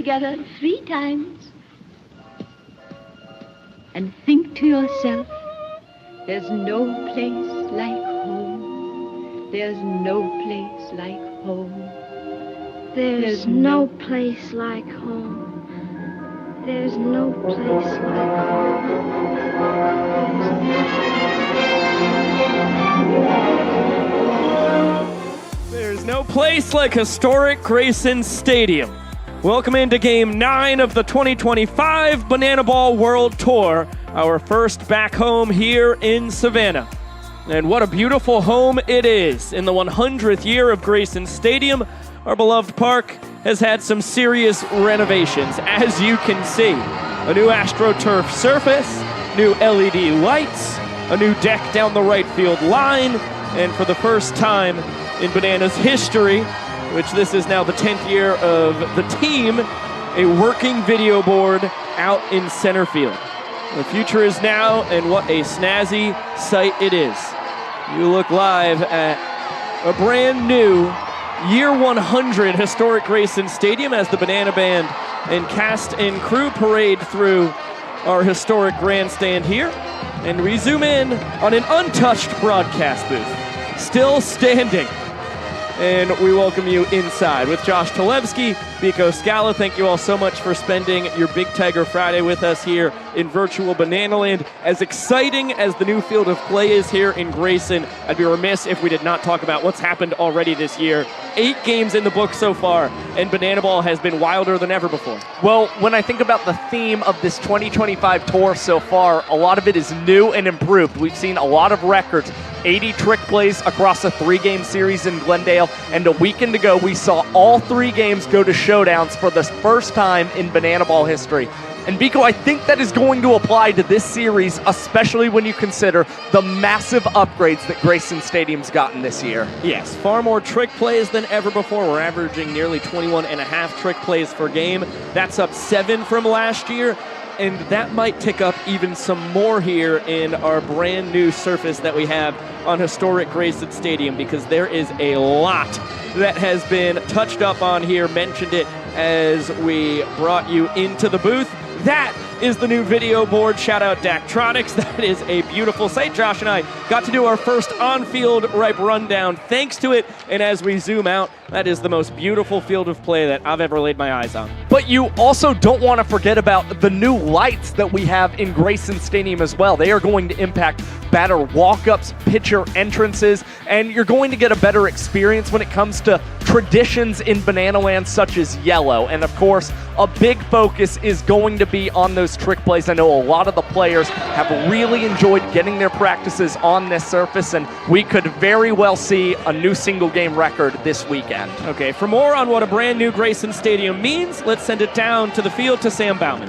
together 3 times and think to yourself, there's no place like home. There's no place like home. There's no place like home. There's no place like home. There's no place like historic Grayson Stadium. Welcome into Game 9 of the 2025 Banana Ball World Tour, our first back home here in Savannah. And what a beautiful home it is. In the 100th year of Grayson Stadium, our beloved park has had some serious renovations, as you can see. A new AstroTurf surface, new LED lights, a new deck down the right field line, and for the first time in Banana's history, which this is now the 10th year of the team, a working video board out in center field. The future is now, and what a snazzy sight it is. You look live at a brand new Year 100 historic Grayson Stadium as the Banana Band and cast and crew parade through our historic grandstand here. And we zoom in on an untouched broadcast booth, still standing. And we welcome you inside with Josh Talevsky, Biko Scala. Thank you all so much for spending your Big Tiger Friday with us here in virtual Banana Land. As exciting as the new field of play is here in Grayson, I'd be remiss if we did not talk about what's happened already this year. 8 games in the book so far, and Banana Ball has been wilder than ever before. Well, when I think about the theme of this 2025 tour so far, a lot of it is new and improved. We've seen a lot of records. 80 trick plays across a 3-game series in Glendale, and a weekend ago we saw all 3 games go to showdowns for the first time in Banana Ball history. And Biko, I think that is going to apply to this series, especially when you consider the massive upgrades that Grayson Stadium's gotten this year. Yes, far more trick plays than ever before. We're averaging nearly 21.5 trick plays per game. That's up 7 from last year. And that might tick up even some more here in our brand new surface that we have on historic Grayson Stadium, because there is a lot that has been touched up on here. Mentioned it as we brought you into the booth. That is the new video board. Shout out Daktronics. That is a beautiful sight. Josh and I got to do our first on-field ripe rundown thanks to it. And as we zoom out, that is the most beautiful field of play that I've ever laid my eyes on. But you also don't want to forget about the new lights that we have in Grayson Stadium as well. They are going to impact batter walk-ups, pitcher entrances, and you're going to get a better experience when it comes to traditions in Banana Land such as yellow. And of course, a big focus is going to be on those trick plays. I know a lot of the players have really enjoyed getting their practices on this surface, and we could very well see a new single game record this weekend. Okay, for more on what a brand new Grayson Stadium means, let's send it down to the field to Sam Bauman.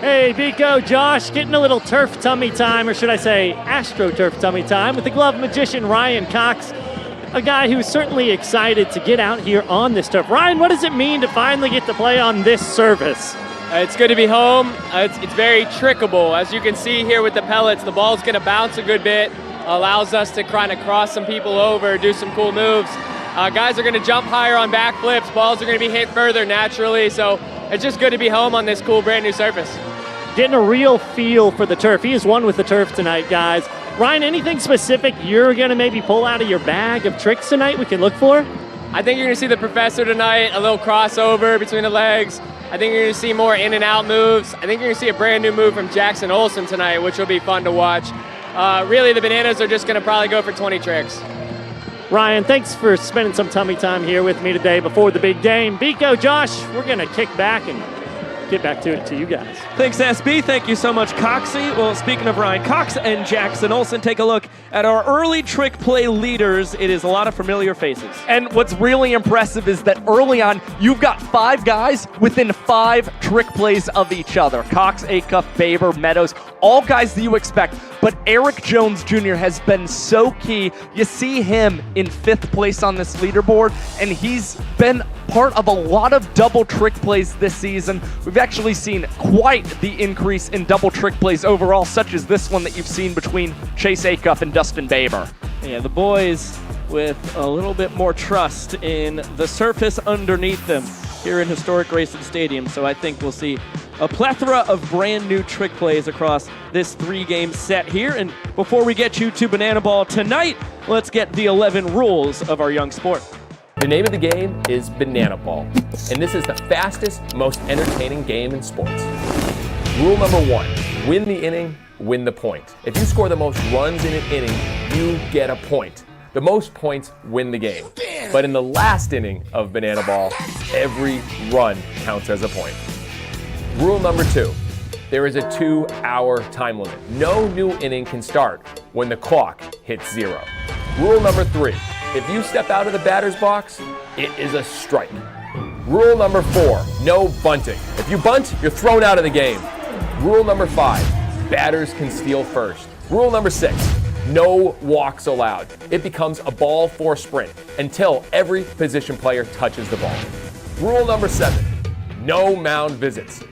Hey, Biko, Josh, getting a little turf tummy time, or should I say AstroTurf tummy time, with the glove magician Ryan Cox, a guy who's certainly excited to get out here on this turf. Ryan, what does it mean to finally get to play on this surface? It's good to be home. It's very trickable. As you can see here with the pellets, the ball's going to bounce a good bit, allows us to kind of cross some people over, do some cool moves. Guys are going to jump higher on backflips. Balls are going to be hit further naturally. So it's just good to be home on this cool brand new surface. Getting a real feel for the turf. He has won with the turf tonight, guys. Ryan, anything specific you're going to maybe pull out of your bag of tricks tonight we can look for? I think you're going to see the professor tonight, a little crossover between the legs. I think you're going to see more in and out moves. I think you're going to see a brand new move from Jackson Olsen tonight, which will be fun to watch. Really, the Bananas are just going to probably go for 20 tricks. Ryan, thanks for spending some tummy time here with me today before the big game. Biko, Josh, we're going to kick back and get back to it to you guys. Thanks, SB. Thank you so much, Coxie. Well, speaking of Ryan Cox and Jackson Olsen, take a look at our early trick play leaders. It is a lot of familiar faces. And what's really impressive is that early on, you've got 5 guys within 5 trick plays of each other. Cox, Acuff, Baber, Meadows, all guys that you expect. But Eric Jones Jr. has been so key. You see him in 5th place on this leaderboard, and he's been part of a lot of double trick plays this season. We've actually seen quite the increase in double trick plays overall, such as this one that you've seen between Chase Acuff and Dustin Baber. Yeah, the boys with a little bit more trust in the surface underneath them. here in historic Grayson Stadium, so I think we'll see a plethora of brand new trick plays across this 3-game set here. And before we get you to Banana Ball tonight, let's get the 11 rules of our young sport. The name of the game is Banana Ball, and this is the fastest, most entertaining game in sports. Rule number 1, win the inning, win the point. If you score the most runs in an inning, you get a point. The most points win the game. But in the last inning of Banana Ball, every run counts as a point. Rule number 2, there is a 2-hour time limit. No new inning can start when the clock hits 0. Rule number 3, if you step out of the batter's box, it is a strike. Rule number 4, no bunting. If you bunt, you're thrown out of the game. Rule number 5, batters can steal first. Rule number 6, no walks allowed. It becomes a ball for sprint until every position player touches the ball. Rule number 7, no mound visits.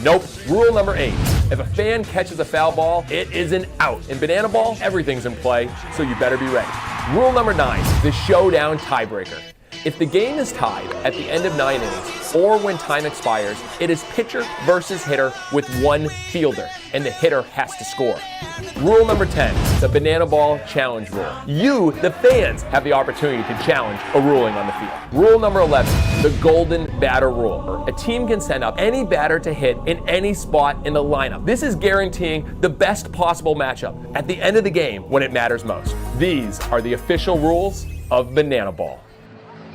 Nope. Rule number 8, if a fan catches a foul ball, it is an out. In Banana Ball, everything's in play, so you better be ready. Rule number 9, the Showdown Tiebreaker. If the game is tied at the end of 9 innings or when time expires, it is pitcher versus hitter with one fielder, and the hitter has to score. Rule number 10, the Banana Ball Challenge Rule. You, the fans, have the opportunity to challenge a ruling on the field. Rule number 11, the Golden Batter Rule. A team can send up any batter to hit in any spot in the lineup. This is guaranteeing the best possible matchup at the end of the game when it matters most. These are the official rules of Banana Ball.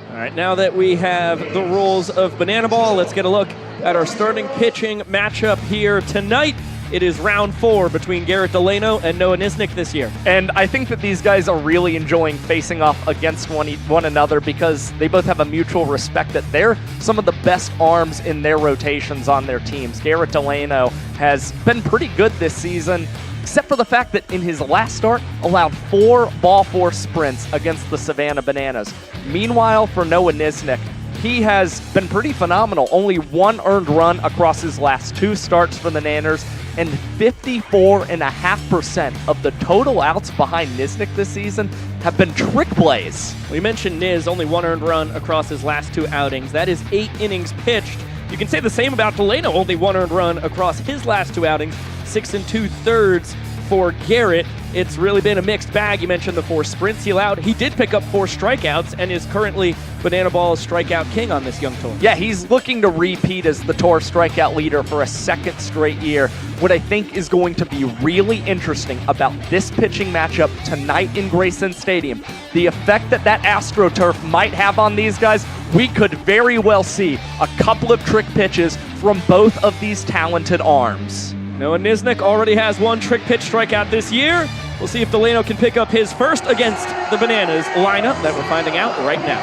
All right, now that we have the rules of Banana Ball, let's get a look at our starting pitching matchup here tonight. It is round 4 between Garrett Delano and Noah Nisnik this year. And I think that these guys are really enjoying facing off against one another because they both have a mutual respect that they're some of the best arms in their rotations on their teams. Garrett Delano has been pretty good this season, except for the fact that in his last start, allowed 4 ball 4 sprints against the Savannah Bananas. Meanwhile, for Noah Nisnik, he has been pretty phenomenal. Only 1 earned run across his last 2 starts for the Nanners, and 54.5% of the total outs behind Nisnik this season have been trick plays. We mentioned Niz, only 1 earned run across his last 2 outings. That is 8 innings pitched. You can say the same about Delano, only 1 earned run across his last 2 outings, 6 2/3 for Garrett. It's really been a mixed bag. You mentioned the 4 sprints he allowed. He did pick up 4 strikeouts and is currently Banana Ball's strikeout king on this young tour. Yeah, he's looking to repeat as the tour strikeout leader for a 2nd straight year. What I think is going to be really interesting about this pitching matchup tonight in Grayson Stadium, the effect that AstroTurf might have on these guys, we could very well see a couple of trick pitches from both of these talented arms. Noah Nisnik already has 1 trick pitch strikeout this year. We'll see if Delano can pick up his first against the Bananas lineup that we're finding out right now.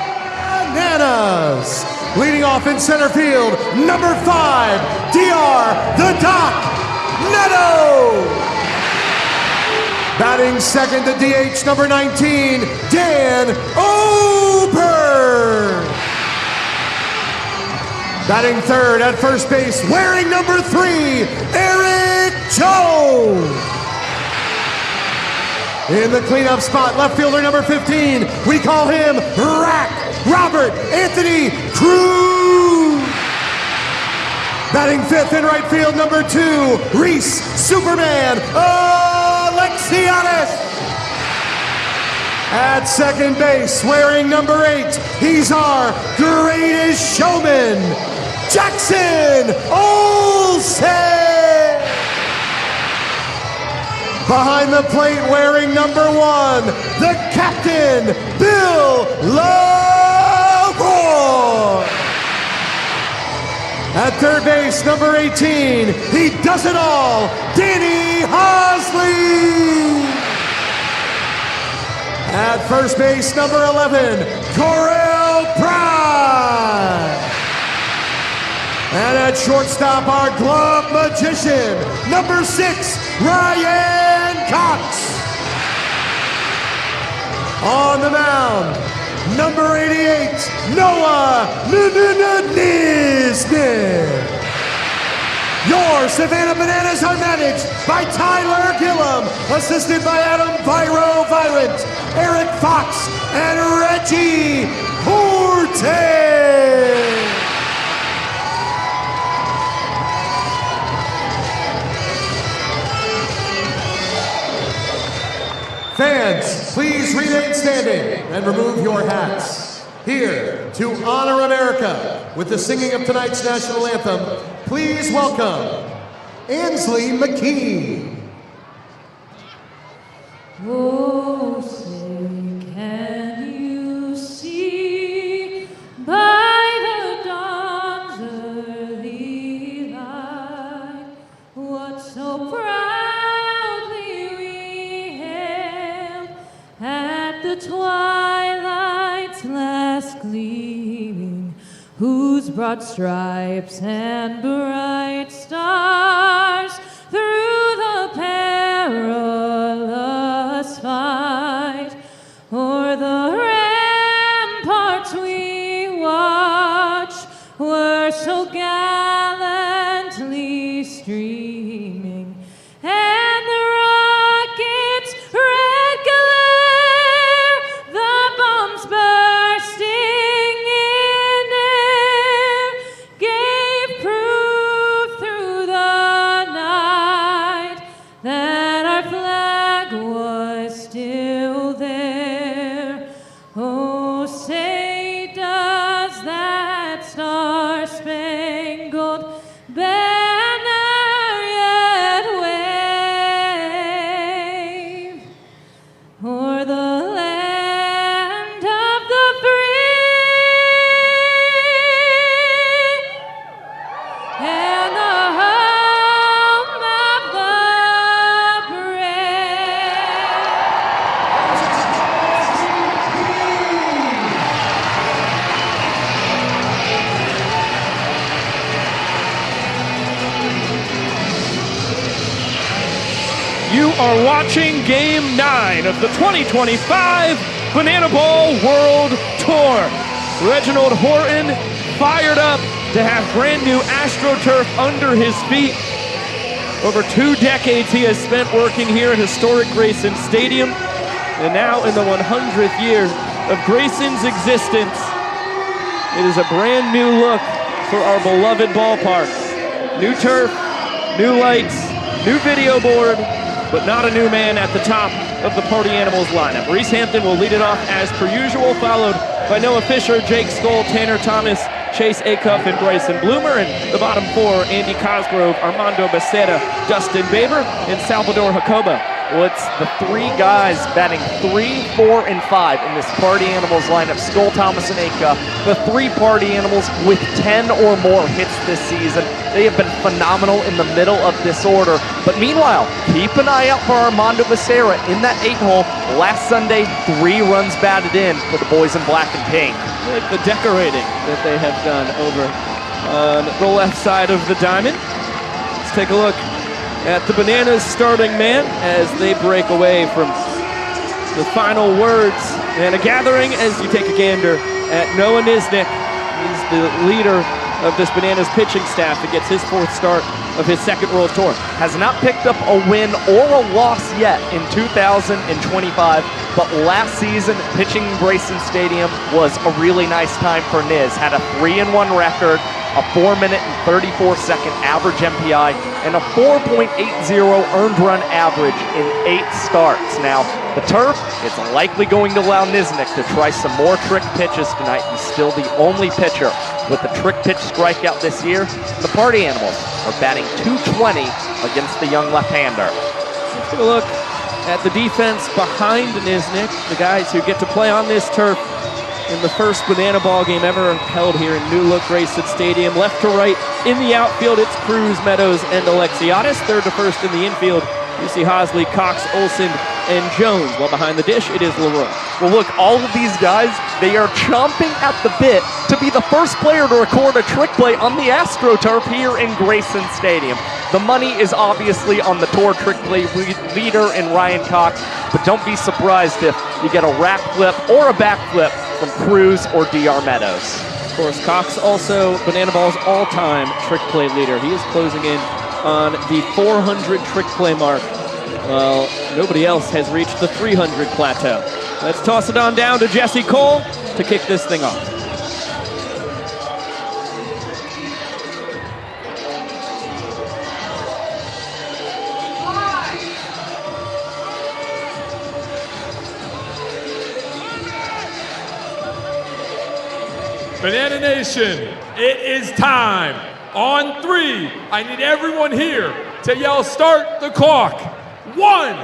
Bananas! Leading off in center field, number 5, DR the Doc Neto! Batting second, the DH, number 19, Dan Ober! Batting third at first base, wearing number 3, Eric Jones. In the cleanup spot, left fielder number 15, we call him Rack Robert Anthony Cruz. Batting fifth in right field, number 2, Reese Superman Alexianis. At second base, wearing number 8, he's our greatest showman, Jackson Olsen. Behind the plate, wearing number 1, the captain, Bill LaRoy. At third base, number 18, he does it all, Danny Hosley. At first base, number 11, Correll Pride. And at shortstop, our glove magician, number 6, Ryan Cox. On the mound, number 88, Noah Nisnik. Your Savannah Bananas are managed by Tyler Gillum, assisted by Adam Virant, Eric Fox, and Reggie Porte. Fans, please remain standing and remove your hats. Here to honor America with the singing of tonight's national anthem, please welcome Ansley McKee. Oh, say, can you see by the dawn's early light what so proudly we hailed at the twilight's last gleaming, whose broad stripes and bright stars through the perilous fight o'er the ramparts we watched were so gallantly streaming, and the rockets' red glare, the bombs bursting in air, gave proof through the night that our flag was still there. Oh, say does that star-spangled banner yet wave o'er the land of the free and the home of the You are watching Game 9 of the 2025 Banana Ball World Tour. Reginald Horton fired up to have brand new AstroTurf under his feet. Over 2 decades he has spent working here at historic Grayson Stadium. And now in the 100th year of Grayson's existence, it is a brand new look for our beloved ballpark. New turf, new lights, new video board, but not a new man at the top of the Party Animals lineup. Reese Hampton will lead it off as per usual, followed by Noah Fisher, Jake Skoll, Tanner Thomas, Chase Acuff, and Bryson Bloomer. And the bottom 4, Andy Cosgrove, Armando Becerra, Dustin Baber, and Salvador Jacoba. Well, it's the 3 guys batting 3, 4, and 5 in this Party Animals lineup. Skoll, Thomas, and Acuff, the 3 Party Animals with 10 or more hits this season. They have been phenomenal in the middle of this order. But meanwhile, keep an eye out for Armando Becerra in that 8-hole. Last Sunday, 3 runs batted in for the boys in black and pink. I like the decorating that they have done over on the left side of the diamond. Let's take a look at the Bananas starting man as they break away from the final words. And a gathering as you take a gander at Noah Nisnik. He's the leader of this Bananas pitching staff that gets his 4th start of his 2nd World Tour. Has not picked up a win or a loss yet in 2025, but last season pitching Grayson Stadium was a really nice time for Niz. Had a 3-1 record, a 4-minute and 34-second average MPI, and a 4.80 earned run average in 8 starts. Now, the turf, it's likely going to allow Nisnik to try some more trick pitches tonight. He's still the only pitcher with the trick pitch strikeout this year. The Party Animals are batting .220 against the young left-hander. Let's take a look at the defense behind Nisnik, the guys who get to play on this turf in the first Banana Ball game ever held here in New Look Grayson Stadium. Left to right in the outfield, it's Cruz, Meadows, and Alexiadis. Third to first in the infield, you see Hosley, Cox, Olson, and Jones. While behind the dish, it is Leroy. Well, look, all of these guys, they are chomping at the bit to be the first player to record a trick play on the AstroTurf here in Grayson Stadium. The money is obviously on the tour trick play leader in Ryan Cox, but don't be surprised if you get a rack flip or a back flip from Cruz or DR Meadows. Of course, Cox also Banana Ball's all-time trick play leader. He is closing in on the 400 trick play mark. Well, nobody else has reached the 300 plateau. Let's toss it on down to Jesse Cole to kick this thing off. Banana Nation, it is time. On 3, I need everyone here to yell start the clock. 1,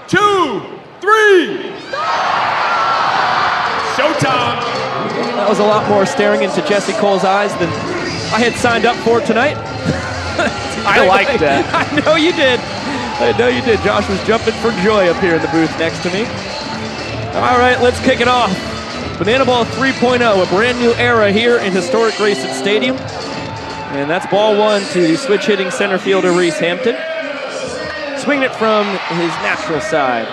2, 3. Showtime. That was a lot more staring into Jesse Cole's eyes than I had signed up for tonight. I liked that. I know you did. I know you did. Josh was jumping for joy up here in the booth next to me. All right, let's kick it off. Banana Ball 3.0, a brand new era here in historic Grayson Stadium. And that's ball 1 to the switch hitting center fielder Reese Hampton. Swinging it from his natural side.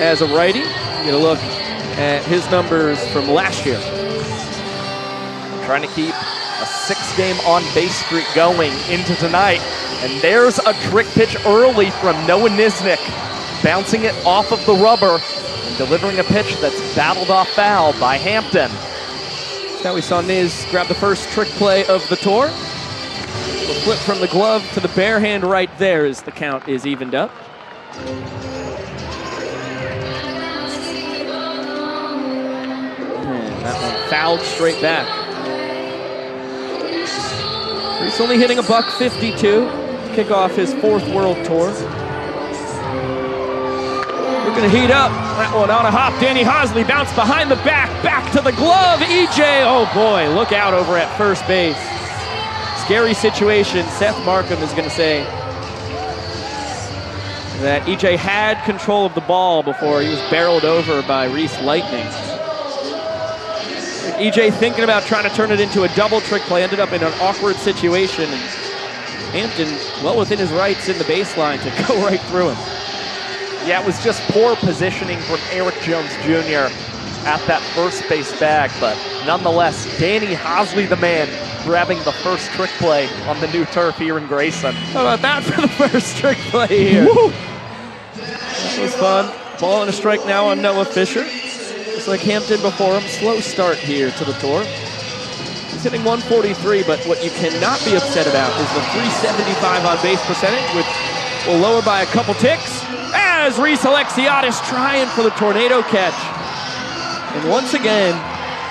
As a righty, you get a look at his numbers from last year. Trying to keep a 6-game on-base streak going into tonight. And there's a trick pitch early from Noah Nisnik, bouncing it off of the rubber and delivering a pitch that's battled off foul by Hampton. Now we saw Niz grab the first trick play of the tour. The flip from the glove to the bare hand right there as the count is evened up. And that one fouled straight back. He's only hitting a .152 to kick off his 4th World Tour. We're gonna heat up. That one on a hop. Danny Hosley bounced behind the back to the glove. EJ, oh boy, look out over at first base. Scary situation. Seth Markham is gonna say that EJ had control of the ball before he was barreled over by Reese Lightning. EJ thinking about trying to turn it into a double trick play, ended up in an awkward situation. And Hampton well within his rights in the baseline to go right through him. Yeah, it was just poor positioning from Eric Jones Jr. at that first base bag, but nonetheless, Danny Hosley, the man, grabbing the first trick play on the new turf here in Grayson. How about that for the first trick play here? Woo! That was fun. Ball and a strike now on Noah Fisher. Just like Hampton before him, slow start here to the tour. He's hitting 143, but what you cannot be upset about is the 375 on base percentage, which will lower by a couple ticks. As Reese Alexiadis trying for the tornado catch. And once again,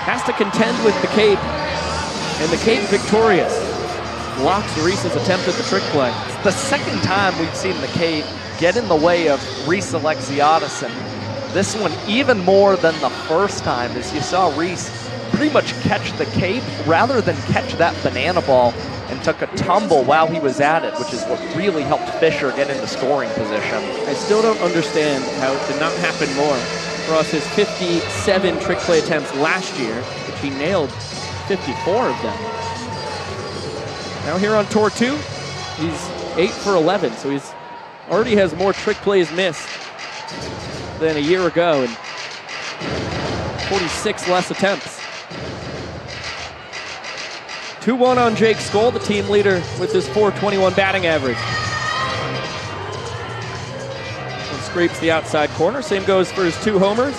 has to contend with the Cape. And the Cape victorious. Blocks Reese's attempt at the trick play. It's the second time we've seen the Cape get in the way of Reese Alexiadis. And this one even more than the first time, as you saw Reese pretty much catch the Cape rather than catch that banana ball, and took a tumble while he was at it, which is what really helped Fisher get into scoring position. I still don't understand how it did not happen more. Across his 57 trick play attempts last year, which he nailed 54 of them. Now here on Tour 2, he's 8 for 11, so he's already has more trick plays missed than a year ago, and 46 less attempts. 2-1 on Jake Skoll, the team leader with his .421 batting average. And scrapes the outside corner. Same goes for his 2 homers.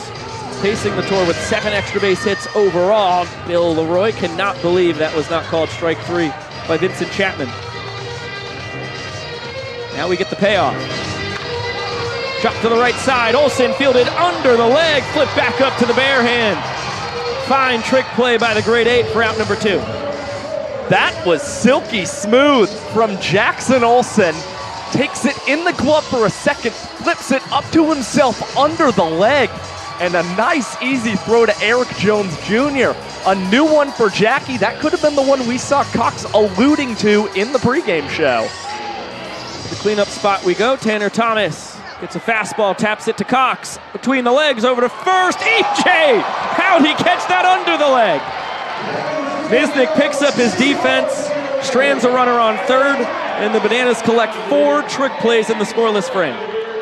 Pacing the tour with 7 extra base hits overall. Bill Leroy cannot believe that was not called strike 3 by Vincent Chapman. Now we get the payoff. Chop to the right side. Olsen fielded under the leg. Flip back up to the bare hand. Fine trick play by the grade 8 for out number 2. That was silky smooth from Jackson Olsen. Takes it in the glove for a second, flips it up to himself under the leg, and a nice easy throw to Eric Jones Jr. A new one for Jackie. That could have been the one we saw Cox alluding to in the pregame show. The cleanup spot we go. Tanner Thomas gets a fastball, taps it to Cox. Between the legs, over to first. EJ! How'd he catch that under the leg? Nisnik picks up his defense, strands a runner on third, and the Bananas collect 4 trick plays in the scoreless frame.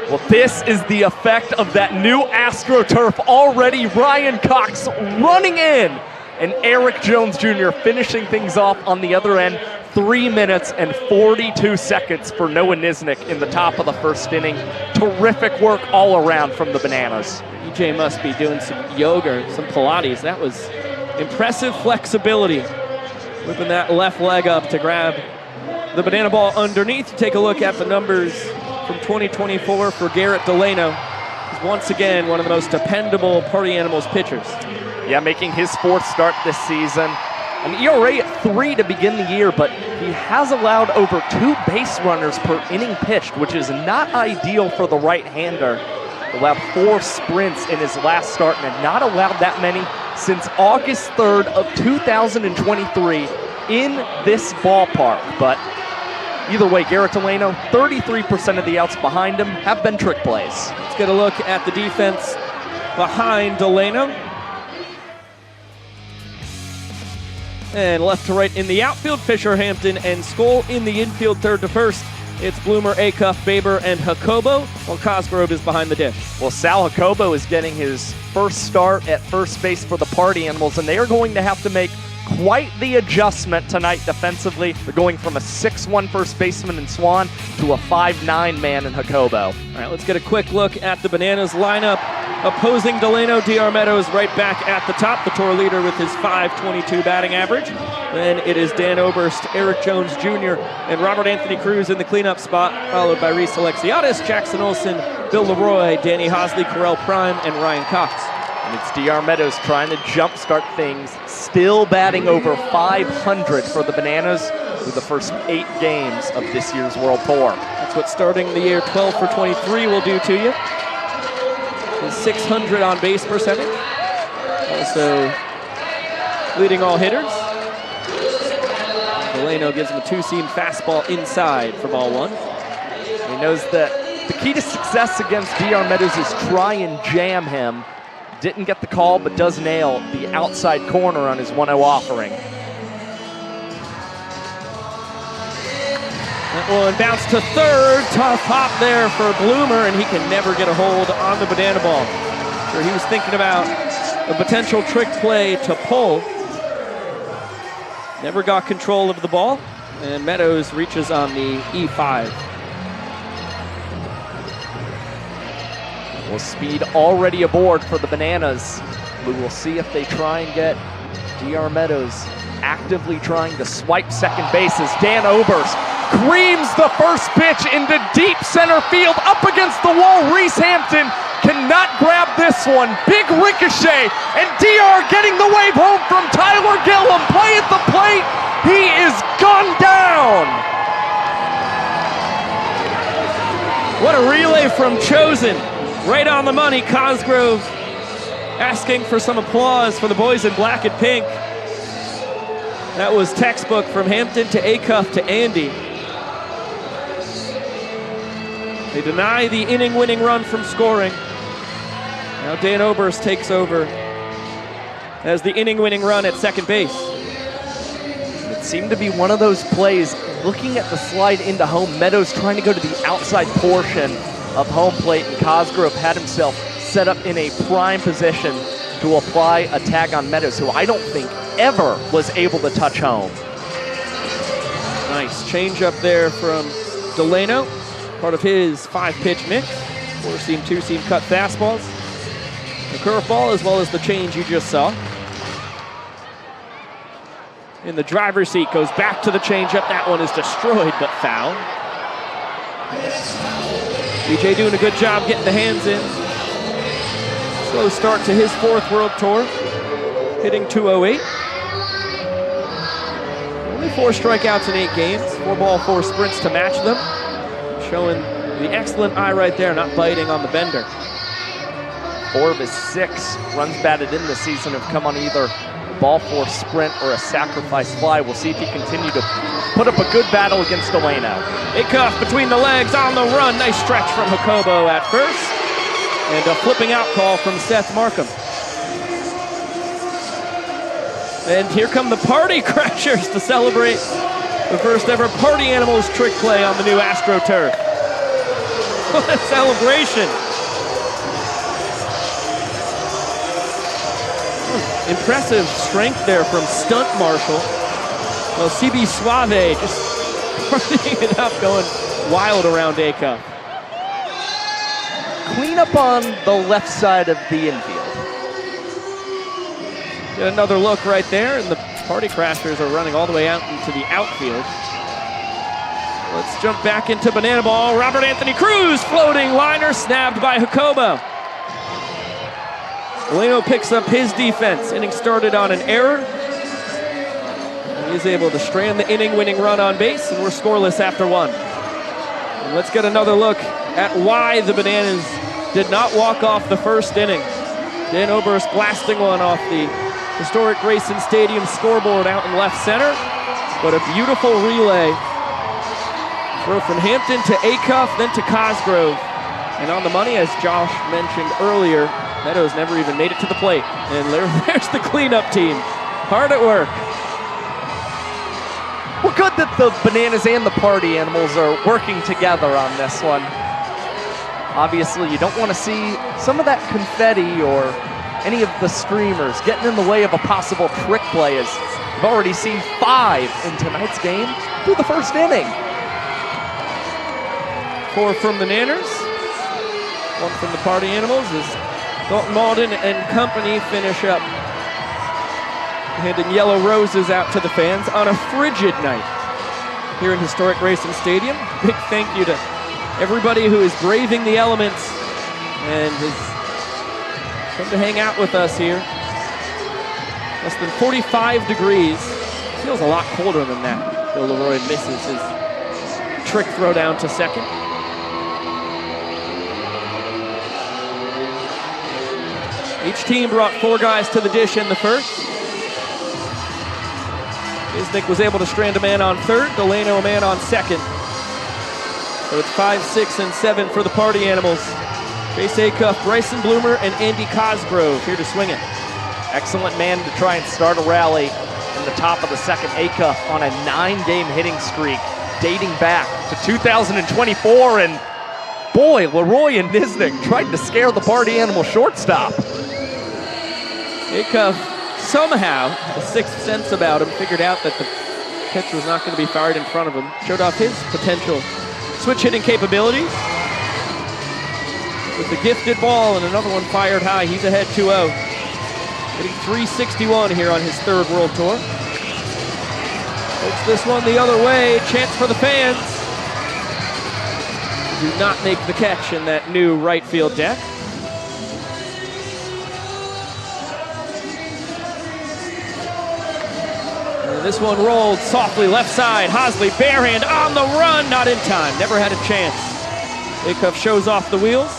Well, this is the effect of that new AstroTurf already. Ryan Cox running in, and Eric Jones Jr. finishing things off on the other end. 3 minutes and 42 seconds for Noah Nisnik in the top of the first inning. Terrific work all around from the Bananas. EJ must be doing some yoga, some Pilates. That was impressive flexibility, whipping that left leg up to grab the banana ball underneath. Take a look at the numbers from 2024 for Garrett Delano. He's once again one of the most dependable Party Animals pitchers. Yeah, making his 4th start this season. An ERA at 3 to begin the year, but he has allowed over 2 base runners per inning pitched, which is not ideal for the right-hander. Allowed 4 sprints in his last start and had not allowed that many since August 3rd of 2023 in this ballpark. But either way, Garrett Delano, 33% of the outs behind him have been trick plays. Let's get a look at the defense behind Delano. And left to right in the outfield, Fisher, Hampton, and Skoll. In the infield, third to first, it's Bloomer, Acuff, Baber, and Jacobo, while Cosgrove is behind the dish. Well, Sal Jacobo is getting his first start at first base for the Party Animals, and they are going to have to make quite the adjustment tonight defensively. They're going from a 6'1" first baseman in Swan to a 5'9" man in Jacobo. All right, let's get a quick look at the Bananas lineup. Opposing Delano, DR Meadows right back at the top, the tour leader with his .522 batting average. Then it is Dan Oberst, Eric Jones Jr., and Robert Anthony Cruz in the cleanup spot, followed by Reese Alexiadis, Jackson Olsen, Bill Leroy, Danny Hosley, Correll Prime, and Ryan Cox. And it's DR Meadows trying to jumpstart things, still batting over 500 for the Bananas through the first 8 games of this year's World Tour. That's what starting the year 12 for 23 will do to you. His 600 on base percentage. Also leading all hitters. Delano gives him a 2-seam fastball inside for ball 1. He knows that the key to success against DR Meadows is try and jam him. Didn't get the call, but does nail the outside corner on his 1-0 offering. That one bounced to third. Tough hop there for Bloomer, and he can never get a hold on the banana ball. Sure, he was thinking about a potential trick play to pull. Never got control of the ball, and Meadows reaches on the E5. Well, speed already aboard for the Bananas. We will see if they try and get DR Meadows actively trying to swipe second base as Dan Oberst creams the first pitch into deep center field, up against the wall. Reese Hampton cannot grab this one. Big ricochet, and DR getting the wave home from Tyler Gillum. Play at the plate. He is gunned down. What a relay from Chosen. Right on the money. Cosgrove asking for some applause for the boys in black and pink. That was textbook from Hampton to Acuff to Andy. They deny the inning-winning run from scoring. Now Dan Oberst takes over as the inning-winning run at second base. It seemed to be one of those plays, looking at the slide into home, Meadows trying to go to the outside portion of home plate, and Cosgrove had himself set up in a prime position to apply a tag on Meadows, who I don't think ever was able to touch home. Nice change up there from Delano, part of his 5-pitch mix. 4-seam, 2-seam cut fastballs. The curveball as well as the change you just saw. In the driver's seat, goes back to the changeup. That one is destroyed but foul. DJ doing a good job getting the hands in. Slow start to his 4th World Tour, hitting .208. Only 4 strikeouts in 8 games, 4 ball, 4 sprints to match them. Showing the excellent eye right there, not biting on the bender. 4 of his 6 runs batted in this season have come on either a ball 4 sprint or a sacrifice fly. We'll see if he continue to put up a good battle against Delano. Acuff between the legs on the run. Nice stretch from Jacobo at first. And a flipping out call from Seth Markham. And here come the Party Crashers to celebrate the first ever Party Animals trick play on the new AstroTurf. What a celebration. Impressive strength there from Stunt Marshall. Well, CB Suave just partying it up, going wild around Acuff. Clean up on the left side of the infield. Get another look right there, and the Party Crashers are running all the way out into the outfield. Let's jump back into banana ball. Robert Anthony Cruz floating liner snapped by Jacobo. Delano picks up his defense. Inning started on an error. He's able to strand the inning-winning run on base, and we're scoreless after 1. And let's get another look at why the Bananas did not walk off the first inning. Dan Oberst blasting one off the historic Grayson Stadium scoreboard out in left center. But a beautiful relay. Throw from Hampton to Acuff, then to Cosgrove. And on the money, as Josh mentioned earlier, Meadows never even made it to the plate. And there's the cleanup team. Hard at work. Well, good that the Bananas and the Party Animals are working together on this one. Obviously, you don't want to see some of that confetti or any of the streamers getting in the way of a possible trick play, as we've already seen 5 in tonight's game through the first inning. 4 from the Nanners, 1 from the Party Animals as Dalton Malden and company finish up handing yellow roses out to the fans on a frigid night here in historic Grayson Stadium. Big thank you to everybody who is braving the elements and has come to hang out with us here. Less than 45 degrees. Feels a lot colder than that. Bill Leroy misses his trick throw down to second. Each team brought 4 guys to the dish in the first. Isnick was able to strand a man on third, Delano a man on second. So it's 5, 6, and 7 for the Party Animals. Chase Acuff, Bryson Bloomer, and Andy Cosgrove here to swing it. Excellent man to try and start a rally in the top of the second. Acuff on a 9-game hitting streak dating back to 2024. And boy, Leroy and Nisnik tried to scare the Party Animal shortstop. Acuff somehow, the sixth sense about him, figured out that the pitch was not going to be fired in front of him. Showed off his potential switch hitting capabilities. With the gifted ball and another one fired high, he's ahead 2-0. Hitting .361 here on his 3rd World Tour. Takes this one the other way, chance for the fans. Do not make the catch in that new right field deck. This one rolled softly left side. Hosley barehand on the run, not in time. Never had a chance. Acuff shows off the wheels.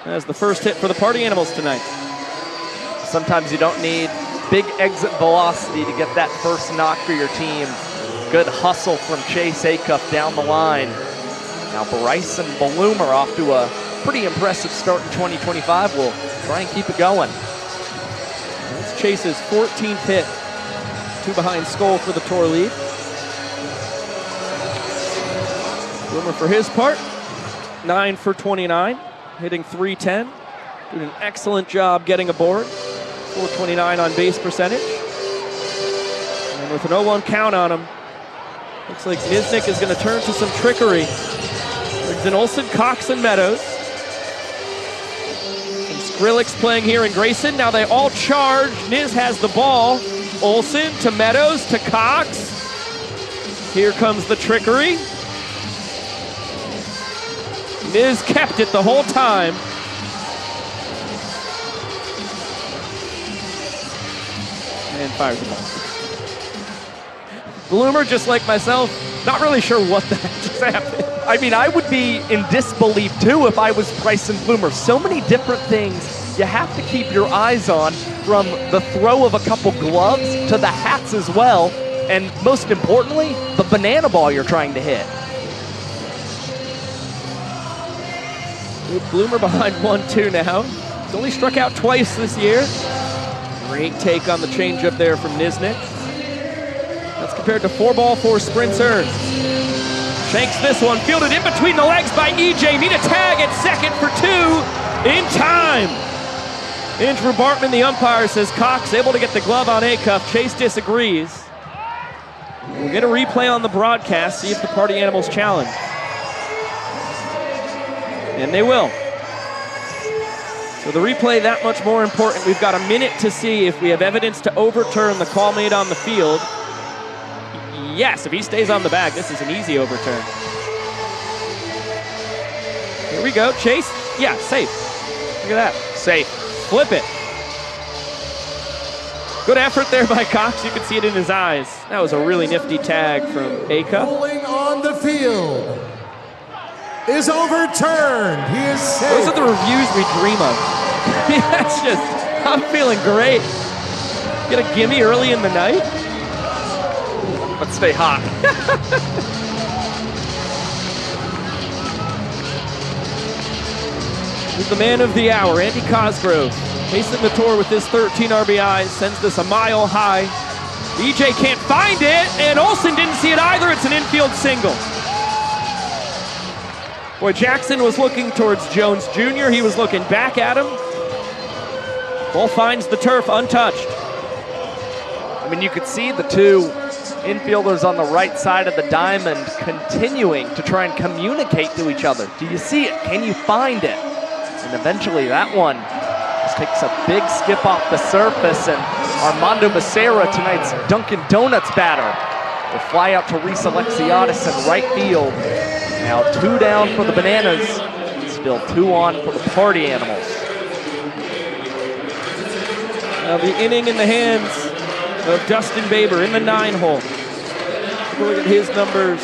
As the first hit for the Party Animals tonight. Sometimes you don't need big exit velocity to get that first knock for your team. Good hustle from Chase Acuff down the line. Now Bryson Bloomer off to a pretty impressive start in 2025. We'll try and keep it going. That's Chase's 14th hit. 2 behind Skoll for the tour lead. Bloomer for his part, 9 for 29, hitting .310. Doing an excellent job getting aboard. .429 on base percentage. And with an 0-1 count on him, looks like Nisnik is going to turn to some trickery. Brings in Olsen, Cox, and Meadows. And Skrillex playing here in Grayson. Now they all charge. Niz has the ball. Olsen to Meadows to Cox. Here comes the trickery. Niz kept it the whole time. And fires the ball. Bloomer, just like myself, not really sure what the heck just happened. I mean, I would be in disbelief too if I was Bryson Bloomer. So many different things you have to keep your eyes on, from the throw of a couple gloves to the hats as well, and most importantly, the banana ball you're trying to hit. Bloomer behind 1-2 now. He's only struck out twice this year. Great take on the changeup there from Nisnik. That's compared to 4 ball, 4 sprints earned. Shanks this one, fielded in between the legs by EJ. Need a tag at second for 2 in time. Andrew Bartman, the umpire, says Cox able to get the glove on Acuff. Chase disagrees. We'll get a replay on the broadcast, see if the Party Animals challenge. And they will. So the replay that much more important. We've got a minute to see if we have evidence to overturn the call made on the field. Yes, if he stays on the bag, this is an easy overturn. Here we go, Chase. Yeah, safe. Look at that. Safe. flip it. Good effort there by Cox. You can see it in his eyes. That was a really nifty tag from Acuff. Rolling on the field is overturned. He is safe. Those are the reviews we dream of. That's just, I'm feeling great. Get a gimme early in the night. Let's stay hot. He's the man of the hour, Andy Cosgrove. Pacing the tour with his 13 RBIs, sends this a mile high. EJ can't find it, and Olsen didn't see it either. It's an infield single. Boy, Jackson was looking towards Jones Jr. He was looking back at him. Ball finds the turf untouched. I mean, you could see the two infielders on the right side of the diamond continuing to try and communicate to each other. Do you see it? Can you find it? And eventually that one just takes a big skip off the surface, and Armando Becerra, tonight's Dunkin' Donuts batter, will fly out to Reese Alexiadis in right field. Now 2 down for the Bananas, still 2 on for the Party Animals. Now the inning in the hands of Dustin Baber in the 9-hole. Take a look at his numbers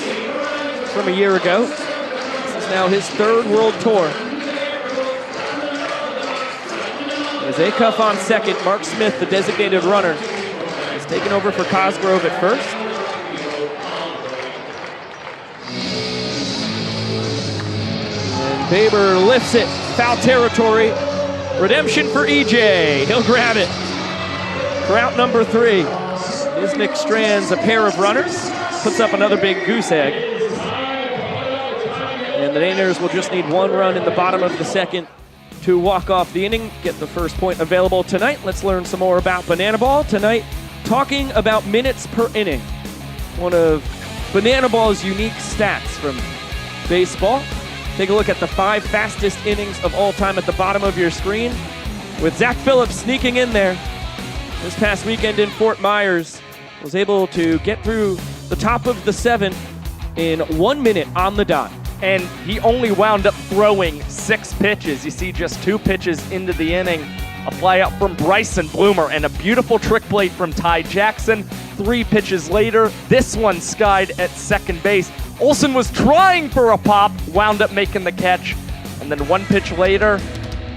from a year ago. This is now his 3rd World Tour. As Acuff on second, Mark Smith, the designated runner, is taking over for Cosgrove at first. And Baber lifts it, foul territory. Redemption for EJ, he'll grab it. For out number 3, Isnick strands a pair of runners, puts up another big goose egg. And the Niners will just need 1 run in the bottom of the 2nd to walk off the inning, get the first point available tonight. Let's learn some more about Banana Ball tonight, talking about minutes per inning. One of Banana Ball's unique stats from baseball. Take a look at the 5 fastest innings of all time at the bottom of your screen, with Zach Phillips sneaking in there. This past weekend in Fort Myers, was able to get through the top of the 7th in 1 minute on the dot. And he only wound up throwing 6 pitches. You see just 2 pitches into the inning. A fly out from Bryson Bloomer and a beautiful trick play from Ty Jackson. 3 pitches later, this one skied at second base. Olsen was trying for a pop, wound up making the catch. And then 1 pitch later,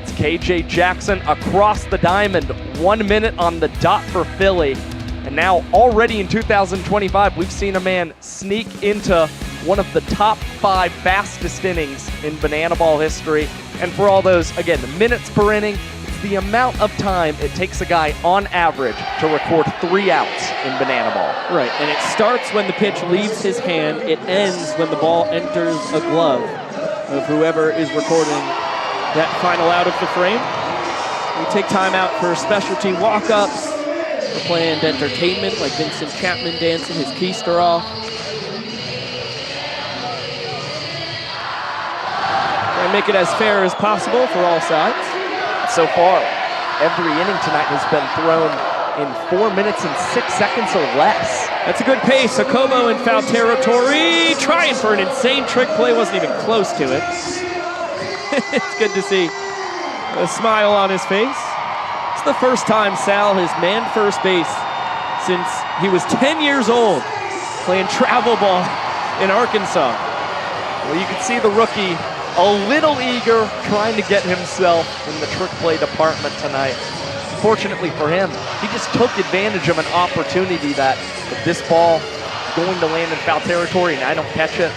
it's KJ Jackson across the diamond. 1 minute on the dot for Philly. And now already in 2025, we've seen a man sneak into one of the top 5 fastest innings in Banana Ball history. And for all those, again, the minutes per inning, it's the amount of time it takes a guy on average to record 3 outs in Banana Ball. Right, and it starts when the pitch leaves his hand. It ends when the ball enters a glove of whoever is recording that final out of the frame. We take time out for specialty walk-ups, for planned entertainment like Vincent Chapman dancing his keister off. And make it as fair as possible for all sides. So far, every inning tonight has been thrown in 4 minutes and 6 seconds or less. That's a good pace. Jacobo in foul territory, trying for an insane trick play, wasn't even close to it. It's good to see a smile on his face. It's the first time Sal has manned first base since he was 10 years old, playing travel ball in Arkansas. Well, you can see the rookie a little eager, trying to get himself in the trick play department tonight. Fortunately for him, he just took advantage of an opportunity that if this ball going to land in foul territory and I don't catch it,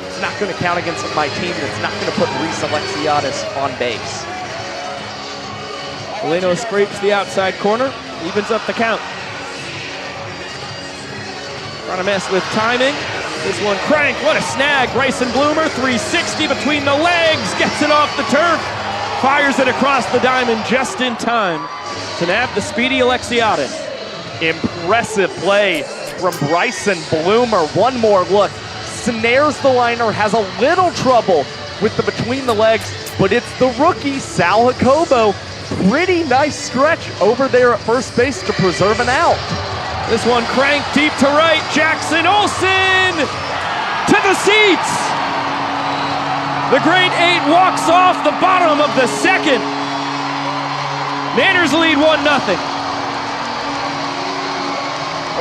it's not going to count against my team, and it's not going to put Reese Alexiadis on base. Molino scrapes the outside corner, evens up the count. Trying to mess with timing. This one cranked, what a snag. Grayson Bloomer, 360 between the legs, gets it off the turf, fires it across the diamond just in time to nab the speedy Alexiadis. Impressive play from Bryson Bloomer. One more look, snares the liner, has a little trouble with the between the legs, but it's the rookie, Sal Jacobo. Pretty nice stretch over there at first base to preserve an out. This one cranked deep to right. Jackson Olsen to the seats. The grade 8 walks off the bottom of the 2nd. Manners lead 1-0.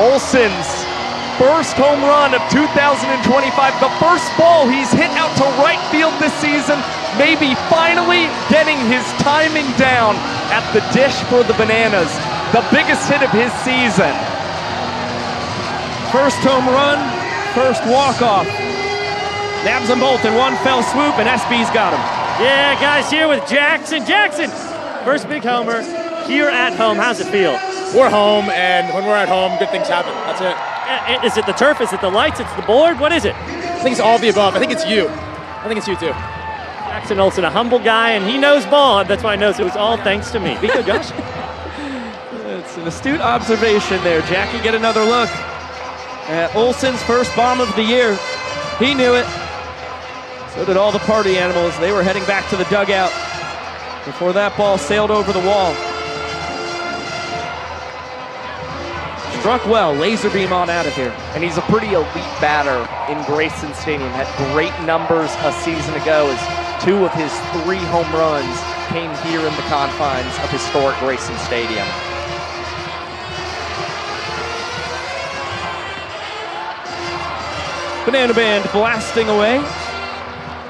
Olsen's first home run of 2025. The first ball he's hit out to right field this season. Maybe finally getting his timing down at the dish for the Bananas. The biggest hit of his season. First home run, first walk-off. Nabs them both in one fell swoop, and SB's got him. Yeah, guys, here with Jackson. Jackson, first big homer here at home. How's it feel? We're home, and when we're at home, good things happen. That's it. Is it the turf? Is it the lights? It's the board? What is it? I think it's all of the above. I think it's you. I think it's you, too. Jackson Olsen, a humble guy, and he knows ball. That's why I know it was all thanks to me. Be good, Josh. It's an astute observation there. Jackie, get another look at Olsen's first bomb of the year. He knew it. So did all the party animals. They were heading back to the dugout before that ball sailed over the wall. Struck well, laser beam on out of here. And he's a pretty elite batter in Grayson Stadium. Had great numbers a season ago as 2 of his 3 home runs came here in the confines of historic Grayson Stadium. Banana Band blasting away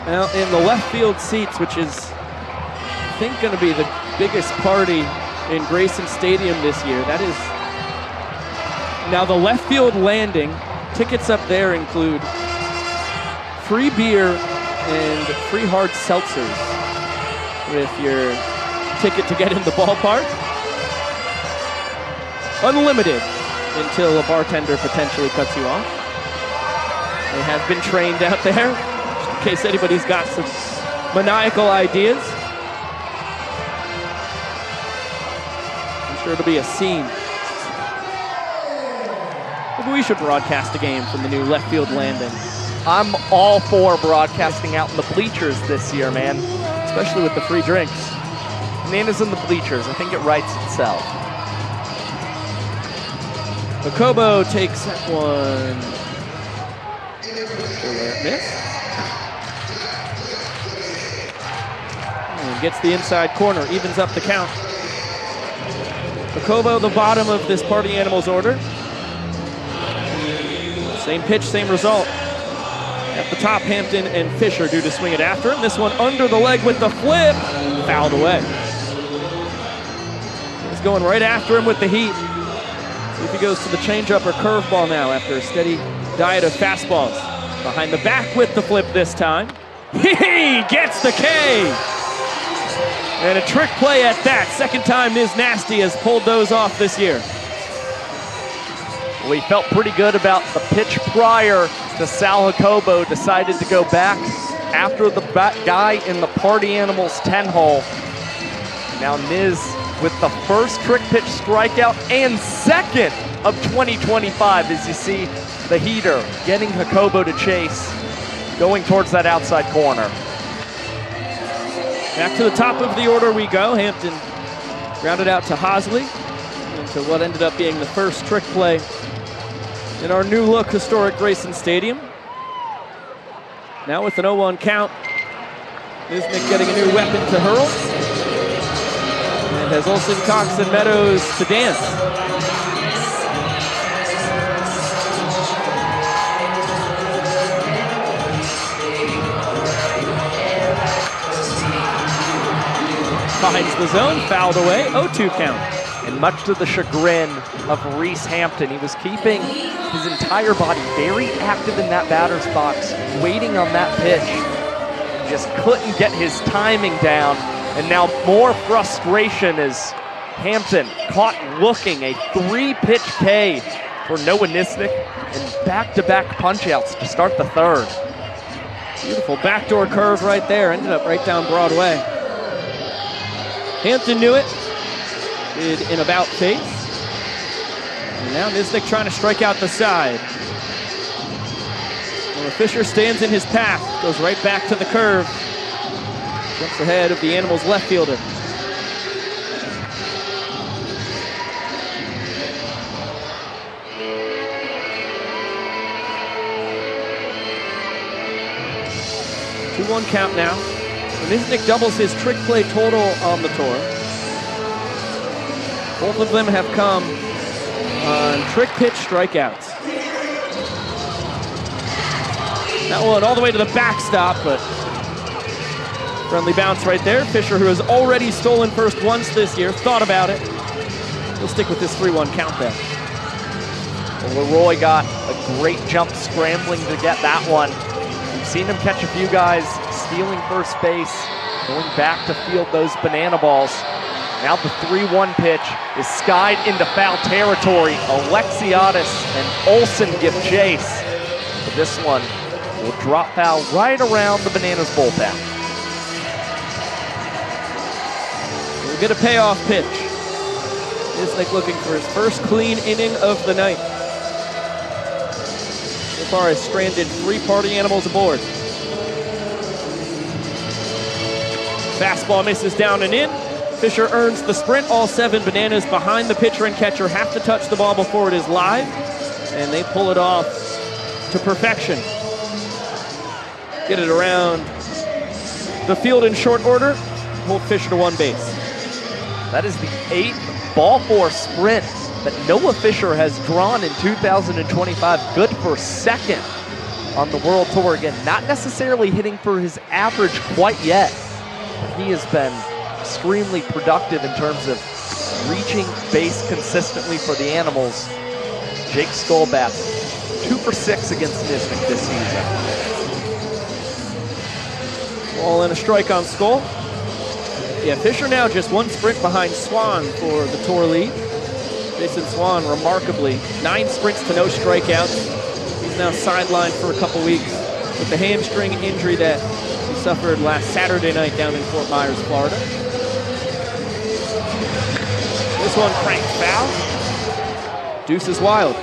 out in the left field seats, which is, I think, going to be the biggest party in Grayson Stadium this year. That is. Now the left field landing, tickets up there include free beer and free hard seltzers with your ticket to get in the ballpark. Unlimited until a bartender potentially cuts you off. They have been trained out there, just in case anybody's got some maniacal ideas. I'm sure it'll be a scene. Maybe we should broadcast a game from the new left field landing. I'm all for broadcasting out in the bleachers this year, man. Especially with the free drinks. Bananas in the bleachers, I think it writes itself. Jacobo takes that one. Miss. And gets the inside corner, evens up the count. Jacobo, the bottom of this party animals order. Same pitch, same result. At the top, Hampton and Fisher due to swing it after him. This one under the leg with the flip. Fouled away. He's going right after him with the heat. See if he goes to the changeup or curveball now after a steady diet of fastballs. Behind the back with the flip this time. He gets the K. And a trick play at that. Second time Niz Nasty has pulled those off this year. We felt pretty good about the pitch prior to Sal Jacobo. Decided to go back after the guy in the Party Animals 10-hole. Now Niz with the first trick pitch strikeout and second of 2025 as you see the heater getting Jacobo to chase, going towards that outside corner. Back to the top of the order we go. Hampton grounded out to Hosley into what ended up being the first trick play in our new look historic Grayson Stadium. Now with an 0-1 count, Nisnik getting a new weapon to hurl. And has Olsen, Cox, and Meadows to dance. Finds the zone, fouled away, 0-2 count. And much to the chagrin of Reese Hampton, he was keeping his entire body very active in that batter's box, waiting on that pitch. Just couldn't get his timing down. And now more frustration as Hampton caught looking, a 3-pitch K for Noah Nisnik and back-to-back punch-outs to start the third. Beautiful backdoor curve right there, ended up right down Broadway. Hampton knew it, did an about face. And now Nisnik trying to strike out the side. Well, Fisher stands in his path, goes right back to the curve. Jumps ahead of the Animals left fielder. Two-one count now. Nisnik doubles his trick play total on the tour. Both of them have come on trick pitch strikeouts. That one all the way to the backstop, but friendly bounce right there. Fisher, who has already stolen first once this year, thought about it. He'll stick with this 3-1 count there. Well, Leroy got a great jump scrambling to get that one. We've seen him catch a few guys stealing first base, going back to field those banana balls. Now the 3-1 pitch is skied into foul territory. Alexiadis and Olsen give chase. But this one will drop foul right around the Bananas bullpen. We'll get a payoff pitch. Isnick looking for his first clean inning of the night. So far has stranded 3 party animals aboard. Fastball misses down and in. Fisher earns the sprint. All 7 Bananas behind the pitcher and catcher have to touch the ball before it is live, and they pull it off to perfection. Get it around the field in short order. Hold Fisher to 1 base. That is the 8th ball 4 sprint that Noah Fisher has drawn in 2025. Good for 2nd on the World Tour. Again, not necessarily hitting for his average quite yet. He has been extremely productive in terms of reaching base consistently for the Animals. Jake Skolbath, 2 for 6 against Nisnik this season. Ball and a strike on Skoll. Yeah, Fisher now just 1 sprint behind Swan for the tour lead. Jason Swan, remarkably, 9 sprints to no strikeouts. He's now sidelined for a couple weeks with the hamstring injury that he suffered last Saturday night down in Fort Myers, Florida. This one cranked foul. Deuce is wild.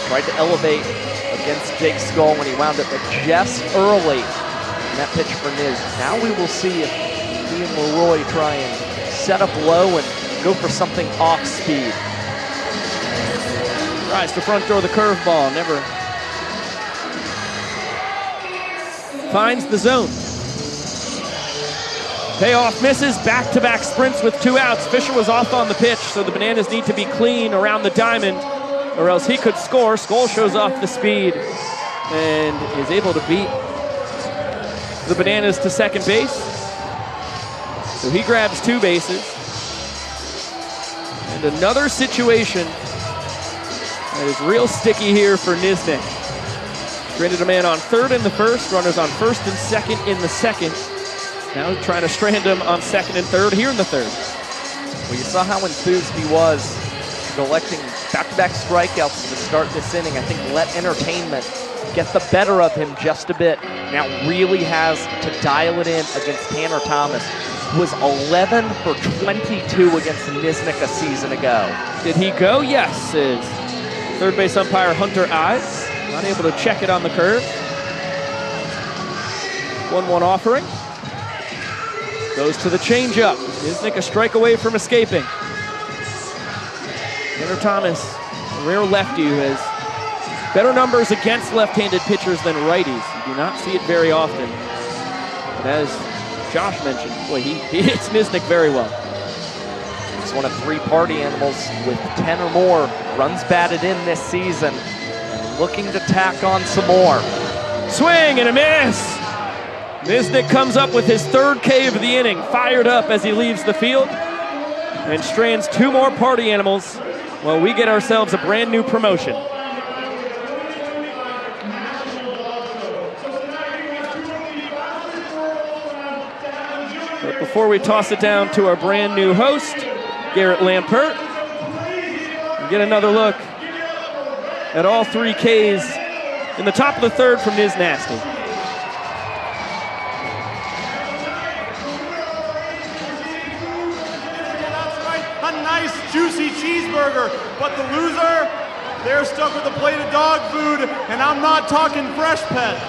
Tried to elevate against Jake Skoll when he wound up just early in that pitch for Niz. Now we will see if he and Leroy try and set up low and go for something off speed. Tries to front throw the curveball, never finds the zone. Payoff misses, back-to-back sprints with 2 outs. Fisher was off on the pitch, so the Bananas need to be clean around the diamond, or else he could score. Skoll shows off the speed and is able to beat the Bananas to second base. So he grabs 2 bases. And another situation that is real sticky here for Nisnik. Stranded a man on 3rd in the 1st, runners on 1st and 2nd in the 2nd. Now trying to strand him on 2nd and 3rd here in the 3rd. Well, you saw how enthused he was collecting back-to-back strikeouts to start this inning. I think let entertainment get the better of him just a bit. Now really has to dial it in against Tanner Thomas, who was 11 for 22 against Nisnik a season ago. Did he go? Yes, says third base umpire Hunter Ives. Not able to check it on the curve. 1-1 offering. Goes to the changeup. Nisnik a strike away from escaping. Tanner Thomas, a rare lefty who has better numbers against left-handed pitchers than righties. You do not see it very often. But as Josh mentioned, boy, he hits Nisnik very well. He's one of 3 party animals with 10 or more runs batted in this season, and looking to tack on some more. Swing and a miss. Nisnik comes up with his 3rd K of the inning, fired up as he leaves the field, and strands 2 more party animals while we get ourselves a brand new promotion. But before we toss it down to our brand new host, Garrett Lampert, and get another look at all 3 Ks in the top of the 3rd from Niz Nasty. Juicy cheeseburger, but the loser, they're stuck with a plate of dog food, and I'm not talking fresh pet.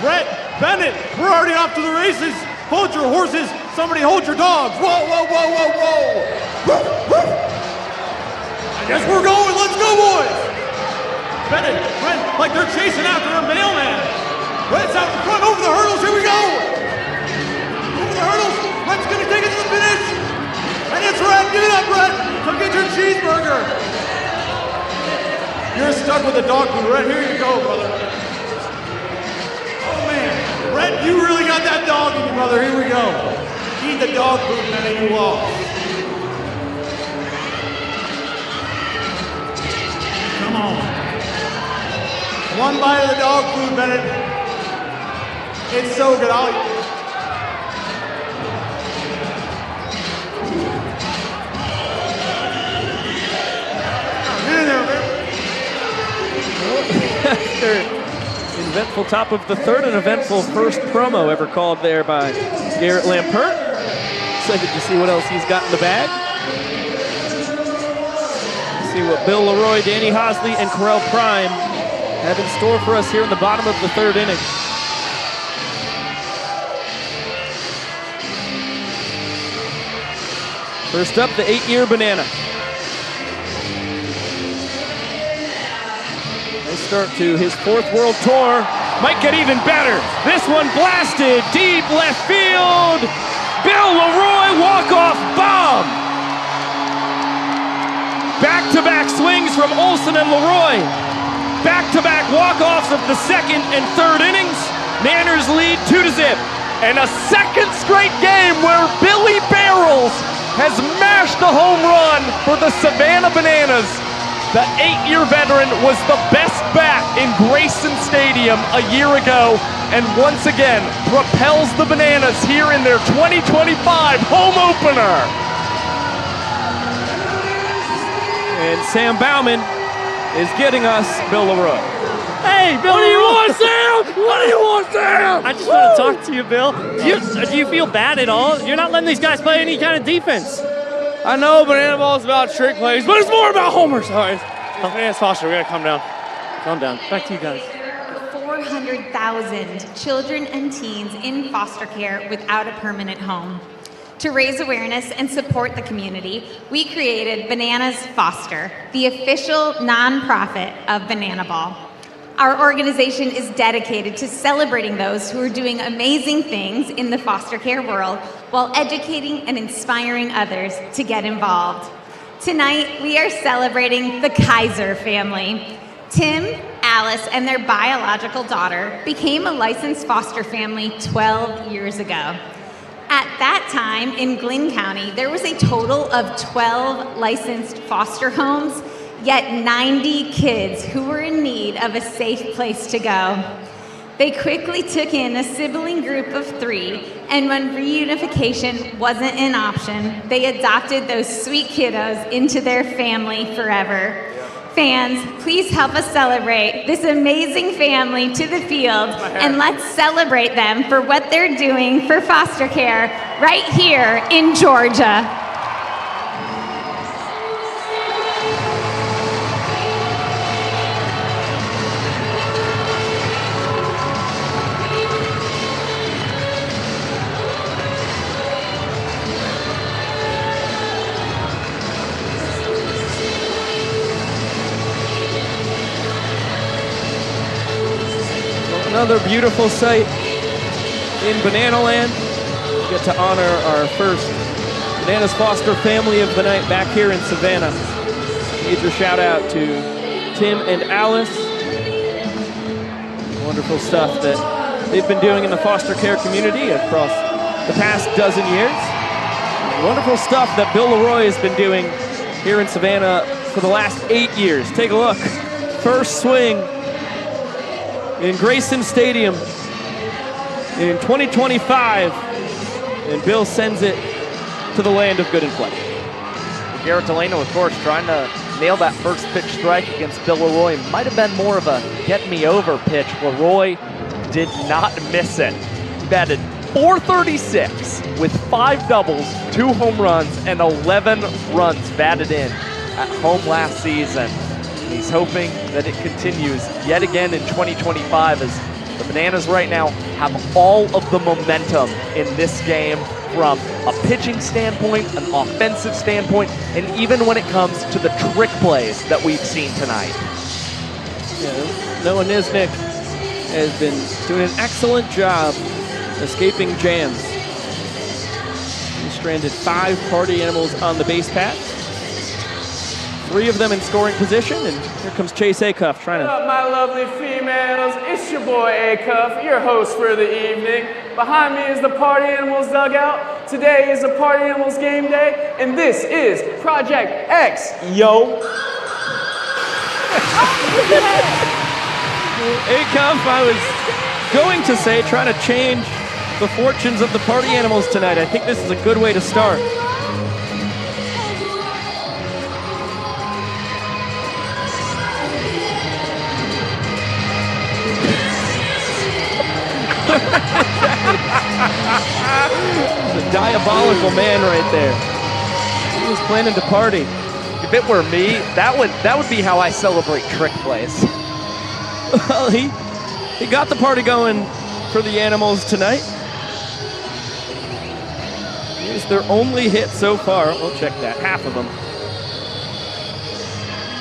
Brett, Bennett, we're already off to the races. Hold your horses, somebody hold your dogs. Whoa, whoa, whoa, whoa, whoa. Woof, woof. I guess we're going, let's go, boys. Bennett, Brett, like they're chasing after a mailman. Brett's out in front, over the hurdles, here we go. Over the hurdles, Brett's gonna take it to the finish. dog food. Red, here you go, brother. Oh, man. Red, you really got that dog in you, brother. Here we go. Eat the dog food, man, you lost. Come on. One bite of the dog food, Bennett. It's so good. I'll eat. Get in there, man. Eventful top of the third and eventful first promo ever called there by Garrett Lampert. Excited to see what else he's got in the bag. See what Bill Leroy, Danny Hosley, and Correll Prime have in store for us here in the bottom of the third inning. First up, the 8-year Banana. Nice start to his 4th World Tour. Might get even better. This one blasted deep left field. Bill Leroy walk-off bomb. Back-to-back swings from Olsen and Leroy. Back-to-back walk-offs of the 2nd and 3rd innings. Nanners lead 2-0. And a second straight game where Billy Barrels has mashed a home run for the Savannah Bananas. The 8-year veteran was the best bat in Grayson Stadium a year ago, and once again propels the Bananas here in their 2025 home opener. And Sam Bauman is getting us Bill Leroy. Hey, Bill, What do you want, Sam? What do you want, Sam? I just want to talk to you, Bill. Do you feel bad at all? You're not letting these guys play any kind of defense. I know Banana Ball is about trick plays, but it's more about homers. All right. Yes, Foster, we gotta calm down. Calm down. Back to you guys. 400,000 children and teens in foster care without a permanent home. To raise awareness and support the community, we created Bananas Foster, the official nonprofit of Banana Ball. Our organization is dedicated to celebrating those who are doing amazing things in the foster care world while educating and inspiring others to get involved. Tonight, we are celebrating the Kaiser family. Tim, Alice, and their biological daughter became a licensed foster family 12 years ago. At that time, in Glynn County, there was a total of 12 licensed foster homes, yet 90 kids who were in need of a safe place to go. They quickly took in a sibling group of 3, and when reunification wasn't an option, they adopted those sweet kiddos into their family forever. Fans, please help us celebrate this amazing family to the field, and let's celebrate them for what they're doing for foster care right here in Georgia. Another beautiful sight in Banana Land. We get to honor our first Bananas Foster family of the night back here in Savannah. Major shout out to Tim and Alice. Wonderful stuff that they've been doing in the foster care community across the past dozen years. Wonderful stuff that Bill Leroy has been doing here in Savannah for the last 8 years. Take a look. First swing in Grayson Stadium in 2025, and Bill sends it to the land of good and plenty. Garrett Delano, of course, trying to nail that first pitch strike against Bill Leroy. Might have been more of a get-me-over pitch. Leroy did not miss it. He batted .436 with 5 doubles, 2 home runs, and 11 runs batted in at home last season. He's hoping that it continues yet again in 2025, as the Bananas right now have all of the momentum in this game from a pitching standpoint, an offensive standpoint, and even when it comes to the trick plays that we've seen tonight. Yeah, Noah Nisnik has been doing an excellent job escaping jams. He stranded 5 party animals on the base path. 3 of them in scoring position, and here comes Chase Acuff trying What to... up, my lovely females? It's your boy Acuff, your host for the evening. Behind me is the Party Animals dugout. Today is a Party Animals game day, and this is Project X. Yo. Acuff, I was going to say, trying to change the fortunes of the Party Animals tonight. I think this is a good way to start. He's a diabolical man right there. He was planning to party. If it were me, that would be how I celebrate trick plays. Well, he got the party going for the Animals tonight. It's their only hit so far. We'll check that, half of them.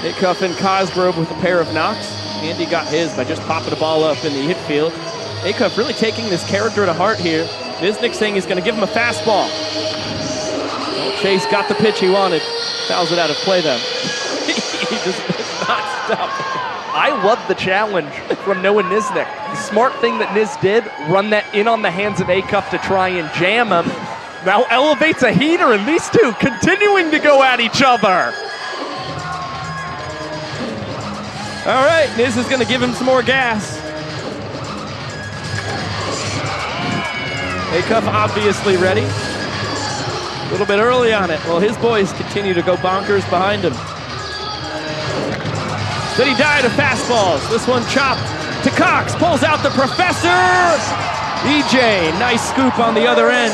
Acuff and Cosgrove with a pair of knocks. Andy got his by just popping the ball up in the hit field. Acuff really taking this character to heart here. Nisnik saying he's going to give him a fastball. Well, Chase got the pitch he wanted. Fouls it out of play though. He just does not stop. I love the challenge from Noah Nisnik. The smart thing that Niz did, run that in on the hands of Acuff to try and jam him. Now elevates a heater, and these two continuing to go at each other. All right, Niz is going to give him some more gas. Acuff obviously ready. A little bit early on it. Well, his boys continue to go bonkers behind him. Steady diet of fastballs. This one chopped to Cox. Pulls out the Professor. EJ, nice scoop on the other end.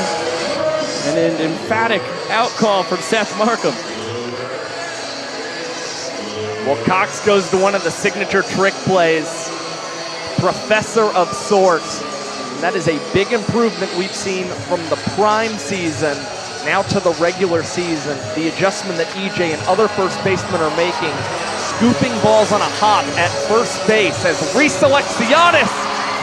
And an emphatic out call from Seth Markham. Well, Cox goes to one of the signature trick plays. Professor of sorts. And that is a big improvement we've seen from the prime season now to the regular season. The adjustment that EJ and other first basemen are making. Scooping balls on a hop at first base as Reese Alexiadis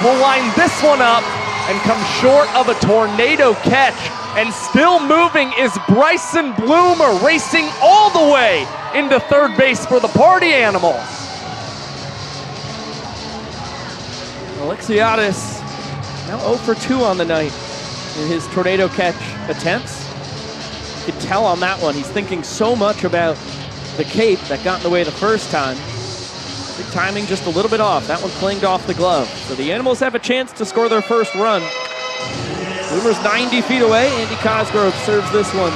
will line this one up and come short of a tornado catch. And still moving is Bryson Bloomer, racing all the way into third base for the Party Animals. Alexiadis now 0 for 2 on the night in his tornado catch attempts. You could tell on that one, he's thinking so much about the cape that got in the way the first time. The timing just a little bit off. That one clanged off the glove. So the Animals have a chance to score their first run. Bloomer's 90 feet away. Andy Cosgrove serves this one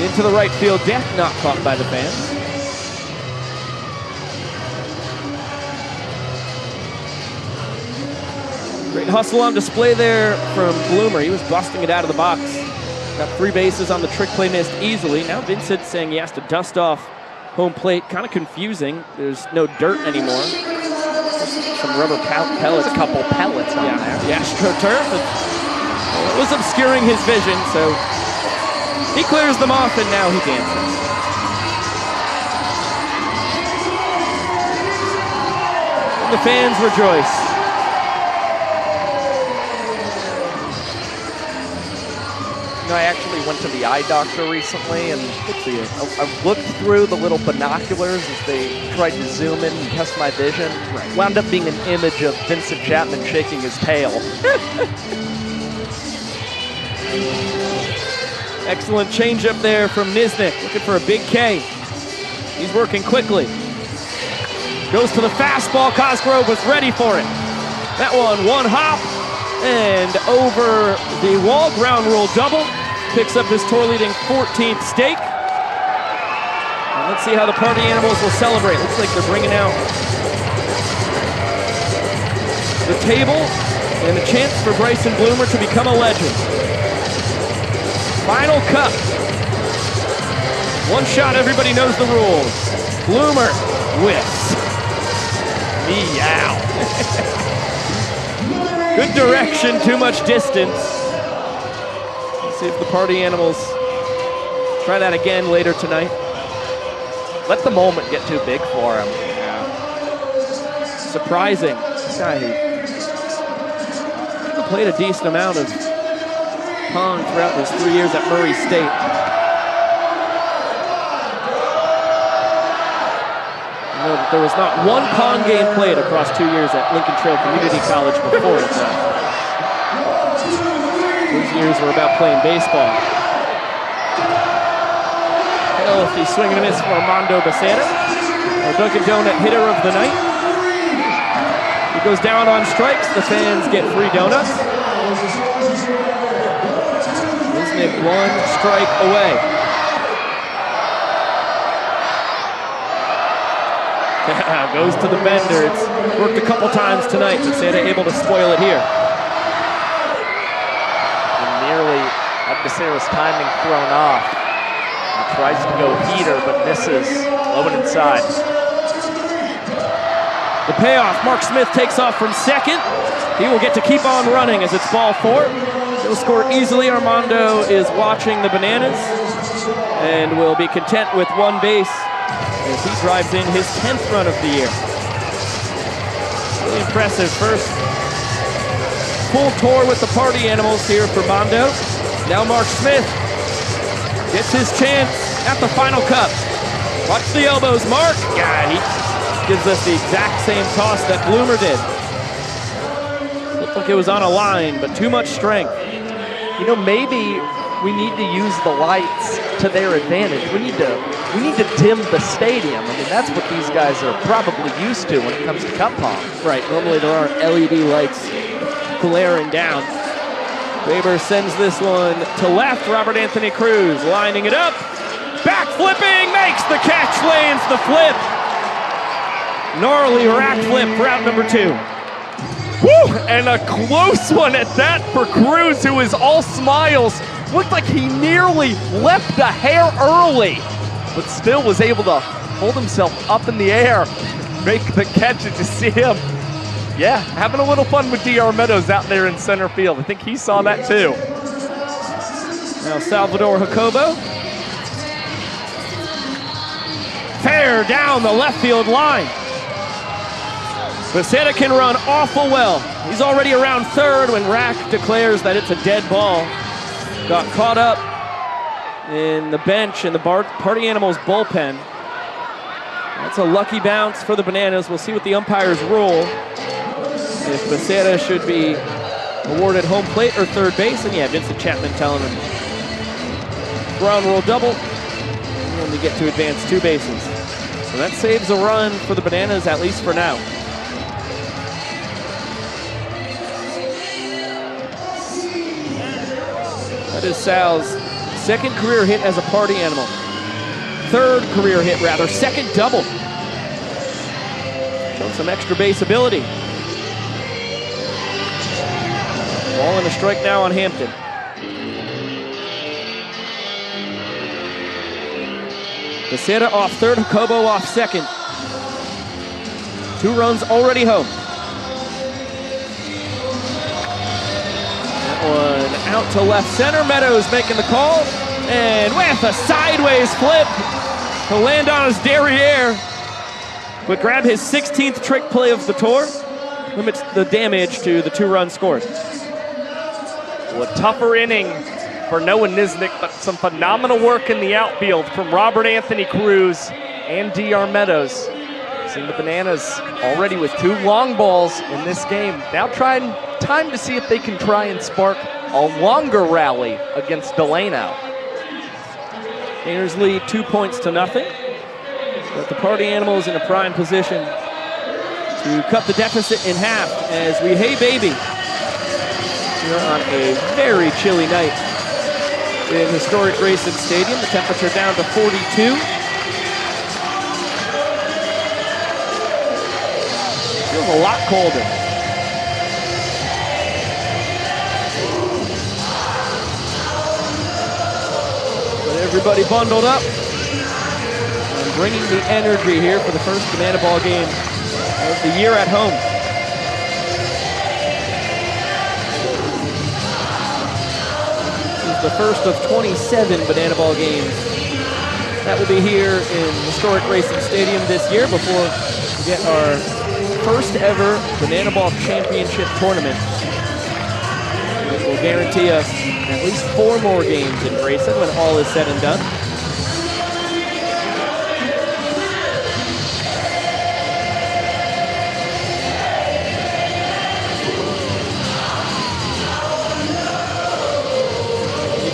into the right field deck, not caught by the fans. Great hustle on display there from Bloomer. He was busting it out of the box. Got 3 bases on the trick play, missed easily. Now Vincent saying he has to dust off home plate. Kind of confusing. There's no dirt anymore. Just some rubber pellets. A couple pellets on there. The AstroTurf. It was obscuring his vision, so he clears them off, and now he dances. And the fans rejoice. I actually went to the eye doctor recently, and I looked through the little binoculars as they tried to zoom in and test my vision. Right. Wound up being an image of Vincent Chapman shaking his tail. Excellent changeup there from Nisnik, looking for a big K. He's working quickly. Goes to the fastball. Cosgrove was ready for it. That one hop and over the wall. Ground rule double. Picks up his tour-leading 14th stake. And let's see how the Party Animals will celebrate. Looks like they're bringing out the table and a chance for Bryson Bloomer to become a legend. Final cup. One shot, everybody knows the rules. Bloomer whiffs. Meow. Good direction, too much distance. See if the Party Animals try that again later tonight. Let the moment get too big for him. Yeah. Surprising. This guy who played a decent amount of Pong throughout his 3 years at Murray State. You know that there was not one pong game played across 2 years at Lincoln Trail Community College before it. Those years were about playing baseball. Healthy swing and a miss for Armando Becerra, our Dunkin' Donut hitter of the night. He goes down on strikes. The fans get free donuts. Isnick 1 strike away. Goes to the bender. It's worked a couple times tonight. Becerra able to spoil it here. And nearly had Becerra's timing thrown off. He tries to go heater, but misses. Low and inside. The payoff, Mark Smith takes off from second. He will get to keep on running as it's ball 4. He'll score easily. Armando is watching the Bananas and will be content with 1 base as he drives in his 10th run of the year. Really impressive first full tour with the Party Animals here for Mondo. Now Mark Smith gets his chance at the final cup. Watch the elbows, Mark. God, he gives us the exact same toss that Bloomer did. Looked like it was on a line, but too much strength. You know, maybe we need to use the lights to their advantage. We need to dim the stadium. I mean, that's what these guys are probably used to when it comes to cup pong. Right, normally there aren't LED lights glaring down. Weber sends this one to left. Robert Anthony Cruz lining it up. Back flipping, makes the catch, lands the flip. Gnarly rack flip, round number 2. Woo! And a close one at that for Cruz, who is all smiles. Looked like he nearly left the hair early, but still was able to hold himself up in the air, make the catch. And to see him, yeah, having a little fun with DR Meadows out there in center field. I think he saw that too. Now Salvador Jacobo. Fair down the left field line. Becerra can run awful well. He's already around third when Rack declares that it's a dead ball. Got caught up in the bench in the Party Animals bullpen. That's a lucky bounce for the Bananas. We'll see what the umpires rule. If Becerra should be awarded home plate or third base, and yeah, Vincent Chapman telling him ground rule double, and only get to advance 2 bases. So that saves a run for the Bananas, at least for now. That is Sal's second career hit as a Party Animal. Third career hit, rather. Second double. Showing some extra base ability. Ball and a strike now on Hampton. Becerra off third, Jacobo off second. 2 runs already home. That one out to left center. Meadows making the call. And with a sideways flip, he'll land on his derriere, but grab his 16th trick play of the tour. Limits the damage to the 2 runs scored. Well, a tougher inning for Noah Nisnik, but some phenomenal work in the outfield from Robert Anthony Cruz and DR Meadows. Seeing the Bananas already with 2 long balls in this game. Now time to see if they can try and spark a longer rally against Delano. Gainers lead 2 points to nothing. But the Party Animals in a prime position to cut the deficit in half as we hey baby. We're on a very chilly night in historic Grayson Stadium. The temperature down to 42. Feels a lot colder. But everybody bundled up and bringing the energy here for the first Banana Ball game of the year at home. The first of 27 Banana Ball games that will be here in historic Grayson Stadium this year before we get our first ever Banana Ball Championship tournament, which will guarantee us at least 4 more games in Grayson when all is said and done.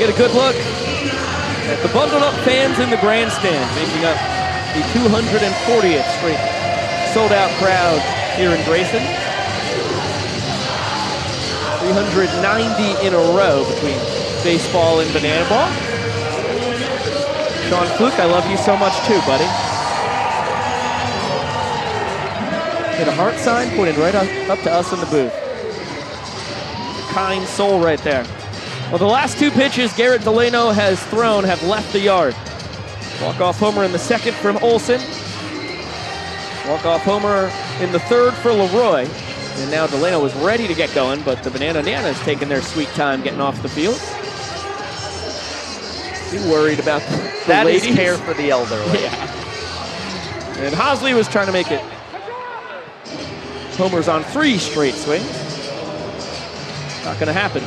get a good look at the bundled up fans in the grandstand, making up the 240th straight sold out crowd here in Grayson. 390 in a row between baseball and banana ball. Sean Fluke, I love you so much too, buddy. Hit a heart sign pointed right up to us in the booth. Kind soul right there. Well, the last two pitches Garrett Delano has thrown have left the yard. Walk-off homer in the second from Olson. Walk-off homer in the third for Leroy. And now Delano was ready to get going, but the Banana Nanas taking their sweet time getting off the field. Be worried about the ladies. That is care for the elderly. Yeah. And Hosley was trying to make it. Homers on 3 straight swings. Not gonna happen.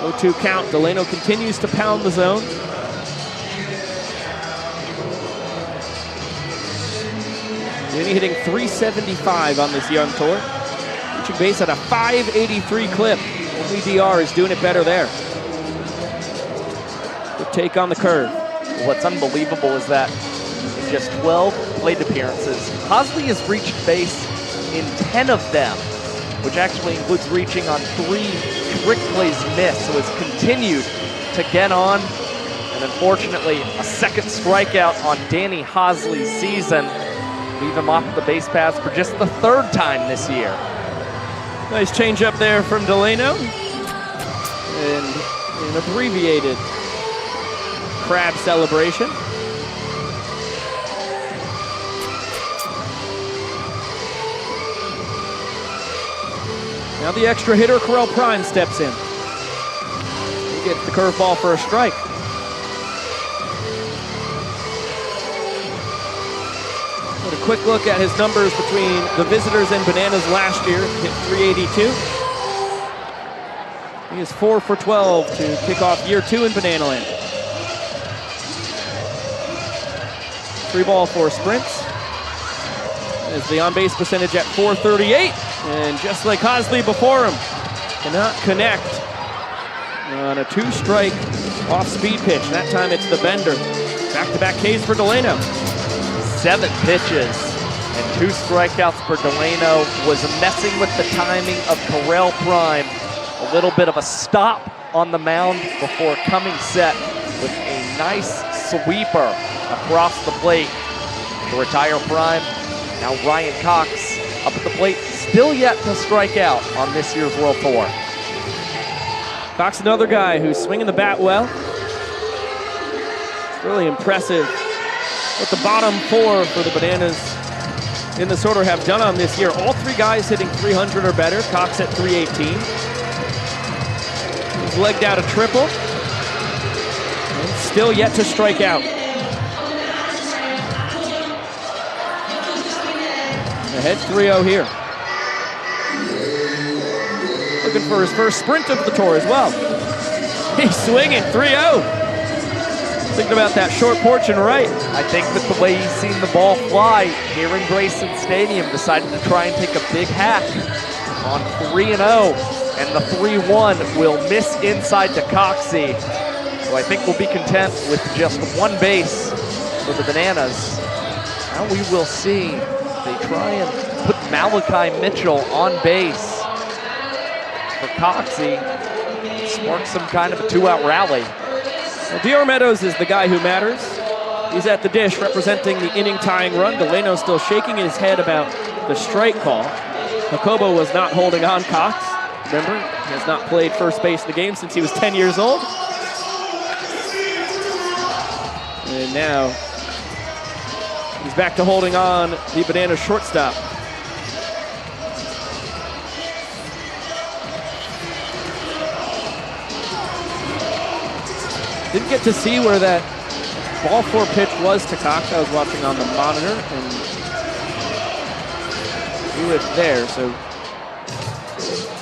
0-2 count. Delano continues to pound the zone. Danny hitting .375 on this young tour. Reaching base at a .583 clip. Only DR is doing it better there. Good take on the curve. What's unbelievable is that in just 12 plate appearances, Hosley has reached base in 10 of them, which actually includes reaching on 3 trick plays missed, so has continued to get on. And unfortunately, a second strikeout on Danny Hosley's season. Leave him off the base paths for just the 3rd time this year. Nice change up there from Delano. And an abbreviated crab celebration. Now the extra hitter, Correll Prime, steps in. He gets the curveball for a strike. A quick look at his numbers between the Visitors and Bananas last year. Hit .382. He is 4 for 12 to kick off year 2 in Banana Land. 3 ball, 4 sprints. As the on-base percentage at .438. And just like Hosley before him, cannot connect on a 2-strike off-speed pitch. That time it's the bender. Back-to-back Ks for Delano. 7 pitches and 2 strikeouts for Delano was messing with the timing of Correll Prime. A little bit of a stop on the mound before coming set with a nice sweeper across the plate to retire Prime. Now Ryan Cox up at the plate, still yet to strike out on this year's World Tour. Cox, another guy who's swinging the bat well. It's really impressive what the bottom 4 for the Bananas in this order have done on this year. All 3 guys hitting .300 or better. Cox at .318. He's legged out a triple. And still yet to strike out. Ahead 3-0 here. Looking for his first sprint of the tour as well. He's swinging 3-0. Thinking about that short porch and right. I think with the way he's seen the ball fly here in Grayson Stadium, decided to try and take a big hack on 3-0. And the 3-1 will miss inside to Coxie. So I think we'll be content with just 1 base for the Bananas. Now we will see. They try and put Malachi Mitchell on base for Coxie. Spark some kind of a 2-out rally. Well, DR Meadows is the guy who matters. He's at the dish representing the inning-tying run. Delano still shaking his head about the strike call. Jacobo was not holding on Cox. Remember, he has not played first base in the game since he was 10 years old. And now he's back to holding on the Banana shortstop. Didn't get to see where that ball 4 pitch was to Cox. I was watching on the monitor, and he was there, so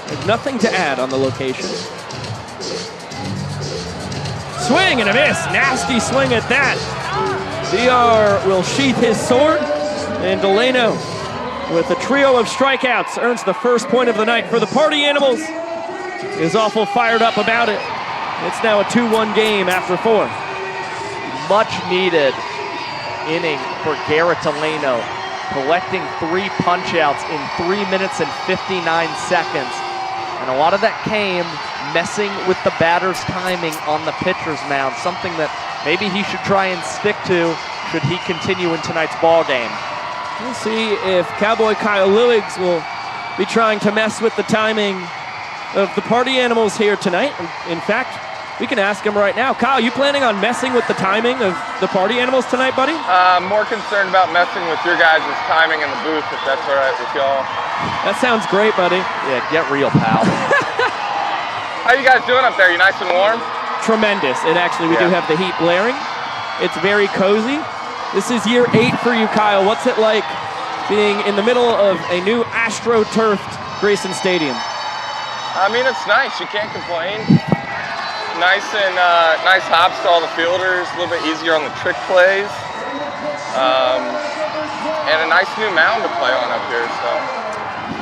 there's nothing to add on the location. Swing and a miss. Nasty swing at that. DR will sheath his sword, and Delano, with a trio of strikeouts, earns the first point of the night for the Party Animals. is awful fired up about it. It's now a 2-1 game after 4. Much needed inning for Garrett Delano, collecting 3 punch-outs in 3 minutes and 59 seconds. And a lot of that came messing with the batter's timing on the pitcher's mound, something that maybe he should try and stick to should he continue in tonight's ball game. We'll see if Cowboy Kyle Lewigs will be trying to mess with the timing of the party animals here tonight. In fact, we can ask him right now. Kyle, you planning on messing with the timing of the party animals tonight, buddy? I'm more concerned about messing with your guys' timing in the booth, if that's all right with y'all. That sounds great, buddy. Yeah, get real, pal. How you guys doing up there? You nice and warm? Tremendous. And actually, we do have the heat blaring. It's very cozy. This is year 8 for you, Kyle. What's it like being in the middle of a new AstroTurfed Grayson Stadium? I mean, it's nice. You can't complain. Nice and nice hops to all the fielders. A little bit easier on the trick plays. And a nice new mound to play on up here. So.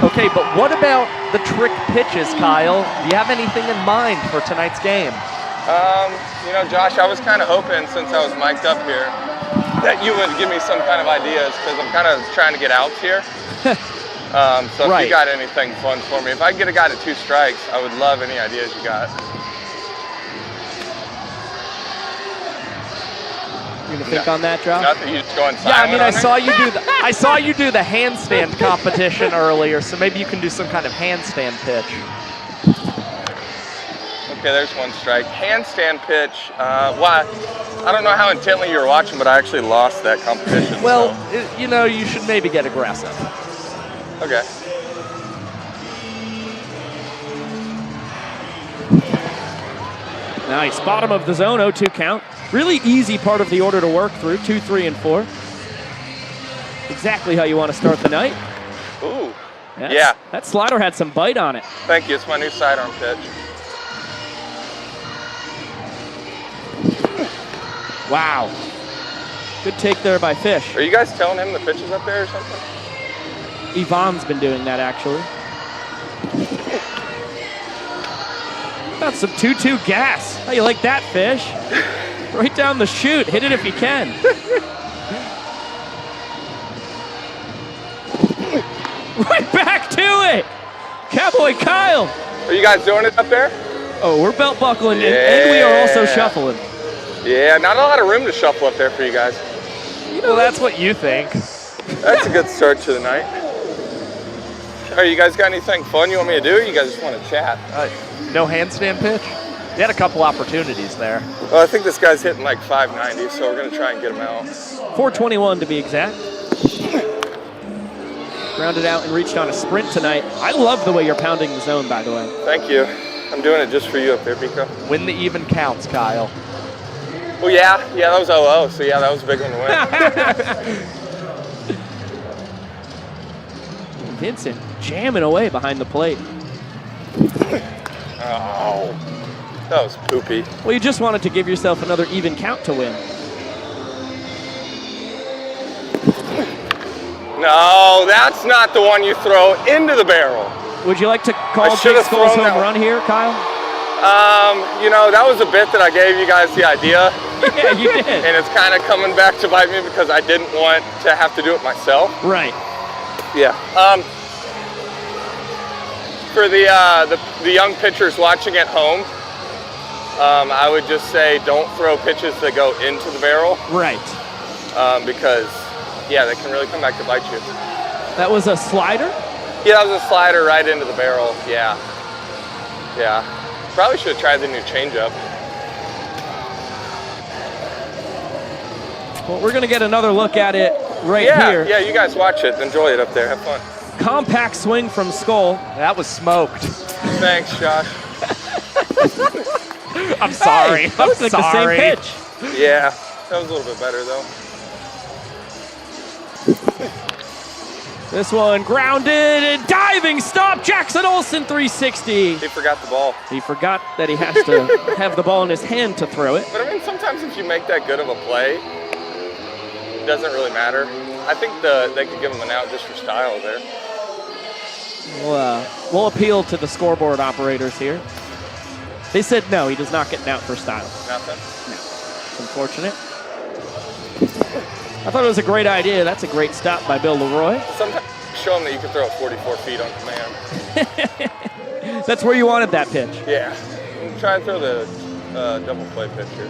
Okay, but what about the trick pitches, Kyle? Do you have anything in mind for tonight's game? You know, Josh, I was kind of hoping, since I was mic'd up here, that you would give me some kind of ideas, because I'm kind of trying to get outs here. So if you got anything fun for me, if I can get a guy to 2 strikes, I would love any ideas you got. You gonna think on that, Josh? Nothing. You just going silent. Yeah, I mean, I saw you do the handstand competition earlier, so maybe you can do some kind of handstand pitch. Okay, there's 1 strike. Handstand pitch. Well, I don't know how intently you were watching, but I actually lost that competition. Well, you know, you should maybe get aggressive. Okay. Nice. Bottom of the zone, 0-2 count. Really easy part of the order to work through, 2, 3, and 4. Exactly how you want to start the night. Ooh. Yeah. That slider had some bite on it. Thank you. It's my new sidearm pitch. Wow. Good take there by Fish. Are you guys telling him the pitches up there or something? Yvonne's been doing that, actually. Got some 2-2 gas. How you like that, Fish? Right down the chute. Hit it if you can. Right back to it. Cowboy Kyle. Are you guys doing it up there? Oh, we're belt buckling and we are also shuffling. Yeah, not a lot of room to shuffle up there for you guys. You know, that's what you think. That's a good start to the night. All right, you guys got anything fun you want me to do, or you guys just want to chat? No handstand pitch? You had a couple opportunities there. Well, I think this guy's hitting like 590, so we're going to try and get him out. 421 to be exact. Grounded out and reached on a sprint tonight. I love the way you're pounding the zone, by the way. Thank you. I'm doing it just for you up there, Pico. Win the even counts, Kyle. Well, yeah, that was 0-0, so yeah, that was a big one to win. Vincent jamming away behind the plate. Oh, that was poopy. Well, you just wanted to give yourself another even count to win. No, that's not the one you throw into the barrel. Would you like to call Jake Skull's home run here, Kyle? You know, that was a bit that I gave you guys the idea. Yeah, you did. And it's kind of coming back to bite me because I didn't want to have to do it myself. Right. Yeah. For the young pitchers watching at home, I would just say don't throw pitches that go into the barrel. Right. Because, yeah, they can really come back to bite you. That was a slider? Yeah, that was a slider right into the barrel. Yeah. Yeah. Probably should have tried the new changeup. Well, we're going to get another look at it right here. Yeah, you guys watch it. Enjoy it up there. Have fun. Compact swing from Skull. That was smoked. Thanks, Josh. I'm sorry. Hey, that was like the same pitch. Yeah, that was a little bit better, though. This one grounded and diving stop. Jackson Olsen 360. He forgot the ball. He forgot that he has to have the ball in his hand to throw it. But I mean, sometimes if you make that good of a play, it doesn't really matter. I think they could give him an out just for style there. We'll appeal to the scoreboard operators here. They said no, he does not get an out for style. Nothing? No. It's unfortunate. I thought it was a great idea. That's a great stop by Bill Leroy. Sometimes show him that you can throw it 44 feet on command. That's where you wanted that pitch. Yeah. Try and throw the double play pitch here.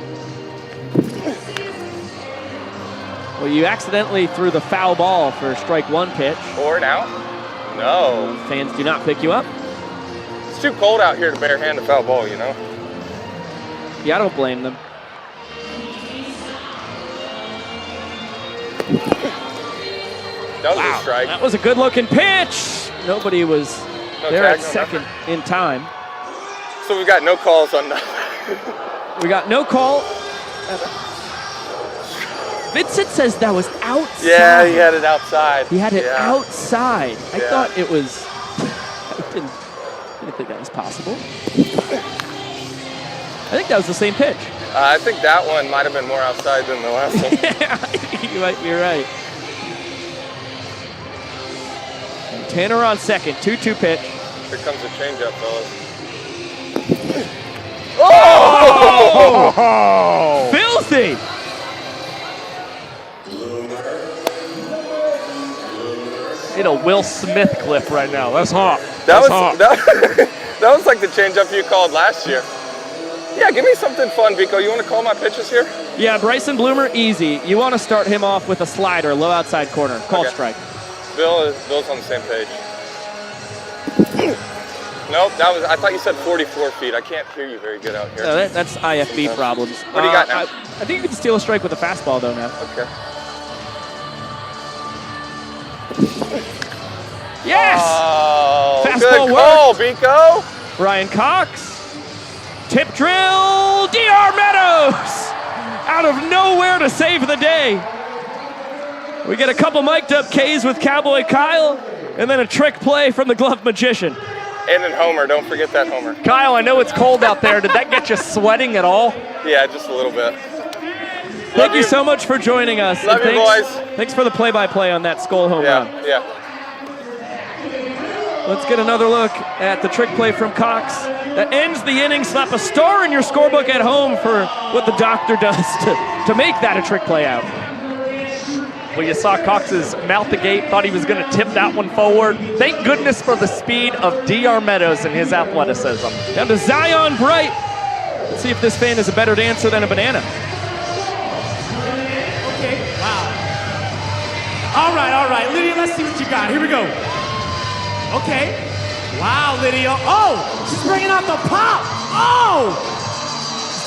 Well, you accidentally threw the foul ball for strike one pitch. Or an out? No. Fans do not pick you up. It's too cold out here to barehand a foul ball, you know? Yeah, I don't blame them. That was a strike. That was a good-looking pitch. Nobody was there at second in time. So we got no calls on nothing. We got no call. Vincent says that was outside. Yeah, he had it outside. He had it outside. I thought it was. I didn't think that was possible. I think that was the same pitch. I think that one might have been more outside than the last one. You might be right. And Tanner on second, 2-2 pitch. Here comes the changeup, fellas. Oh! Filthy! In a Will Smith clip right now. That's hot. That was like the changeup you called last year. Yeah, give me something fun, Biko. You want to call my pitches here? Yeah, Bryson Bloomer, easy. You want to start him off with a slider, low outside corner. Call strike. Bill's on the same page. Nope, I thought you said 44 feet. I can't hear you very good out here. No, that's IFB problems. What do you got now? I think you can steal a strike with a fastball, though, now. Okay. Yes! Oh, fastball good call, worked. Biko. Ryan Cox. Tip drill. DR Meadows. Out of nowhere to save the day. We get a couple mic'd up Ks with Cowboy Kyle, and then a trick play from the glove magician. And then Homer, don't forget that Homer. Kyle, I know it's cold out there. Did that get you sweating at all? Yeah, just a little bit. Thank you so much for joining us. Love you, boys. Thanks for the play-by-play on that Skull home run. Yeah. Let's get another look at the trick play from Cox. That ends the inning. Slap a star in your scorebook at home for what the doctor does to make that a trick play out. Well, you saw Cox's mouth agape, thought he was going to tip that one forward. Thank goodness for the speed of DR Meadows and his athleticism. Down to Zion Bright. Let's see if this fan is a better dancer than a banana. Okay, wow. All right, Lydia, let's see what you got. Here we go. Okay. Wow, Lydia. Oh, she's bringing out the pop. Oh!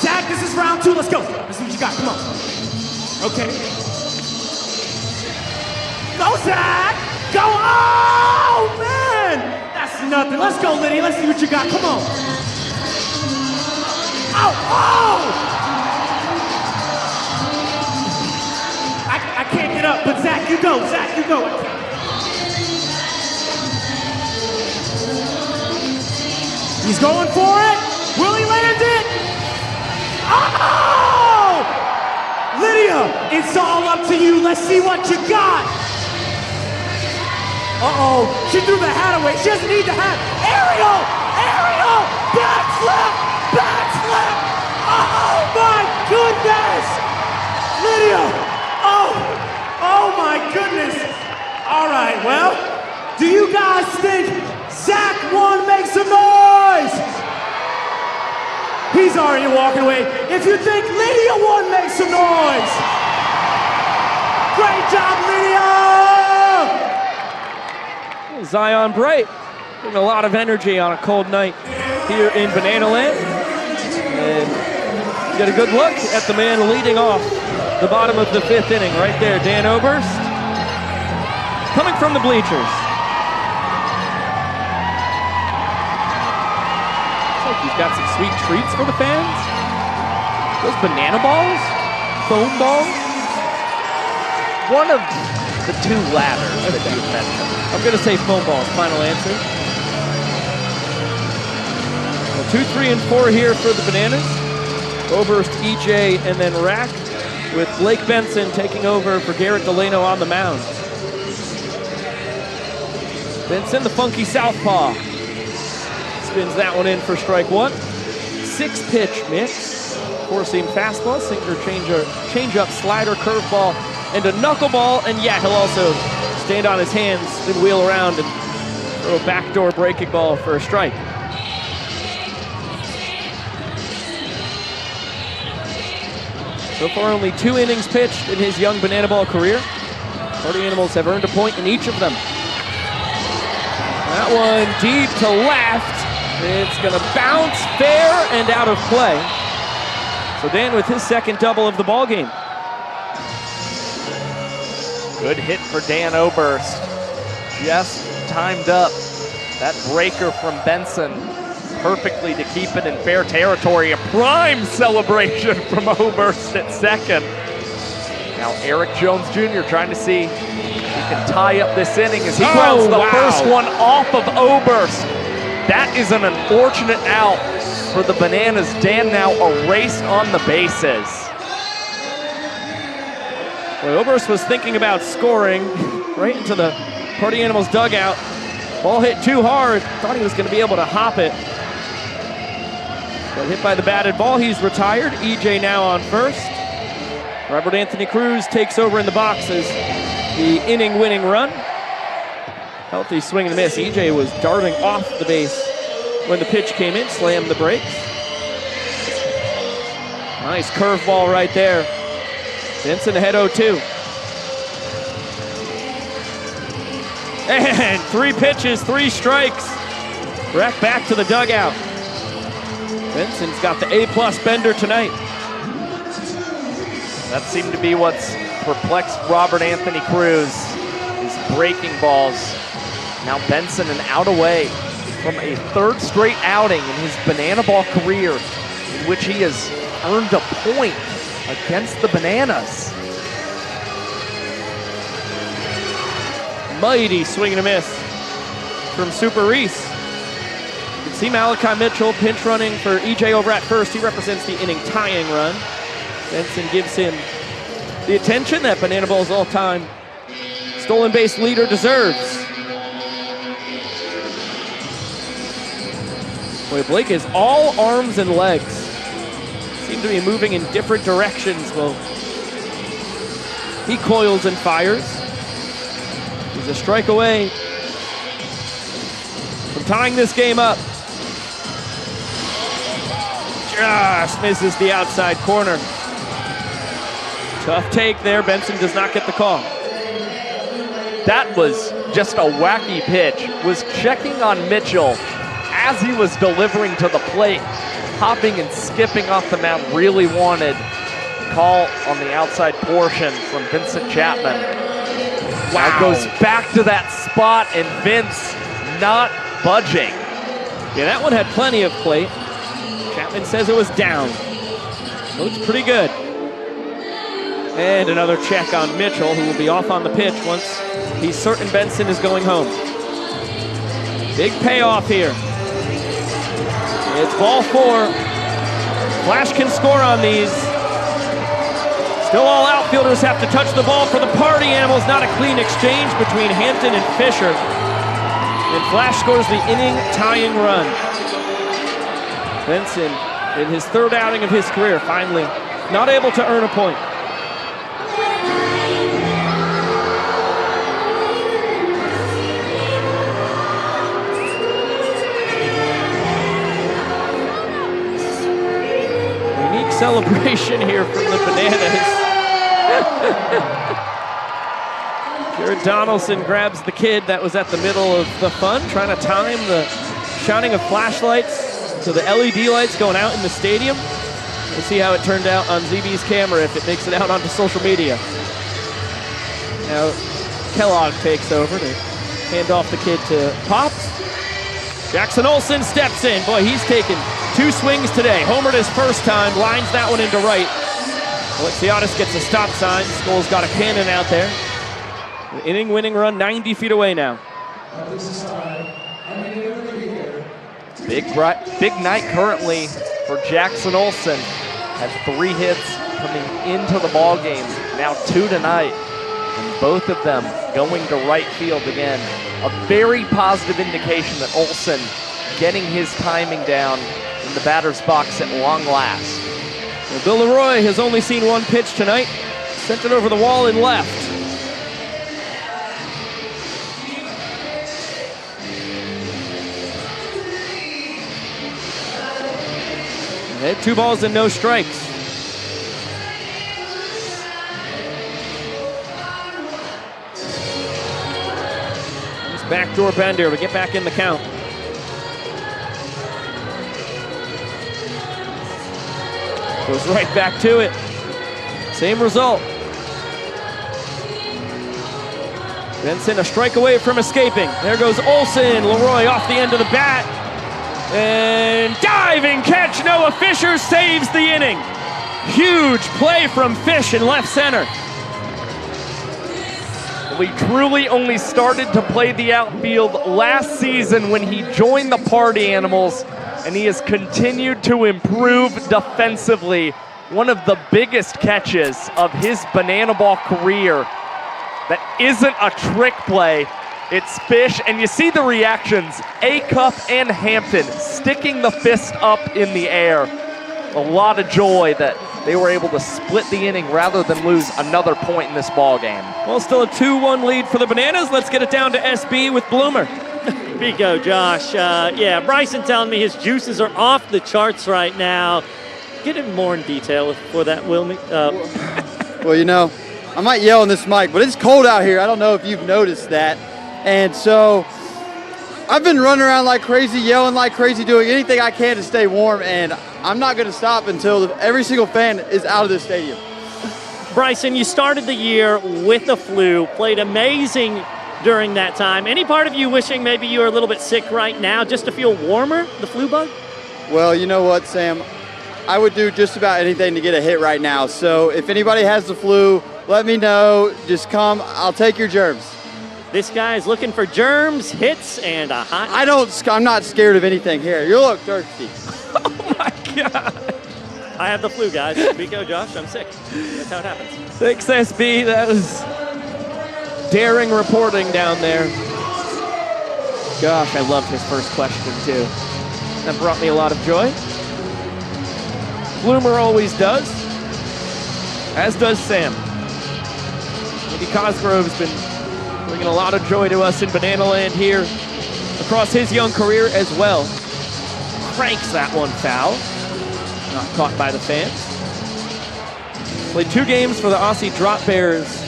Zach, this is round 2. Let's go. Let's see what you got. Come on. Okay. Go, Zach! Go! Oh, man! That's nothing. Let's go, Lydia. Let's see what you got. Come on. Oh! I can't get up, but Zach, you go. Zach, you go. He's going for it. Will he land it? Oh! Lydia, it's all up to you. Let's see what you got. Uh-oh, she threw the hat away. She doesn't need the hat. Ariel! Backflip! Oh my goodness! Lydia! Oh my goodness! All right, well, do you guys think Zach won? Make some noise! He's already walking away. If you think Lydia won, make some noise! Great job, Lydia! Zion Bright, bringing a lot of energy on a cold night here in Banana Land. And get a good look at the man leading off the bottom of the 5th inning right there, Dan Oberst, coming from the bleachers. Looks like he's got some sweet treats for the fans. Those banana balls, foam balls. One of the 2 ladders that you mentioned. I'm going to say foam balls, final answer. Well, 2, 3, and 4 here for the Bananas. Oberst, EJ, and then Rack, with Blake Benson taking over for Garrett Delano on the mound. Benson, the funky southpaw. Spins that one in for strike one. 6-pitch mix. Four-seam fastball, sinker, change-up, slider, curveball, and a knuckleball. And yeah, he'll also stand on his hands and wheel around and throw a backdoor breaking ball for a strike. So far, only 2 innings pitched in his young banana ball career. Party Animals have earned a point in each of them. That one deep to left. It's gonna bounce fair and out of play. So Dan with his second double of the ball game. Good hit for Dan Oberst. Just timed up that breaker from Benson perfectly to keep it in fair territory. A prime celebration from Oberst at second. Now Eric Jones Jr. trying to see if he can tie up this inning as he grounds the first one off of Oberst. That is an unfortunate out for the Bananas. Dan now erased on the bases. Well, Oberst was thinking about scoring right into the Party Animals dugout. Ball hit too hard. Thought he was going to be able to hop it. But hit by the batted ball. He's retired. EJ now on first. Robert Anthony Cruz takes over in the boxes. The inning-winning run. Healthy swing and miss. EJ was darting off the base when the pitch came in. Slammed the brakes. Nice curveball right there. Benson ahead 0-2. And 3 pitches, 3 strikes. Breck back to the dugout. Benson's got the A+ bender tonight. That seemed to be what's perplexed Robert Anthony Cruz. His breaking balls. Now Benson an out away from a 3rd straight outing in his banana ball career in which he has earned a point against the Bananas. Mighty swing and a miss from Super Reese. You can see Malachi Mitchell pinch running for EJ over at first. He represents the inning tying run. Benson gives him the attention that Banana Ball's all-time stolen base leader deserves. Boy, Blake is all arms and legs. Seem to be moving in different directions. Well, he coils and fires. He's a strike away from tying this game up. Just misses the outside corner. Tough take there. Benson does not get the call. That was just a wacky pitch. Was checking on Mitchell as he was delivering to the plate, hopping and skipping off the mound. Really wanted call on the outside portion from Vincent Chapman. Wow. Now goes back to that spot and Vince not budging. Yeah, that one had plenty of plate. Chapman says it was down. Looks pretty good. And another check on Mitchell, who will be off on the pitch once he's certain Benson is going home. Big payoff here. It's ball 4. Flash can score on these. Still all outfielders have to touch the ball for the Party Animals. Not a clean exchange between Hampton and Fisher. And Flash scores the inning tying run. Benson, in his 3rd outing of his career, finally not able to earn a point. Unique celebration here from the Bananas. Jared Donaldson grabs the kid that was at the middle of the fun, trying to time the shining of flashlights to the LED lights going out in the stadium. We'll see how it turned out on ZB's camera if it makes it out onto social media. Now Kellogg takes over to hand off the kid to Pops. Jackson Olsen steps in. Boy, he's taken 2 swings today. Homered his first time, lines that one into right. Alexiadis gets a stop sign. Skull's got a cannon out there. The inning-winning run 90 feet away now. Big night currently for Jackson Olsen. Had 3 hits coming into the ball game. Now 2 tonight. And both of them going to right field again. a very positive indication that Olsen getting his timing down in the batter's box at long last. Well, Bill Leroy has only seen one pitch tonight. Sent it over the wall and left. And 2 balls and no strikes. This backdoor bender to get back in the count. Goes right back to it. Same result. Benson a strike away from escaping. There goes Olsen. Leroy off the end of the bat. And diving catch. Noah Fisher saves the inning. Huge play from Fish in left center. We truly only started to play the outfield last season when he joined the Party Animals, and he has continued to improve defensively. One of the biggest catches of his banana ball career that isn't a trick play. It's Fish, and you see the reactions. Acuff and Hampton sticking the fist up in the air. A lot of joy that they were able to split the inning rather than lose another point in this ball game. Well, still a 2-1 lead for the Bananas. Let's get it down to SB with Bloomer. Pico, Josh. Yeah, Bryson telling me his juices are off the charts right now. Get in more in detail for that, Wilmy. Well, you know, I might yell on this mic, but it's cold out here. I don't know if you've noticed that. And so I've been running around like crazy, yelling like crazy, doing anything I can to stay warm, and I'm not going to stop until every single fan is out of this stadium. Bryson, you started the year with the flu, played amazing during that time. Any part of you wishing maybe you were a little bit sick right now just to feel warmer, the flu bug? Well, you know what, Sam? I would do just about anything to get a hit right now. So if anybody has the flu, let me know. Just come. I'll take your germs. This guy is looking for germs, hits, and a hot... I'm not scared of anything here. You look thirsty. Oh, my God. I have the flu, guys. Pico, Josh, I'm sick. That's how it happens. Thanks, SB. That was daring reporting down there. Gosh, I loved his first question, too. That brought me a lot of joy. Bloomer always does, as does Sam. Andy Cosgrove's been bringing a lot of joy to us in Banana Land here across his young career as well. Cranks that one foul. Not caught by the fans. Played 2 games for the Aussie Drop Bears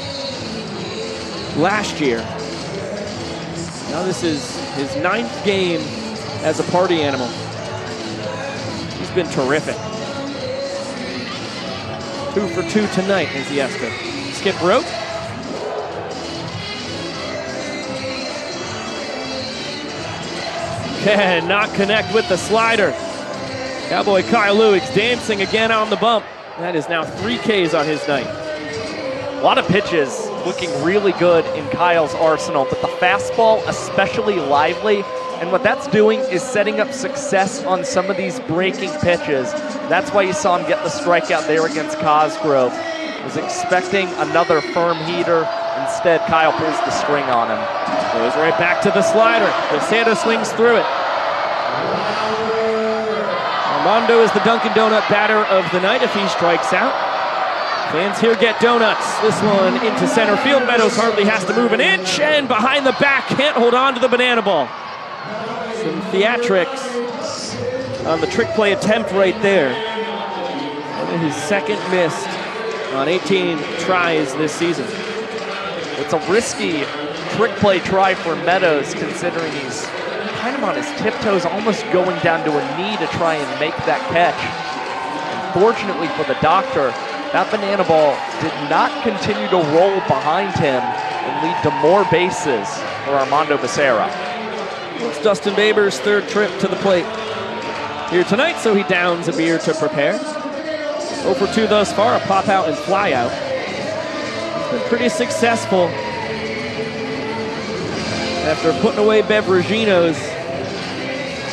last year. Now this is his 9th game as a Party Animal. He's been terrific. 2 for 2 tonight as he has to skip rope. Cannot connect with the slider. Cowboy Kyle Lewicks dancing again on the bump. That is now 3 Ks on his night. A lot of pitches looking really good in Kyle's arsenal, but the fastball especially lively. And what that's doing is setting up success on some of these breaking pitches. That's why you saw him get the strikeout there against Cosgrove. Was expecting another firm heater. Instead, Kyle pulls the string on him. Goes right back to the slider. DeSanta swings through it. Armando is the Dunkin' Donut batter of the night if he strikes out. Fans here get donuts. This one into center field. Meadows hardly has to move an inch, and behind the back can't hold on to the banana ball. Some theatrics on the trick play attempt right there. And his second missed on 18 tries this season. It's a risky trick play try for Meadows, considering he's kind of on his tiptoes, almost going down to a knee to try and make that catch. Unfortunately for the doctor, that banana ball did not continue to roll behind him and lead to more bases for Armando Becerra. It's Dustin Baber's 3rd trip to the plate here tonight, so he downs a beer to prepare. 0 for 2 thus far, a pop out and fly out. He's been pretty successful after putting away Beveraginos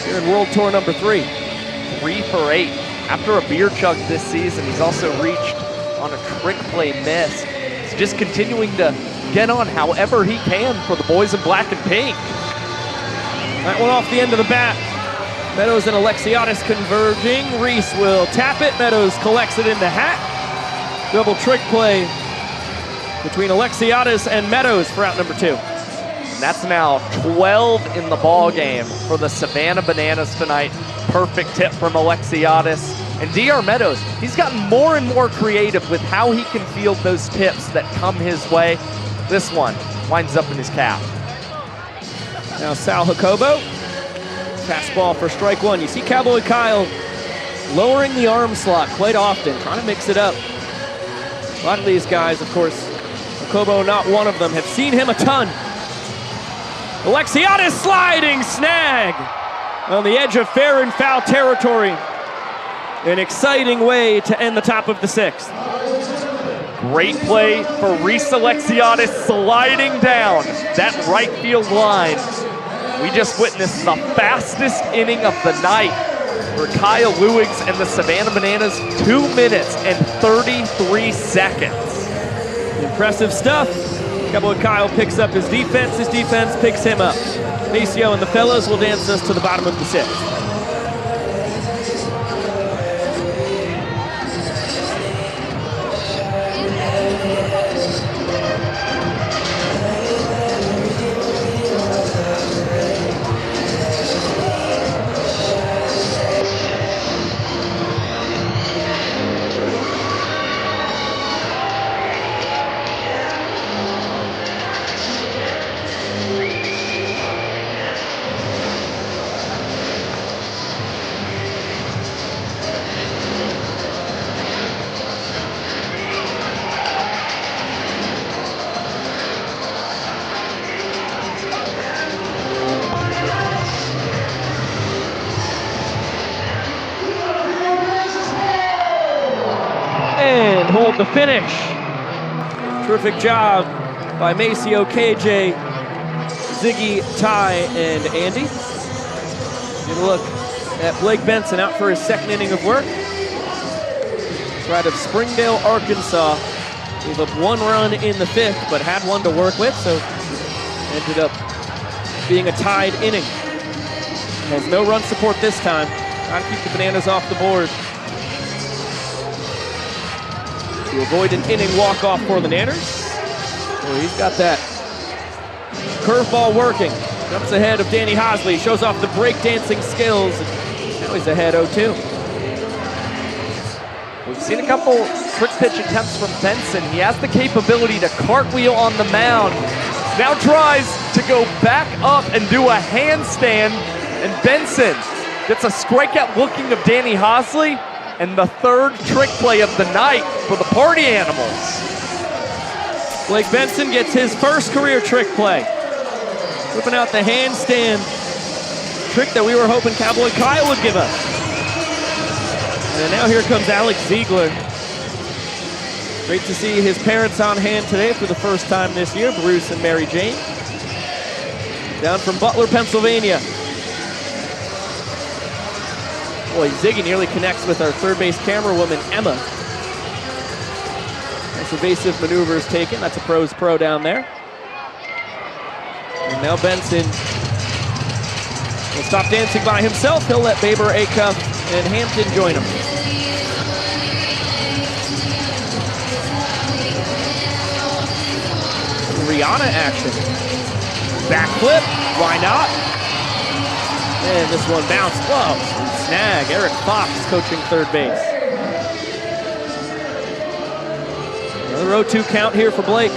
here in World Tour number 3. 3 for 8. After a beer chug this season, he's also reached on a trick play miss. He's just continuing to get on however he can for the boys in black and pink. That one off the end of the bat. Meadows and Alexiadis converging. Reese will tap it. Meadows collects it in the hat. Double trick play between Alexiadis and Meadows for out number 2. That's now 12 in the ball game for the Savannah Bananas tonight. Perfect tip from Alexiadis. And DR Meadows, he's gotten more and more creative with how he can field those tips that come his way. This one winds up in his cap. Now Sal Jacobo, fastball for strike 1. You see Cowboy Kyle lowering the arm slot quite often, trying to mix it up. A lot of these guys, of course, Jacobo not one of them, have seen him a ton. Alexiadis sliding snag on the edge of fair and foul territory. An exciting way to end the top of the 6th. Great play for Reese Alexiadis sliding down that right field line. We just witnessed the fastest inning of the night for Kyle Lewigs and the Savannah Bananas, 2 minutes and 33 seconds. Impressive stuff. Cowboy Kyle picks up his defense picks him up. Maceo and the fellows will dance us to the bottom of the 6th. And hold the finish. Terrific job by Maceo, KJ, Ziggy, Ty, and Andy. Get a look at Blake Benson out for his 2nd inning of work. Out of Springdale, Arkansas. Gave up 1 run in the 5th, but had 1 to work with, so ended up being a tied inning. Has no run support this time. Trying to keep the Bananas off the board to avoid an inning walk-off for the Nanners. Well, he's got that curveball working. Jumps ahead of Danny Hosley, shows off the breakdancing skills. Now he's ahead 0-2. We've seen a couple trick pitch attempts from Benson. He has the capability to cartwheel on the mound. Now tries to go back up and do a handstand. And Benson gets a strikeout looking of Danny Hosley. And the 3rd trick play of the night for the Party Animals. Blake Benson gets his first career trick play. Whipping out the handstand trick that we were hoping Cowboy Kyle would give us. And now here comes Alex Ziegler. Great to see his parents on hand today for the first time this year, Bruce and Mary Jane. Down from Butler, Pennsylvania. Boy, Ziggy nearly connects with our 3rd base camera woman, Emma. Nice evasive maneuvers taken. That's a pro's pro down there. And now Benson will stop dancing by himself. He'll let Baber, Acuff, and Hampton join him. Rihanna action. Backflip, why not? And this one bounced low. Snag, Eric Fox coaching 3rd base. Another 0-2 count here for Blake.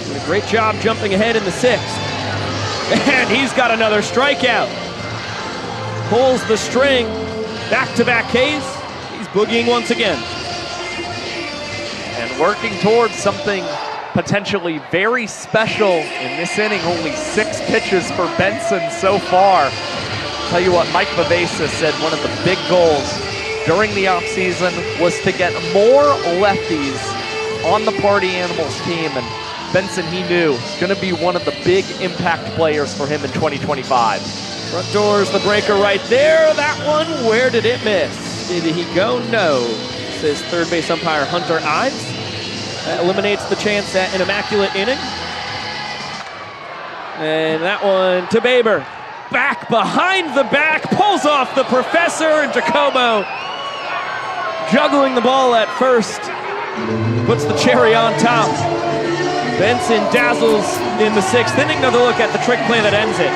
Did a great job jumping ahead in the 6th. And he's got another strikeout. Pulls the string, back-to-back Ks. He's boogieing once again. And working towards something potentially very special in this inning. Only 6 pitches for Benson so far. Tell you what, Mike Vivesa said one of the big goals during the offseason was to get more lefties on the Party Animals team. And Benson, he knew, going to be one of the big impact players for him in 2025. Front doors, the breaker right there. That one, where did it miss? Did he go? No, says 3rd base umpire Hunter Ives. That eliminates the chance at an immaculate inning. And that one to Baber. Back behind the back, pulls off the professor, and Jacobo juggling the ball at first. Puts the cherry on top. Benson dazzles in the 6th inning. Another look at the trick play that ends it.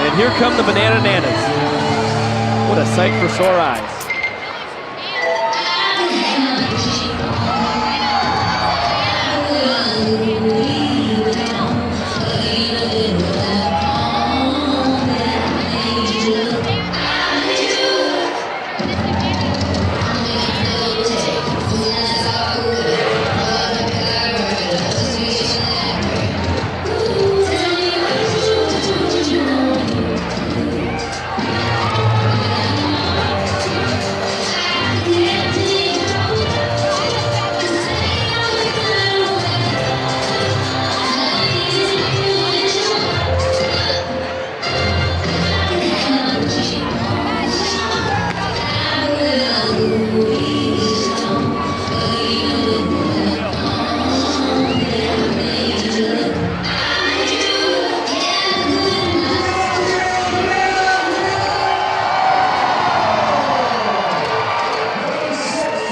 And here come the Banana Nanas. What a sight for sore eyes.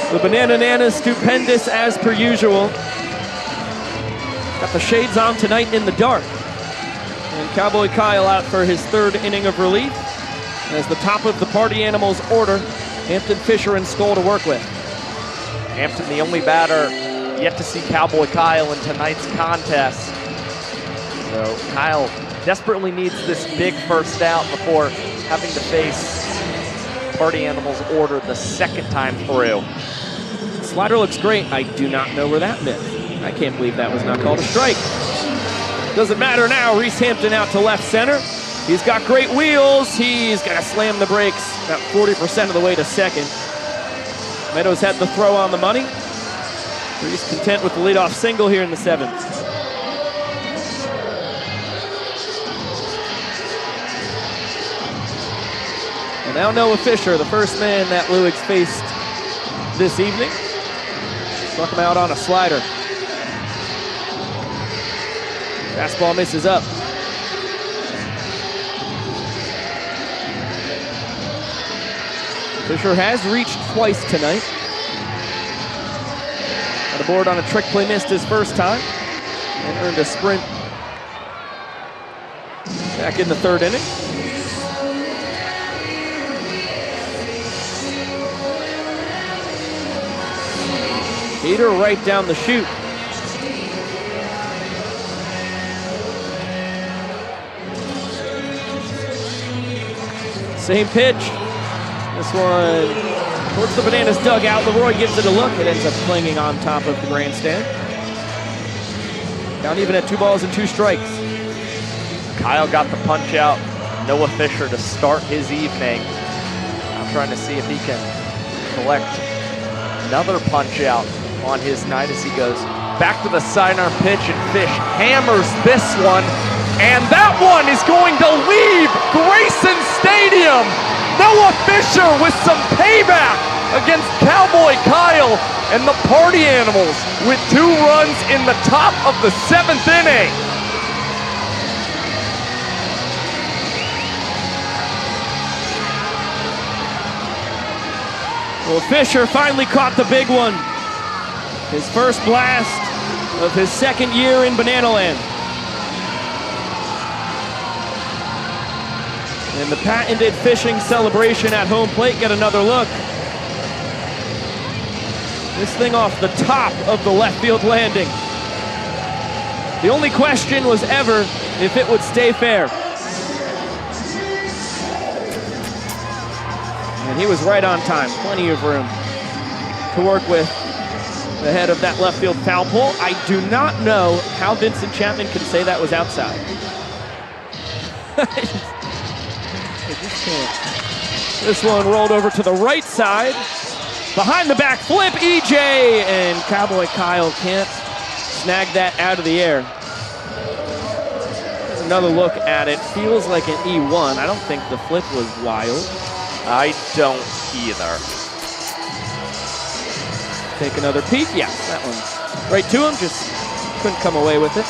The Banana Nanas stupendous as per usual. Got the shades on tonight in the dark. And Cowboy Kyle out for his 3rd inning of relief. As the top of the Party Animals order, Hampton, Fisher, and Skoll to work with. Hampton, the only batter yet to see Cowboy Kyle in tonight's contest. So Kyle desperately needs this big first out before having to face Party Animals order the 2nd time through. Slider looks great. I do not know where that meant. I can't believe that was not called a strike. Doesn't matter now. Reese Hampton out to left center. He's got great wheels. He's gonna slam the brakes about 40% of the way to 2nd. Meadows had the throw on the money. Reese content with the leadoff single here in the 7th. And now Noah Fisher, the first man that Lewig's faced this evening. Struck him out on a slider. Fastball misses up. Fisher has reached twice tonight. Got aboard on a trick play, missed his first time, and earned a sprint back in the 3rd inning. Heater right down the chute. Same pitch. This one towards the Bananas dugout. Leroy gives it a look. It ends up clinging on top of the grandstand. Down even at 2 balls and 2 strikes. Kyle got the punch out. Noah Fisher to start his evening. I'm trying to see if he can collect another punch out on his night as he goes back to the sidearm pitch, and Fish hammers this one, and that one is going to leave Grayson Stadium. Noah Fisher with some payback against Cowboy Kyle, and the Party Animals with 2 runs in the top of the 7th inning. Well, Fisher finally caught the big one. His first blast of his 2nd year in Banana Land. And the patented fishing celebration at home plate. Get another look. This thing off the top of the left field landing. The only question was ever if it would stay fair. And he was right on time. Plenty of room to work with ahead of that left field foul pole. I do not know how Vincent Chapman can say that was outside. I just can't. This one rolled over to the right side. Behind the back flip, EJ, and Cowboy Kyle can't snag that out of the air. Another look at it. Feels like an E1. I don't think the flip was wild. I don't either. Take another peek. Yeah, that one right to him. Just couldn't come away with it.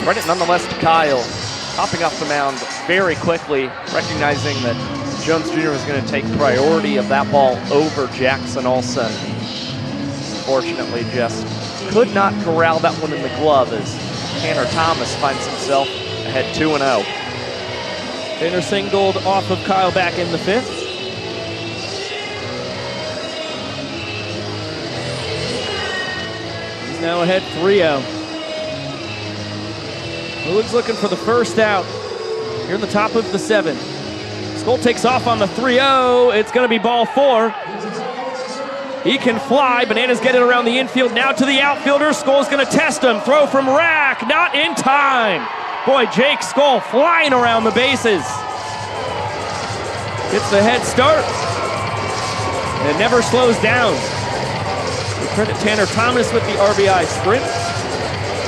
Credit nonetheless to Kyle, hopping off the mound very quickly, recognizing that Jones Jr. was going to take priority of that ball over Jackson Olsen. Unfortunately, just could not corral that one in the glove as Tanner Thomas finds himself ahead 2-0. Tanner singled off of Kyle back in the 5th. He's now ahead 3-0. Lewis looking for the first out here in the top of the 7th. Skoll takes off on the 3-0. It's going to be ball 4. He can fly. Bananas get it around the infield. Now to the outfielder. Skoll's going to test him. Throw from Rack. Not in time. Boy, Jake Skoll flying around the bases. Gets the head start. And it never slows down. We credit Tanner Thomas with the RBI sprint.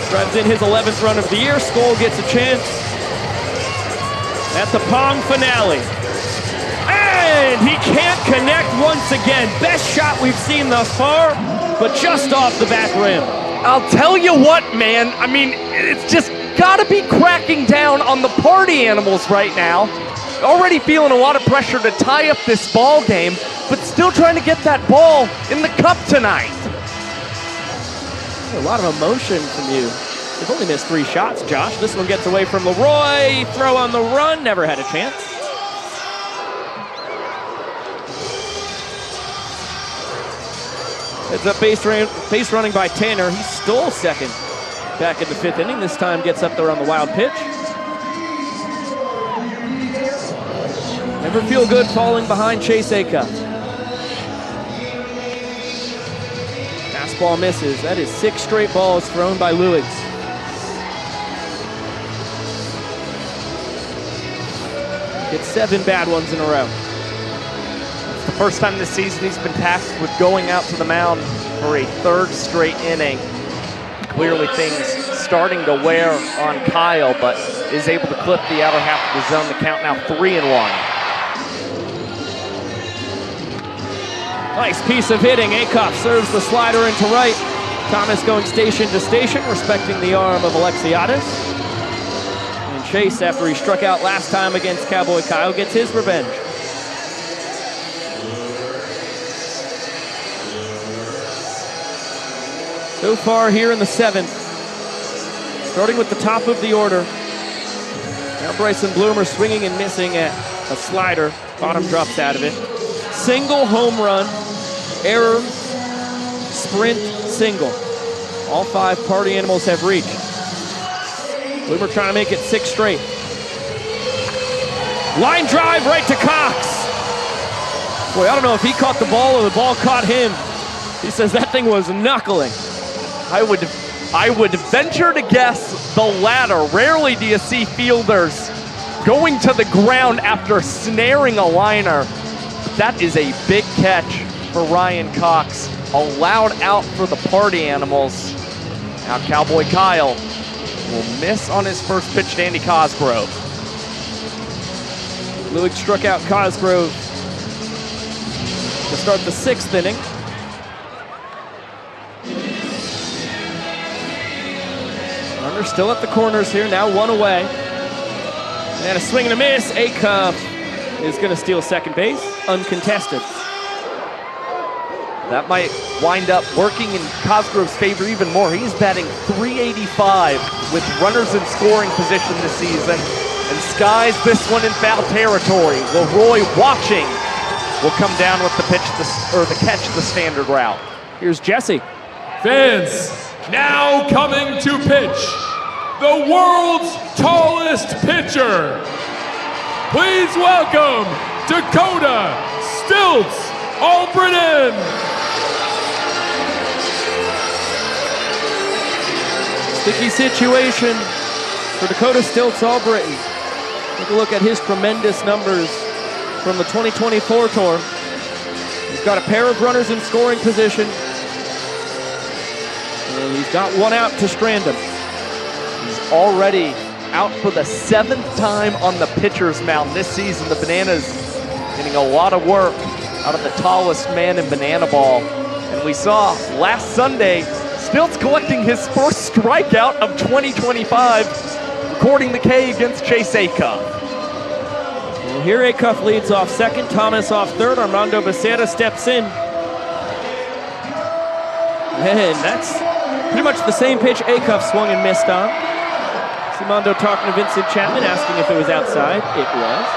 Drives in his 11th run of the year. Skoll gets a chance at the Pong finale. And he can't connect once again. Best shot we've seen thus far, but just off the back rim. I'll tell you what, man. I mean, it's just got to be cracking down on the party animals right now. Already feeling a lot of pressure to tie up this ball game, but still trying to get that ball in the cup tonight. A lot of emotion from you. They've only missed 3 shots, Josh. This one gets away from Leroy. Throw on the run, never had a chance. It's a base running by Tanner. He stole second back in the 5th inning. This time gets up there on the wild pitch. Never feel good falling behind Chase Acuff. Fastball misses. That is 6 straight balls thrown by Lewis. Gets 7 bad ones in a row. It's the first time this season he's been tasked with going out to the mound for a 3rd straight inning. Clearly things starting to wear on Kyle, but is able to clip the outer half of the zone. The count now 3-1. Nice piece of hitting. Acuff serves the slider into right. Thomas going station to station, respecting the arm of Alexiadis. And Chase, after he struck out last time against Cowboy Kyle, gets his revenge. So far here in the 7th, starting with the top of the order. Now Bryson Bloomer swinging and missing at a slider. Bottom drops out of it. Single, home run, error, sprint, single. All 5 party animals have reached. Bloomer trying to make it 6 straight. Line drive right to Cox. Boy, I don't know if he caught the ball or the ball caught him. He says that thing was knuckling. I would venture to guess the latter. Rarely do you see fielders going to the ground after snaring a liner. That is a big catch for Ryan Cox. Allowed out for the party animals. Now Cowboy Kyle will miss on his first pitch to Andy Cosgrove. Lewis struck out Cosgrove to start the 6th inning. Runner still at the corners here, now 1 away. And a swing and a miss. Acuff is going to steal second base, uncontested. That might wind up working in Cosgrove's favor even more. He's batting .385 with runners in scoring position this season, and skies this one in foul territory. Leroy watching will come down with the pitch, the catch, the standard route. Here's Jesse. Fans, now coming to pitch, the world's tallest pitcher. Please welcome Dakota Stilts Albritton. Sticky situation for Dakota Stilts Albritton. Take a look at his tremendous numbers from the 2024 tour. He's got a pair of runners in scoring position. And he's got 1 out to strand him. He's already out for the 7th time on the pitcher's mound this season. The Bananas getting a lot of work out of the tallest man in banana ball. And we saw last Sunday, Stilts collecting his first strikeout of 2025, recording the K against Chase Acuff. Well, here Acuff leads off second, Thomas off third, Armando Becerra steps in. And that's pretty much the same pitch Acuff swung and missed on. Armando talking to Vincent Chapman, asking if it was outside. It was.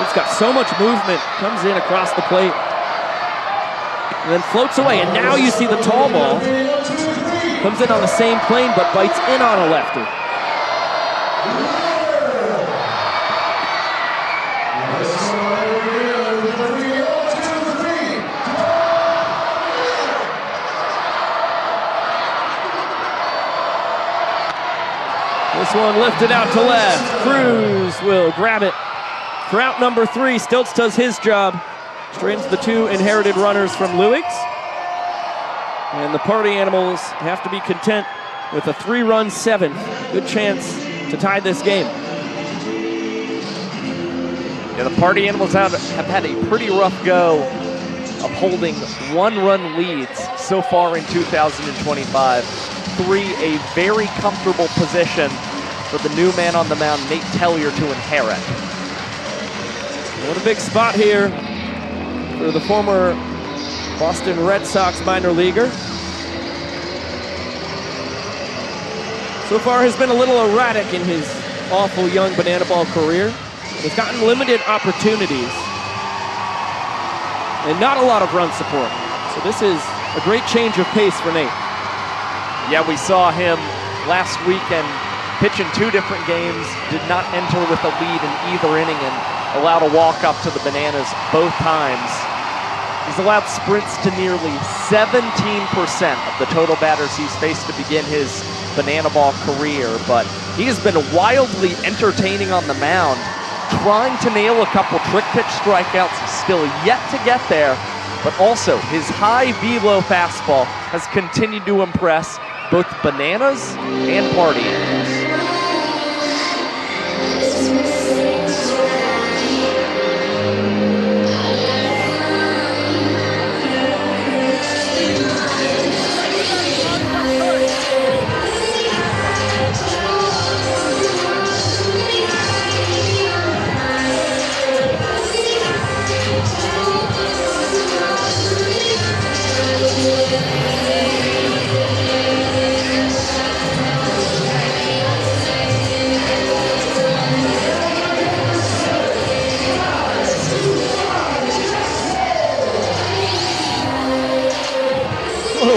It's got so much movement, comes in across the plate, and then floats away. And now you see the tall ball. Comes in on the same plane, but bites in on a lefty. This one lifted out to left. Cruz will grab it. For out number 3, Stilts does his job. Strains the 2 inherited runners from Lewis. And the Party Animals have to be content with a 3-run 7th. Good chance to tie this game. Yeah, the Party Animals have had a pretty rough go of holding 1-run leads so far in 2025. 3, a very comfortable position for the new man on the mound, Nate Tellier, to inherit. What a big spot here for the former Boston Red Sox minor leaguer. So far has been a little erratic in his awful young banana ball career. He's gotten limited opportunities and not a lot of run support. So this is a great change of pace for Nate. Yeah, we saw him last weekend pitch in 2 different games, did not enter with a lead in either inning, and allowed a walk up to the Bananas both times. He's allowed sprints to nearly 17% of the total batters he's faced to begin his banana ball career, but he has been wildly entertaining on the mound, trying to nail a couple trick pitch strikeouts. He's still yet to get there, but also his high velo fastball has continued to impress both Bananas and Party Animals.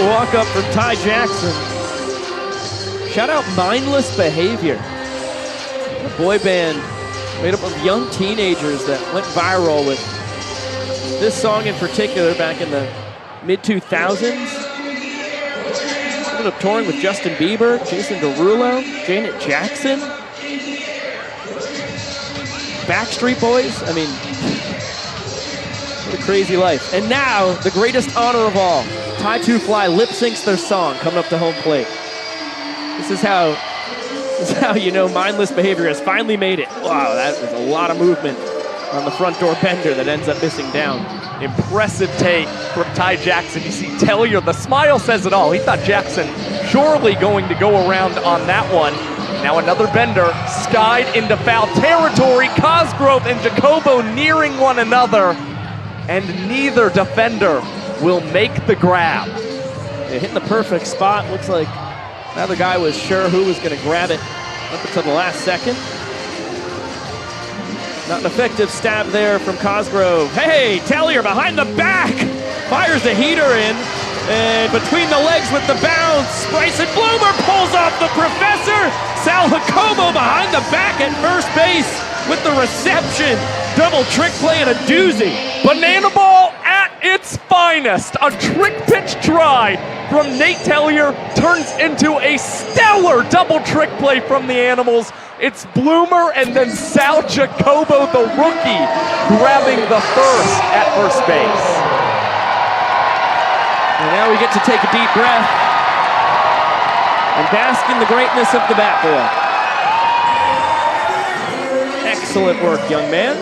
Walk up from Ty Jackson. Shout out Mindless Behavior. A boy band made up of young teenagers that went viral with this song in particular back in the mid-2000s. Ended up touring with Justin Bieber, Jason Derulo, Janet Jackson, Backstreet Boys. I mean, what a crazy life. And now, the greatest honor of all, Ty Two Fly lip syncs their song coming up to home plate. This is how you know Mindless Behavior has finally made it. Wow, that was a lot of movement on the front door bender that ends up missing down. Impressive take from Ty Jackson. You see Tellier, the smile says it all. He thought Jackson surely going to go around on that one. Now another bender, skied into foul territory. Cosgrove and Jacobo nearing one another, and neither defender will make the grab. They're hitting the perfect spot. Looks like another guy was sure who was going to grab it up until the last second. Not an effective stab there from Cosgrove. Hey, Tellier behind the back. Fires the heater in. And between the legs with the bounce, Bryson Bloomer pulls off the professor. Sal Jacobo behind the back at first base with the reception. Double trick play and a doozy. Banana ball at its finest. A trick pitch try from Nate Tellier turns into a stellar double trick play from the Animals. It's Bloomer and then Sal Jacobo, the rookie, grabbing the first at first base. And now we get to take a deep breath. and bask in the greatness of the bat boy. Excellent work, young man.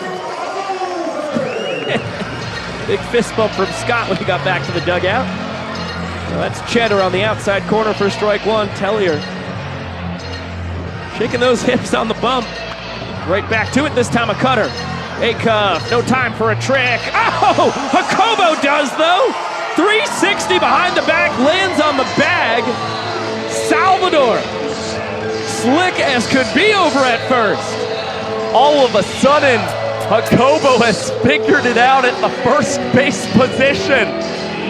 Big fist bump from Scott when he got back to the dugout. Well, that's Cheddar on the outside corner for strike one. Tellier shaking those hips on the bump. Right back to it, this time a cutter. A-cuff, no time for a trick. Oh, Jacobo does though. 360 behind the back, lands on the bag. Salvador, slick as could be over at first. All of a sudden, Jacobo has figured it out at the first base position.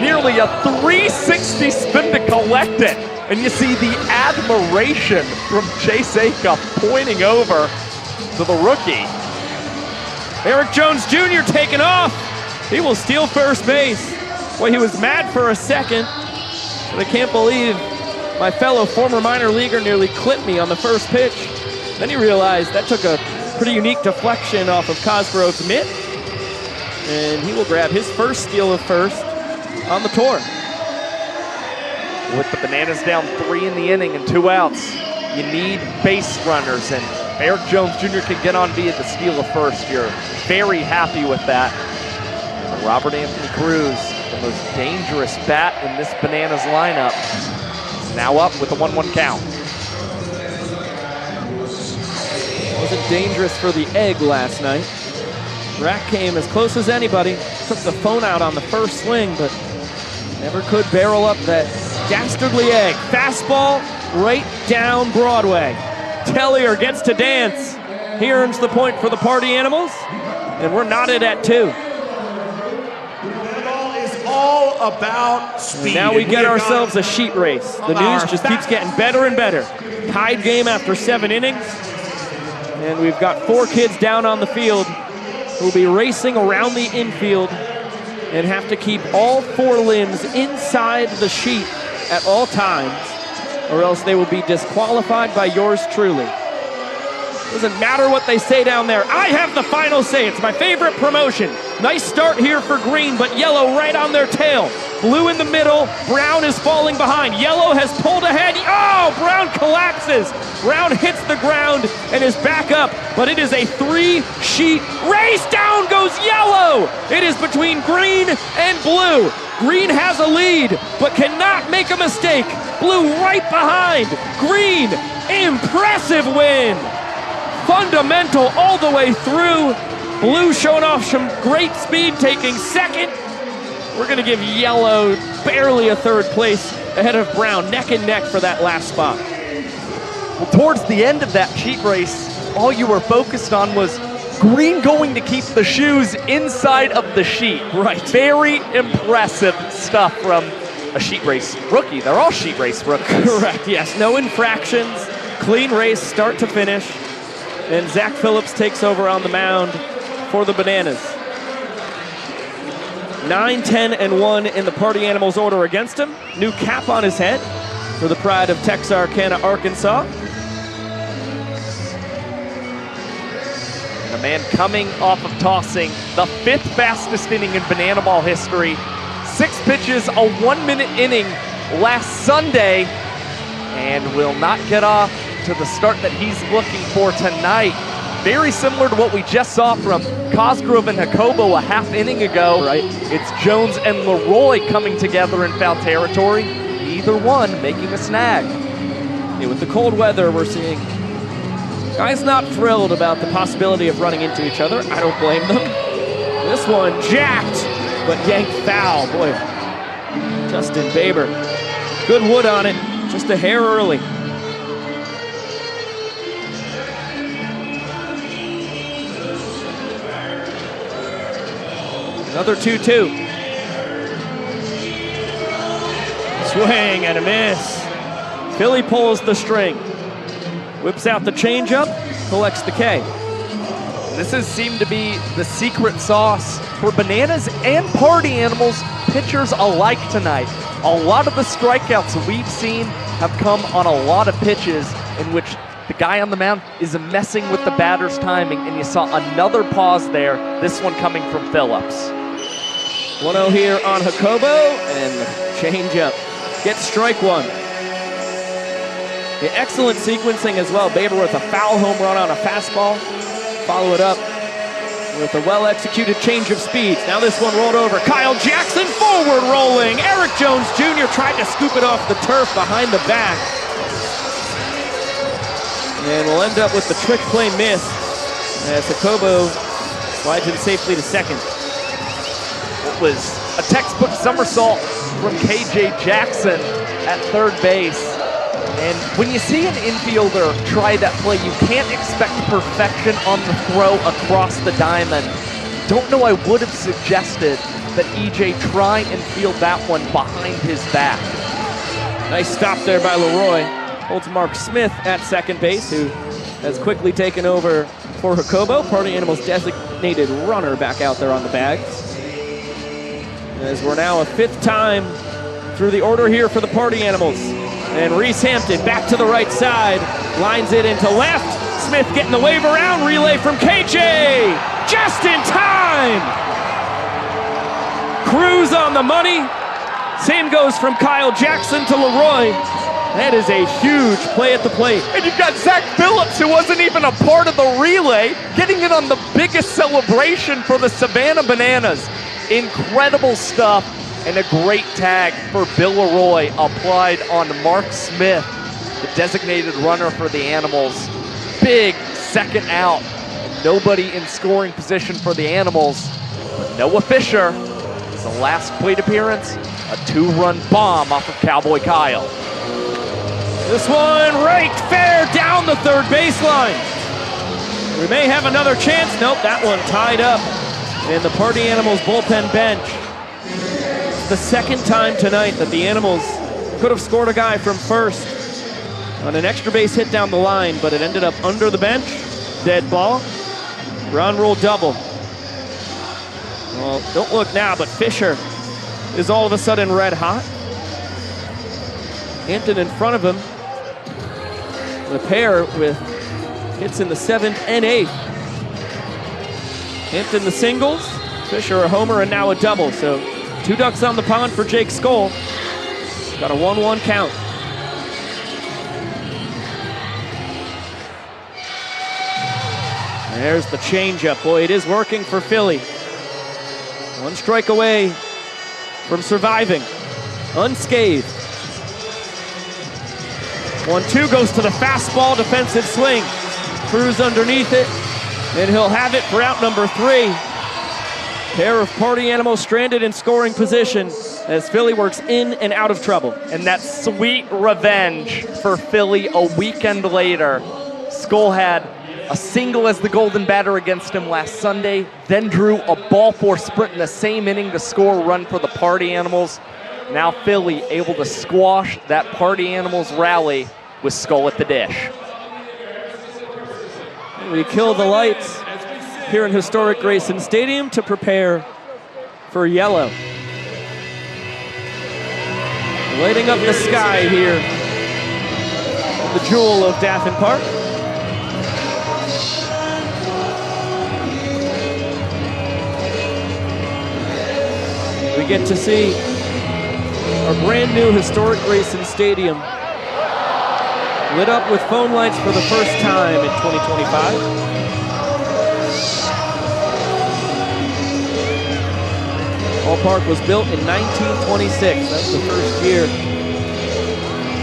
Nearly a 360 spin to collect it. And you see the admiration from Chase Acuff pointing over to the rookie. Eric Jones Jr. taking off. He will steal first base. Well, he was mad for a second, but I can't believe my fellow former minor leaguer nearly clipped me on the first pitch. Then he realized that took a pretty unique deflection off of Cosgrove's mitt, and he will grab his first steal of first on the tour. With the Bananas down 3 in the inning and 2 outs, you need base runners, and Eric Jones Jr. can get on via the steal of first. You're very happy with that. And Robert Anthony Cruz, the most dangerous bat in this Bananas lineup, is now up with a 1-1 count. Wasn't dangerous for the egg last night. Rack came as close as anybody, took the phone out on the first swing, but never could barrel up that dastardly egg. Fastball right down Broadway. Tellier gets to dance. He earns the point for the Party Animals, and we're knotted at 2. It's all about speed. Now we get ourselves a sheet race. The news just keeps getting better and better. Tied game after 7 innings, and we've got 4 kids down on the field who will be racing around the infield and have to keep all 4 limbs inside the sheet at all times, or else they will be disqualified by yours truly. Doesn't matter what they say down there. I have the final say. It's my favorite promotion. Nice start here for green, but yellow right on their tail. Blue in the middle. Brown is falling behind. Yellow has pulled ahead. Oh, Brown collapses. Brown hits the ground and is back up, but it is a 3-sheet race. Down goes yellow. It is between green and blue. Green has a lead, but cannot make a mistake. Blue right behind. Green, impressive win. Fundamental all the way through. Blue showing off some great speed, taking second. We're going to give yellow barely a third place ahead of Brown, neck and neck for that last spot. Well, towards the end of that sheet race, all you were focused on was green going to keep the shoes inside of the sheet. Right. Very impressive stuff from a sheet race rookie. They're all sheet race rookies. Correct, yes. No infractions. Clean race, start to finish. And Zach Phillips takes over on the mound for the Bananas. 9, 10, and 1 in the Party Animals order against him. New cap on his head for the pride of Texarkana, Arkansas. And the man coming off of tossing the 5th fastest inning in Banana Ball history. 6 pitches, a 1-minute inning last Sunday, and will not get off to the start that he's looking for tonight. Very similar to what we just saw from Cosgrove and Jacobo a half inning ago. Right. It's Jones and Leroy coming together in foul territory. Either one making a snag. Yeah, with the cold weather, we're seeing guys not thrilled about the possibility of running into each other. I don't blame them. This one jacked, but yanked foul. Boy, Justin Baber. Good wood on it, just a hair early. Another 2-2. Swing and a miss. Philly pulls the string. Whips out the changeup, collects the K. This has seemed to be the secret sauce for Bananas and Party Animals pitchers alike tonight. A lot of the strikeouts we've seen have come on a lot of pitches in which the guy on the mound is messing with the batter's timing, and you saw another pause there, this one coming from Phillips. 1-0 here on Jacobo, and the changeup gets strike one. The excellent sequencing as well. Baber with a foul home run on a fastball. Follow it up with a well-executed change of speeds. Now this one rolled over. Kyle Jackson forward rolling. Eric Jones Jr. tried to scoop it off the turf behind the back. And we'll end up with the trick play miss as Jacobo slides him safely to second. It was a textbook somersault from KJ Jackson at third base. And when you see an infielder try that play, you can't expect perfection on the throw across the diamond. Don't know, I would have suggested that EJ try and field that one behind his back. Nice stop there by Leroy. Holds Mark Smith at second base, who has quickly taken over for Jacobo. Party Animals designated runner back out there on the bag. As we're now a fifth time through the order here for the Party Animals. And Reese Hampton back to the right side, lines it into left. Smith getting the wave around, relay from KJ, just in time. Cruz on the money. Same goes from Kyle Jackson to Leroy. That is a huge play at the plate. And you've got Zach Phillips, who wasn't even a part of the relay, getting it on the biggest celebration for the Savannah Bananas. Incredible stuff. And a great tag for Bill Leroy applied on Mark Smith, the designated runner for the Animals. Big second out. Nobody in scoring position for the Animals. Noah Fisher, his last plate appearance, a two-run bomb off of Cowboy Kyle. This one raked fair down the third baseline. We may have another chance. Nope, that one tied up in the Party Animals bullpen bench. The second time tonight that the Animals could have scored a guy from first on an extra base hit down the line, but it ended up under the bench. Dead ball. Ground rule double. Well, don't look now, but Fisher is all of a sudden red hot. Hampton in front of him. The pair with hits in the 7th and 8th. Hampton the singles, Fisher a homer, and now a double. So 2 ducks on the pond for Jake Skoll. Got a 1-1 count. There's the changeup. Boy, it is working for Philly. 1 strike away from surviving unscathed. 1-2 goes to the fastball, defensive swing. Cruz underneath it, and he'll have it for out number 3. Pair of Party Animals stranded in scoring position as Philly works in and out of trouble. And that sweet revenge for Philly a weekend later. Skoll had a single as the golden batter against him last Sunday, then drew a ball four sprint in the same inning to score a run for the Party Animals. Now Philly able to squash that Party Animals rally with Skoll at the dish. We kill the lights here in historic Grayson Stadium to prepare for yellow. Lighting up the sky here, the jewel of Daffin Park. We get to see our brand new historic Grayson Stadium lit up with phone lights for the first time in 2025. Ballpark was built in 1926. That's the first year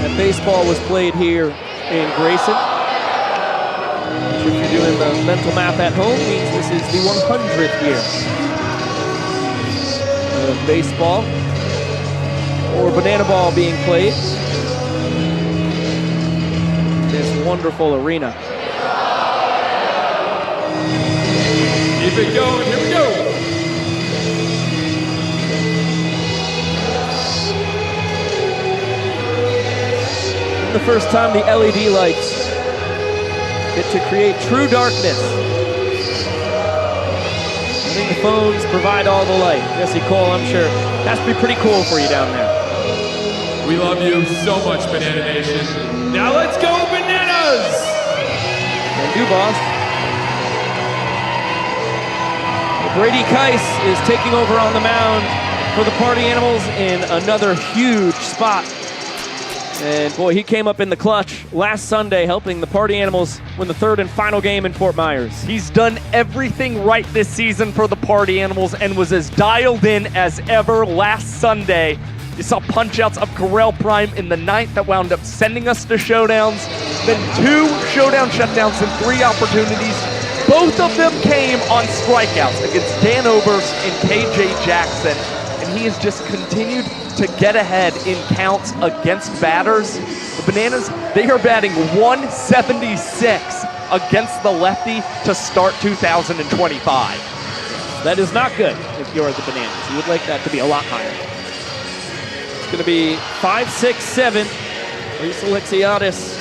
that baseball was played here in Grayson. Which, if you're doing the mental math at home, means this is the 100th year of baseball or banana ball being played. This wonderful arena. Keep it going, here we go. The first time the LED lights get to create true darkness. I think the phones provide all the light. Jesse Cole, I'm sure, has to be pretty cool for you down there. We love you so much, Banana Nation. Now let's go, Bananas! And do, boss. Brady Keiss is taking over on the mound for the Party Animals in another huge spot And boy, he came up in the clutch last Sunday, helping the Party Animals win the third and final game in Fort Myers. He's done everything right this season for the Party Animals and was as dialed in as ever last Sunday. You saw punch-outs of Corel Prime in the 9th that wound up sending us to showdowns, then 2 showdown shutdowns and 3 opportunities. Both of them came on strikeouts against Dan Oberst and KJ Jackson, and he has just continued to get ahead in counts against batters. The Bananas, they are batting 176 against the lefty to start 2025. That is not good if you're the Bananas. You would like that to be a lot higher. It's going to be 5-6-7. Luis Alexiadis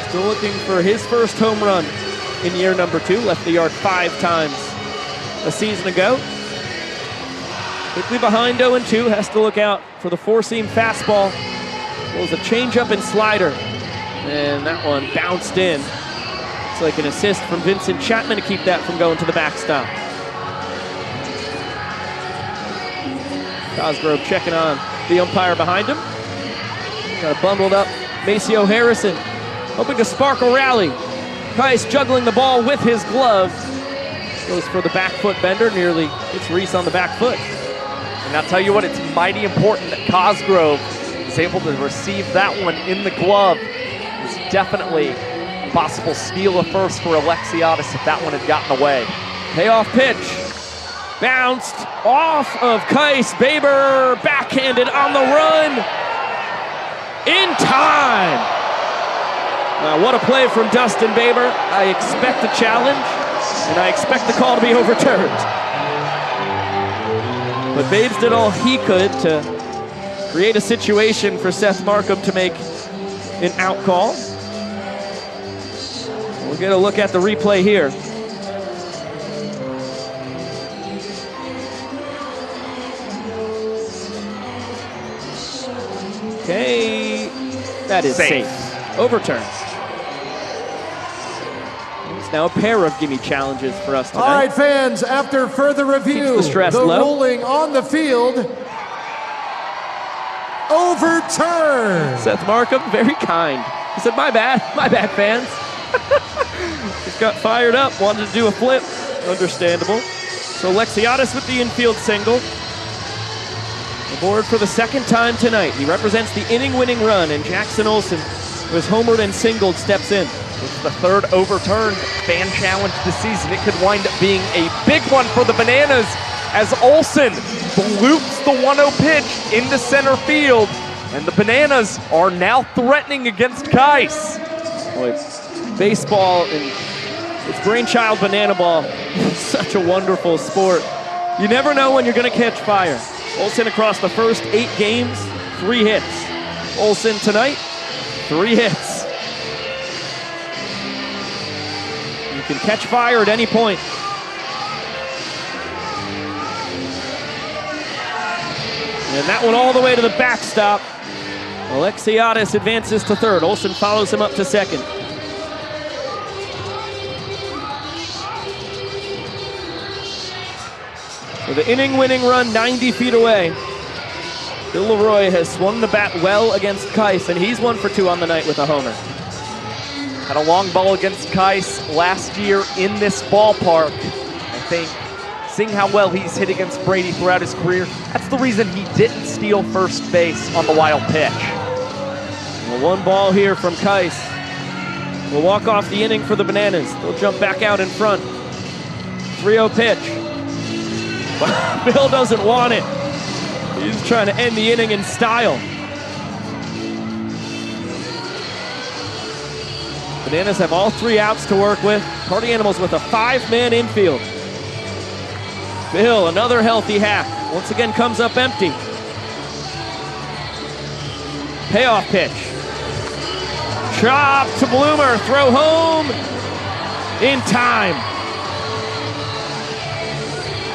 still looking for his first home run in year number 2. Left the yard 5 times a season ago. Quickly behind 0-2, has to look out for the 4-seam fastball. It was a changeup and slider, and that one bounced in. It's like an assist from Vincent Chapman to keep that from going to the backstop. Cosgrove checking on the umpire behind him. Got a bundled up Maceo Harrison, hoping to spark a rally. Kais juggling the ball with his glove. Goes for the back foot bender, nearly hits Reese on the back foot. And I'll tell you what, it's mighty important that Cosgrove is able to receive that one in the glove. It's definitely a possible steal of first for Alexiadis if that one had gotten away. Payoff pitch. Bounced off of Kais. Baber backhanded on the run. In time. Now what a play from Dustin Baber. I expect a challenge, and I expect the call to be overturned. But Babes did all he could to create a situation for Seth Markham to make an out call. We'll get a look at the replay here. Okay, that is safe. Overturned. It's now a pair of gimme challenges for us tonight. All right, fans, after further review, the stress the low. ruling on the field, overturned. Seth Markham, very kind. He said, my bad, fans. Just got fired up, wanted to do a flip. Understandable. So Alexiadis with the infield single. Aboard for the second time tonight. He represents the inning-winning run, and Jackson Olsen, who has homered and singled, steps in. It's the third overturned fan challenge this season. It could wind up being a big one for the Bananas as Olsen loops the 1-0 pitch into center field, and the Bananas are now threatening against Kais. Boy, baseball and its brainchild Banana Ball, such a wonderful sport. You never know when you're going to catch fire. Olsen across the first 8 games, 3 hits. Olsen tonight, 3 hits. You can catch fire at any point. And that one all the way to the backstop. Alexiadis advances to third. Olsen follows him up to second. So the inning-winning run 90 feet away. Bill Leroy has swung the bat well against Kais, and he's 1 for 2 on the night with a homer. Had a long ball against Kais last year in this ballpark. I think seeing how well he's hit against Brady throughout his career, that's the reason he didn't steal first base on the wild pitch. Well, 1 ball here from Kais. We'll walk off the inning for the Bananas. They'll jump back out in front. 3-0 pitch. Bill doesn't want it. He's trying to end the inning in style. Bananas have all 3 outs to work with. Party Animals with a 5-man infield. Bill, another healthy hack. Once again comes up empty. Payoff pitch. Chop to Bloomer, throw home in time.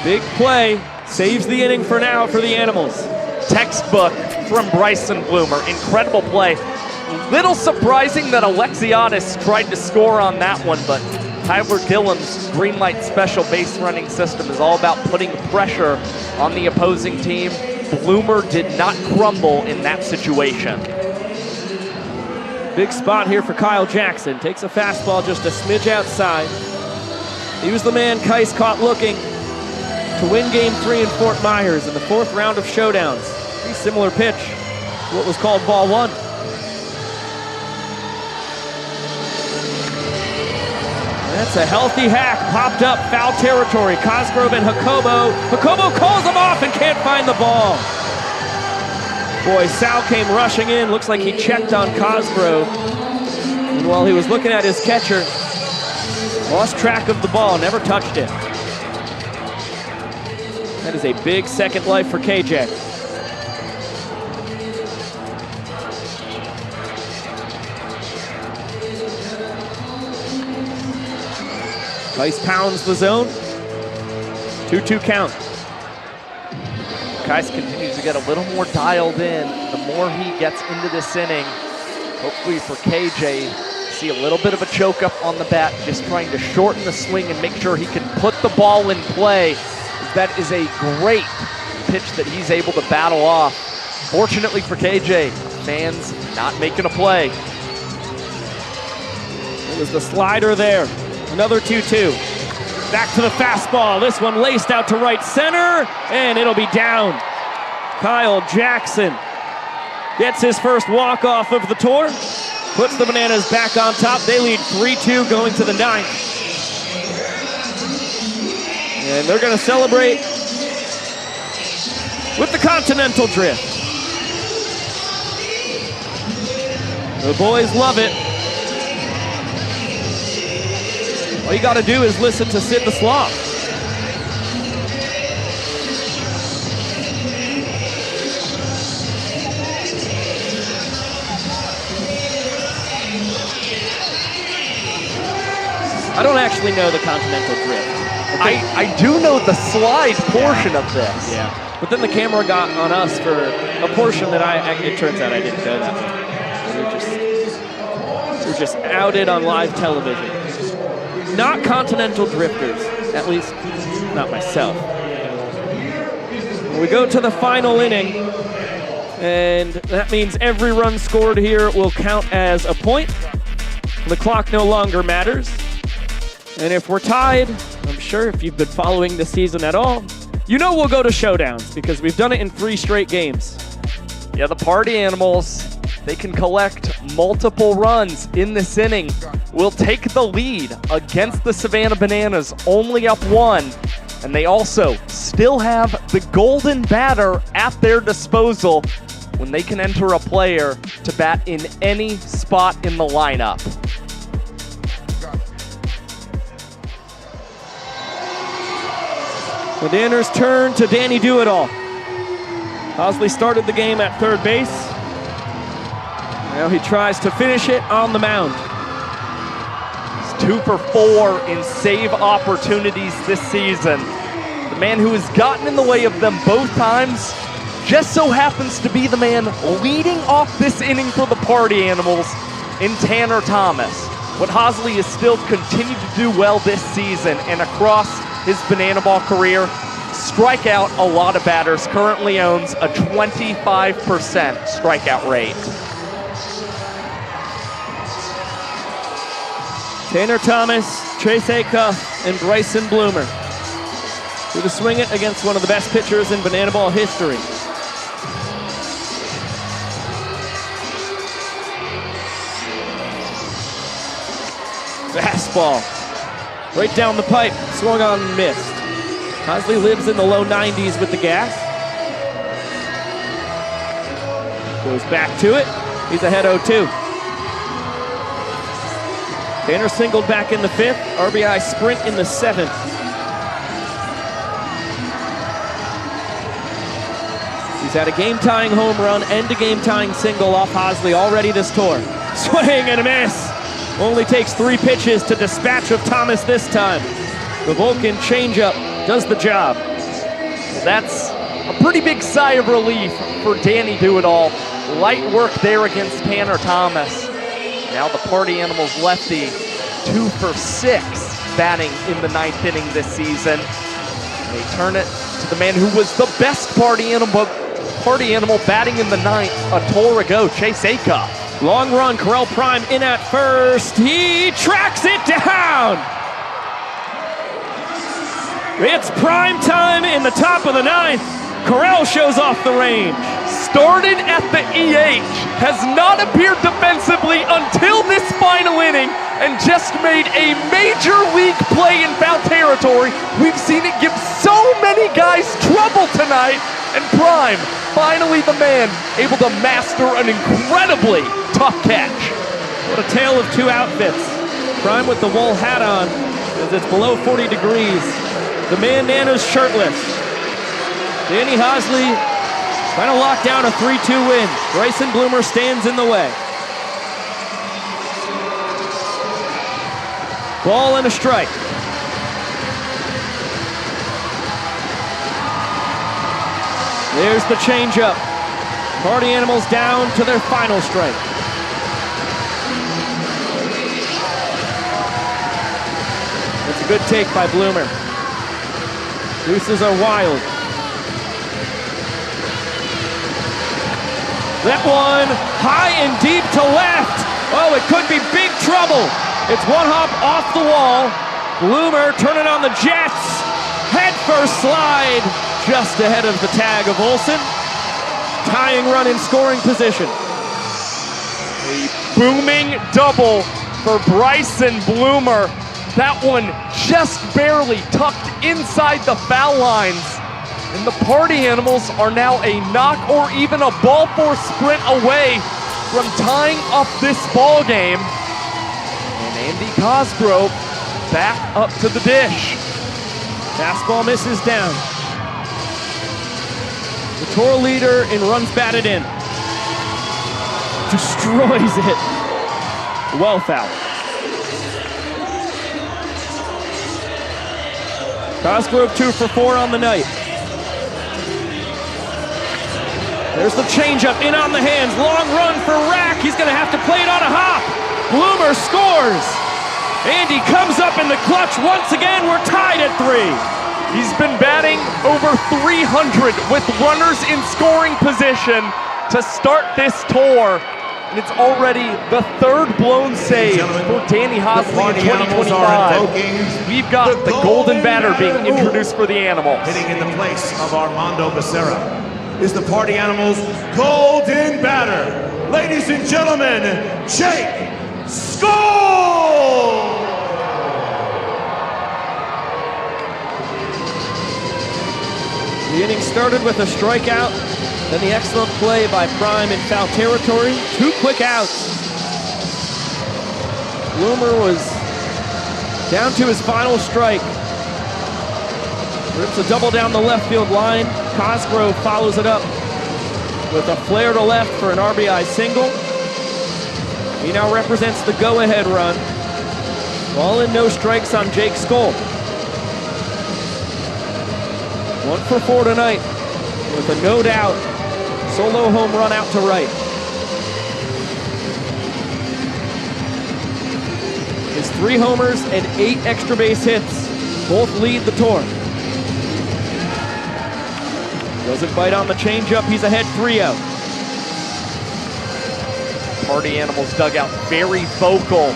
Big play, saves the inning for now for the Animals. Textbook from Bryson Bloomer, incredible play. Little surprising that Alexiadis tried to score on that one, but Tyler Gillum's green light special base running system is all about putting pressure on the opposing team. Bloomer did not crumble in that situation. Big spot here for Kyle Jackson. Takes a fastball just a smidge outside. He was the man Kais caught looking to win Game 3 in Fort Myers in the 4th round of showdowns. Pretty similar pitch to what was called ball 1. That's a healthy hack, popped up, foul territory. Cosgrove and Jacobo. Jacobo calls him off and can't find the ball. Boy, Sal came rushing in. Looks like he checked on Cosgrove. And while he was looking at his catcher, lost track of the ball, never touched it. That is a big second life for KJ. Kais pounds the zone. 2-2 count. Kais continues to get a little more dialed in. The more he gets into this inning, hopefully for KJ, see a little bit of a choke up on the bat, just trying to shorten the swing and make sure he can put the ball in play. That is a great pitch that he's able to battle off. Fortunately for KJ, fans not making a play. It was the slider there. Another 2-2. Back to the fastball. This one laced out to right center, and it'll be down. Kyle Jackson gets his first walk-off of the tour. Puts the Bananas back on top. They lead 3-2 going to the 9th. And they're going to celebrate with the Continental Drift. The boys love it. All you got to do is listen to Sid the Sloth. I don't actually know the Continental Drift. I do know the slide portion of this. Yeah, but then the camera got on us for a portion that it turns out I didn't know that. We're just outed on live television. Not Continental Drifters, at least not myself. We go to the final inning, and that means every run scored here will count as a point. The clock no longer matters. And if we're tied, I'm sure if you've been following the season at all, you know we'll go to showdowns because we've done it in 3 straight games. Yeah, the Party Animals, they can collect multiple runs in this inning. We'll take the lead against the Savannah Bananas, only up 1. And they also still have the golden batter at their disposal when they can enter a player to bat in any spot in the lineup. The Danners turn to Danny Do-It-All. Hosley started the game at third base. Now he tries to finish it on the mound. He's 2 for 4 in save opportunities this season. The man who has gotten in the way of them both times just so happens to be the man leading off this inning for the Party Animals in Tanner Thomas. What Hosley has still continued to do well this season and across his banana ball career, strike out a lot of batters, currently owns a 25% strikeout rate. Tanner Thomas, Chase Acuff, and Grayson Bloomer. Who to swing it against one of the best pitchers in banana ball history. Fastball. Right down the pipe, swung on and missed. Hosley lives in the low 90s with the gas. Goes back to it. He's ahead 0-2. Tanner singled back in the 5th. RBI sprint in the 7th. He's had a game-tying home run and a game-tying single off Hosley already this tour. Swing and a miss. Only takes 3 pitches to dispatch of Thomas this time. The Vulcan changeup does the job. That's a pretty big sigh of relief for Danny Do-It-All. Light work there against Tanner Thomas. Now the Party Animals lefty, 2 for 6 batting in the 9th inning this season. And they turn it to the man who was the best Party Animal batting in the 9th a tour ago, Chase Acuff. Long run, Corral Prime in at first. He tracks it down. It's prime time in the top of the ninth. Corral shows off the range. Started at the EH, has not appeared defensively until this final inning, and just made a major league play in foul territory. We've seen it give so many guys trouble tonight, and Prime, finally the man, able to master an incredibly tough catch. What a tale of two outfits. Prime with the wool hat on, as it's below 40 degrees. The Bananas shirtless. Danny Hosley trying to lock down a 3-2 win. Grayson Bloomer stands in the way. Ball and a strike. There's the changeup. Party Animals down to their final strike. That's a good take by Bloomer. Deuces are wild. That one high and deep to left. Oh, it could be big trouble. It's one hop off the wall. Bloomer turning on the Jets. Head first slide just ahead of the tag of Olsen. Tying run in scoring position. A booming double for Bryson Bloomer. That one just barely tucked inside the foul lines. And the Party Animals are now a knock or even a ball four sprint away from tying up this ball game. And Andy Cosgrove back up to the dish. Fastball misses down. The tour leader in runs batted in. Destroys it. Well fouled. Cosgrove 2 for 4 on the night. There's the changeup in on the hands. Long run for Rack. He's going to have to play it on a hop. Bloomer scores. Andy comes up in the clutch once again. We're tied at 3. He's been batting over 300 with runners in scoring position to start this tour. And it's already the third blown save for Danny Hosley in 2025. We've got the golden batter being introduced for the Animals. Hitting in the place of Armando Becerra is the Party Animals golden batter. Ladies and gentlemen, Jake Skull! The inning started with a strikeout, then the excellent play by Prime in foul territory. 2 quick outs. Bloomer was down to his final strike. Rips a double down the left field line. Cosgrove follows it up with a flare to left for an RBI single. He now represents the go-ahead run. Ball and no strikes on Jake Skull. 1 for 4 tonight with a no doubt solo home run out to right. His 3 homers and 8 extra base hits both lead the tour. Doesn't bite on the changeup. He's ahead 3-0. Party Animals dugout very vocal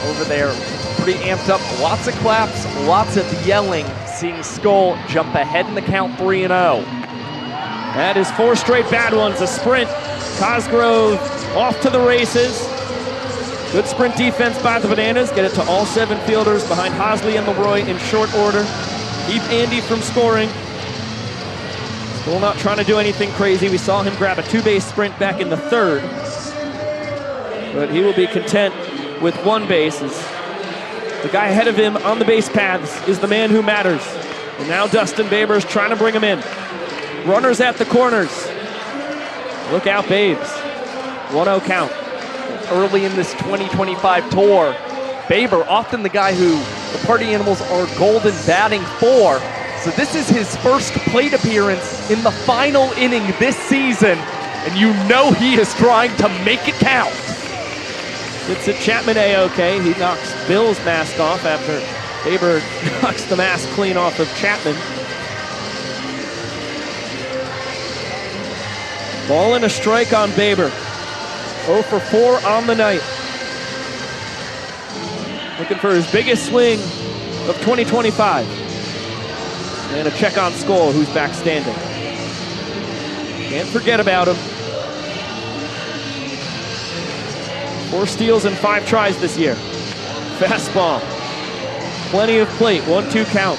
over there. Pretty amped up. Lots of claps, lots of yelling. Seeing Skull jump ahead in the count 3-0. That is 4 straight bad ones. A sprint. Cosgrove off to the races. Good sprint defense by the Bananas. Get it to all 7 fielders behind Hosley and Leroy in short order. Keep Andy from scoring. Still not trying to do anything crazy. We saw him grab a 2-base sprint back in the 3rd. But he will be content with 1 base. The guy ahead of him on the base paths is the man who matters. And now Dustin Baber's trying to bring him in. Runners at the corners. Look out, Babes. 1-0 count. Early in this 2025 tour, Baber, often the guy who the Party Animals are golden batting for. So this is his first plate appearance in the final inning this season. And you know he is trying to make it count. It's a Chapman A-OK. He knocks Bill's mask off after Baber knocks the mask clean off of Chapman. Ball and a strike on Baber. 0 for 4 on the night. Looking for his biggest swing of 2025. And a check on Skoll, who's back standing. Can't forget about him. 4 steals and 5 tries this year. Fastball. Plenty of plate, 1-2 count.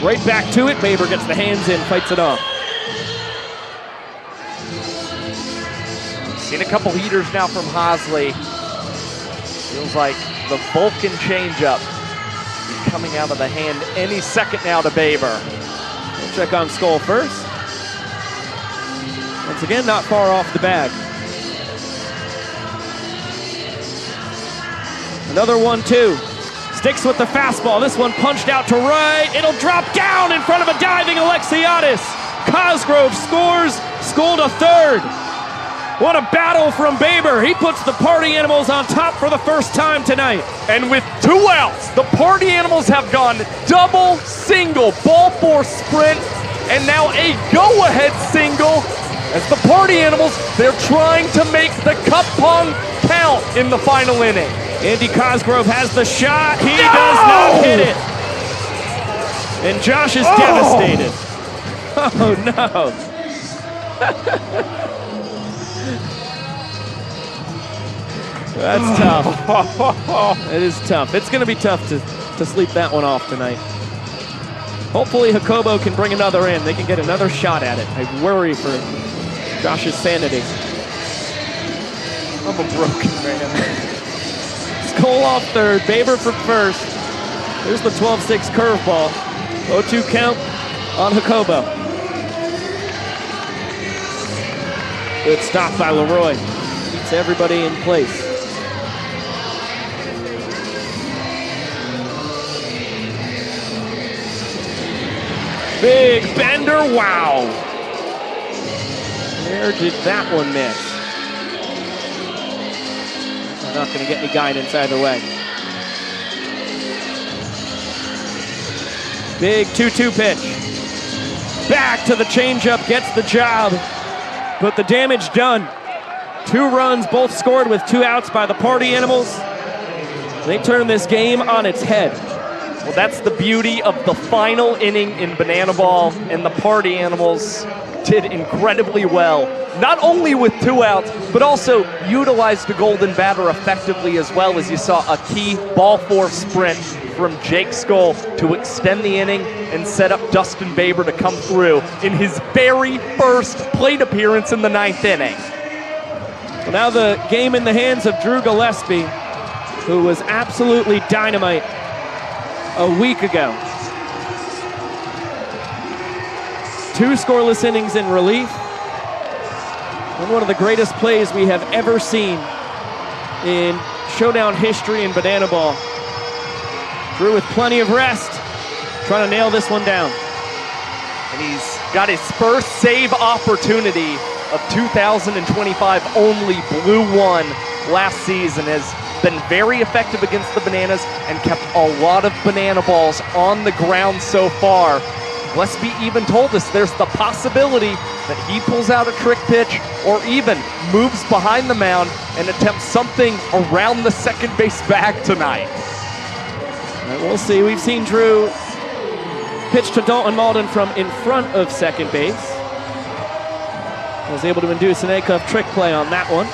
Right back to it. Baber gets the hands in, fights it off. Seen a couple heaters now from Hosley. Feels like the Vulcan changeup is coming out of the hand any second now to Baber. We'll check on Skoll first. Once again, not far off the bag. Another 1-2. Sticks with the fastball. This one punched out to right. It'll drop down in front of a diving Alexiadis. Cosgrove scores. Skoll to third. What a battle from Baber. He puts the Party Animals on top for the first time tonight. And with 2 outs, the Party Animals have gone double, single, ball 4 sprint, and now a go-ahead single. As the Party Animals, they're trying to make the Cup Pong count in the final inning. Andy Cosgrove has the shot. He does not hit it. And Josh is devastated. Oh, no. That's tough. It is tough. It's going to be tough to sleep that one off tonight. Hopefully Jacobo can bring another in. They can get another shot at it. I worry for Josh's sanity. I'm a broken man. Skoll off third, Baber from first. Here's the 12-6 curveball. 0-2 count on Jacobo. Good stop by Leroy. Keeps everybody in place. Big bender, wow. Where did that one miss? Not going to get any guidance either way. Big 2-2 pitch. Back to the changeup, gets the job, but the damage done. 2 runs, both scored with 2 outs by the Party Animals. They turn this game on its head. Well, that's the beauty of the final inning in Banana Ball, and the Party Animals did incredibly well. Not only with 2 outs, but also utilized the golden batter effectively as well, as you saw a key ball 4 sprint from Jake Skoll to extend the inning and set up Dustin Baber to come through in his very first plate appearance in the 9th inning. Well, now the game in the hands of Drew Gillespie, who was absolutely dynamite a week ago. 2 scoreless innings in relief. And one of the greatest plays we have ever seen in Showdown history in Banana Ball. Drew with plenty of rest, trying to nail this one down. And he's got his first save opportunity of 2025, only blew one last season, has been very effective against the Bananas and kept a lot of banana balls on the ground so far. Gillespie even told us there's the possibility that he pulls out a trick pitch or even moves behind the mound and attempts something around the second base bag tonight. All right, we'll see. We've seen Drew pitch to Dalton Malden from in front of second base. Was able to induce an Acuff trick play on that one.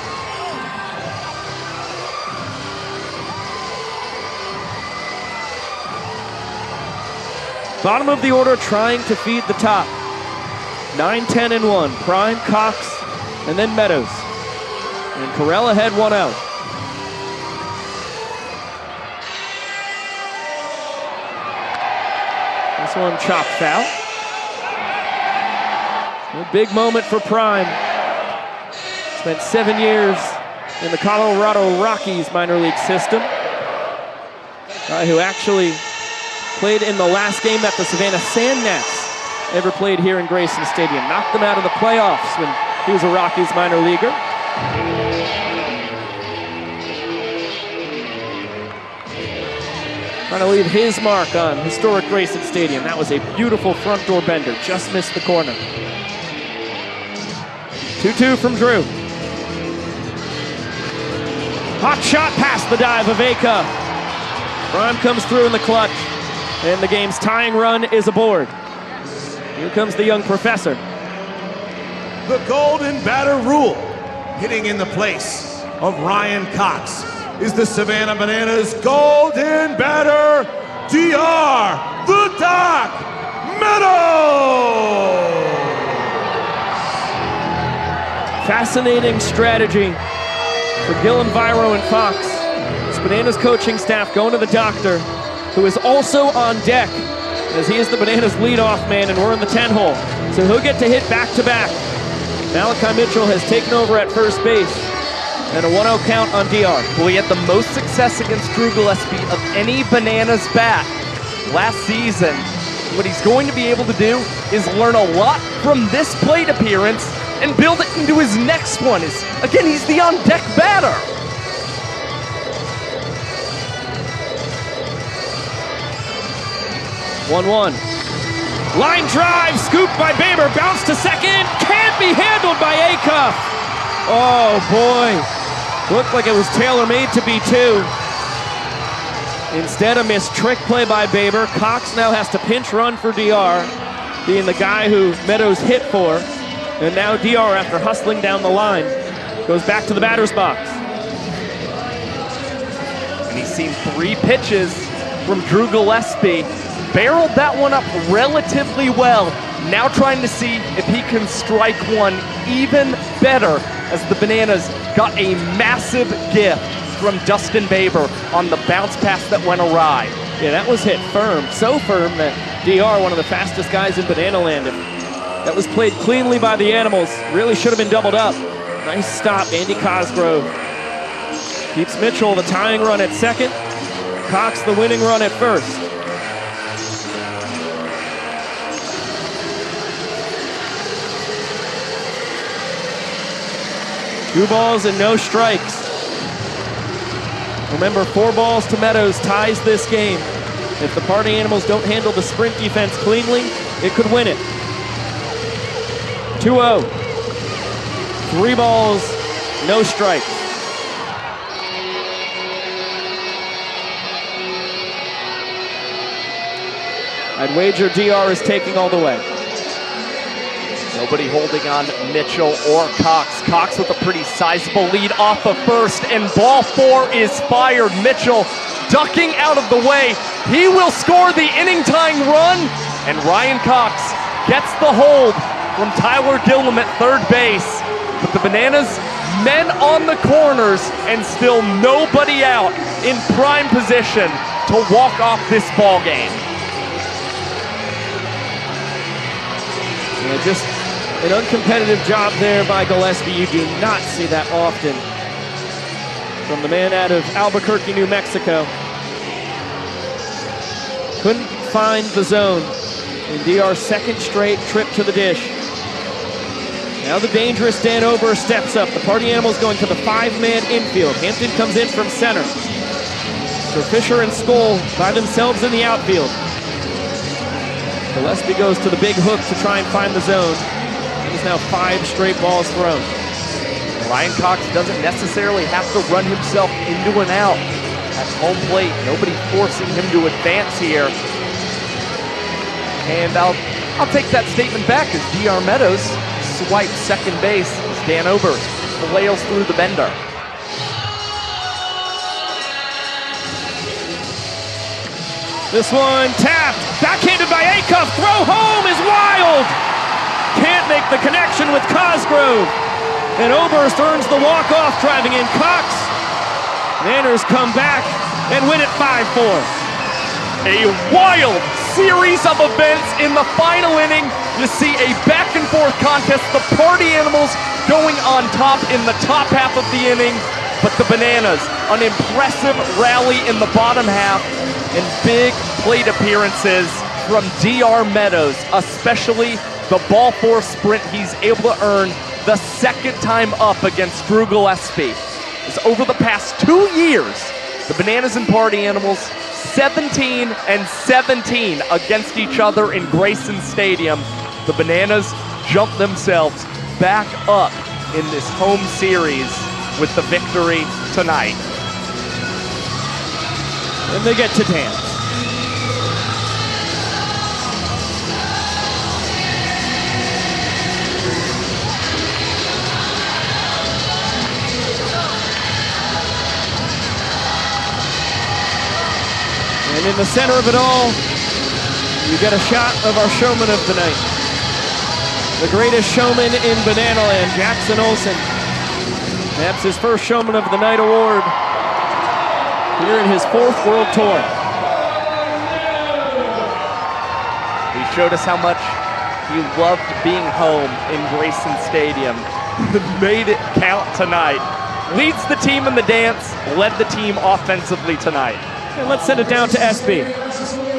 Bottom of the order trying to feed the top. 9, 10, and 1. Prime, Cox, and then Meadows. And Corella had 1 out. This one chopped foul. A big moment for Prime. Spent 7 years in the Colorado Rockies minor league system. Guy who actually played in the last game that the Savannah Sand Gnats ever played here in Grayson Stadium. Knocked them out of the playoffs when he was a Rockies minor leaguer. trying to leave his mark on historic Grayson Stadium. That was a beautiful front door bender, just missed the corner. 2-2 from Drew. Hot shot past the dive of Acuff. Prime comes through in the clutch, and the game's tying run is aboard. Here comes the young professor. The golden batter rule. Hitting in the place of Ryan Cox is the Savannah Bananas golden batter, DR the Doc Meadows. Fascinating strategy for Gil and Viro and Fox. It's Bananas coaching staff going to the doctor, who is also on deck, as he is the Bananas leadoff man, and we're in the 10-hole. So he'll get to hit back-to-back. Malachi Mitchell has taken over at first base, and a 1-0 count on DR. Well, he had the most success against Drew Gillespie of any Bananas bat last season. What he's going to be able to do is learn a lot from this plate appearance and build it into his next one. Again, he's the on-deck batter. One. Line drive, scooped by Baber, bounce to second, can't be handled by Acuff. Oh boy, looked like it was tailor-made to be two. Instead, a missed trick play by Baber. Cox now has to pinch run for DR, being the guy who Meadows hit for. And now DR, after hustling down the line, goes back to the batter's box. And he's seen 3 pitches from Drew Gillespie. Barreled that one up relatively well. Now trying to see if he can strike one even better, as the Bananas got a massive gift from Dustin Baber on the bounce pass that went awry. Yeah, that was hit firm. So firm that DR, one of the fastest guys in Banana Land, that was played cleanly by the Animals. Really should have been doubled up. Nice stop, Andy Cosgrove. Keeps Mitchell the tying run at second. Cox the winning run at first. Two balls and no strikes. Remember, 4 balls to Meadows ties this game. If the Party Animals don't handle the sprint defense cleanly, it could win it. 2-0. 3 balls, no strikes. I'd wager DR is taking all the way. Nobody holding on Mitchell or Cox. Cox with a pretty sizable lead off of first, and ball 4 is fired. Mitchell ducking out of the way. He will score the inning-tying run, and Ryan Cox gets the hold from Tyler Gillum at third base. But the Bananas, men on the corners, and still nobody out in prime position to walk off this ball game. Yeah, just an uncompetitive job there by Gillespie. You do not see that often from the man out of Albuquerque, New Mexico. Couldn't find the zone in DR's second straight trip to the dish. Now the dangerous Dan Ober steps up. The Party Animals going to the 5-man infield. Hampton comes in from center. So Fisher and Skoll by themselves in the outfield. Gillespie goes to the big hook to try and find the zone. It is now 5 straight balls thrown. Ryan Cox doesn't necessarily have to run himself into an out at home plate. Nobody forcing him to advance here. And I'll take that statement back as DR Meadows swipes second base as Dan Ober flails through the bender. This one tapped, backhanded by Acuff, throw home is wild! Can't make the connection with Cosgrove. And Oberst earns the walk-off, driving in Cox. Manners come back and win it 5-4. A wild series of events in the final inning. You see a back-and-forth contest. The Party Animals going on top in the top half of the inning, but the Bananas, an impressive rally in the bottom half, and big plate appearances from DR Meadows, especially the ball 4 sprint he's able to earn the second time up against Drew Gillespie. As over the past 2 years, The Bananas and Party Animals 17 and 17 against each other in Grayson Stadium. The Bananas jump themselves back up in this home series with the victory tonight. And they get to dance. And in the center of it all, you get a shot of our showman of the night. The greatest showman in Bananaland, Jackson Olsen. That's his first Showman of the Night award here in his 4th World Tour. He showed us how much he loved being home in Grayson Stadium. Made it count tonight. Leads the team in the dance, led the team offensively tonight. And let's send it down to SB.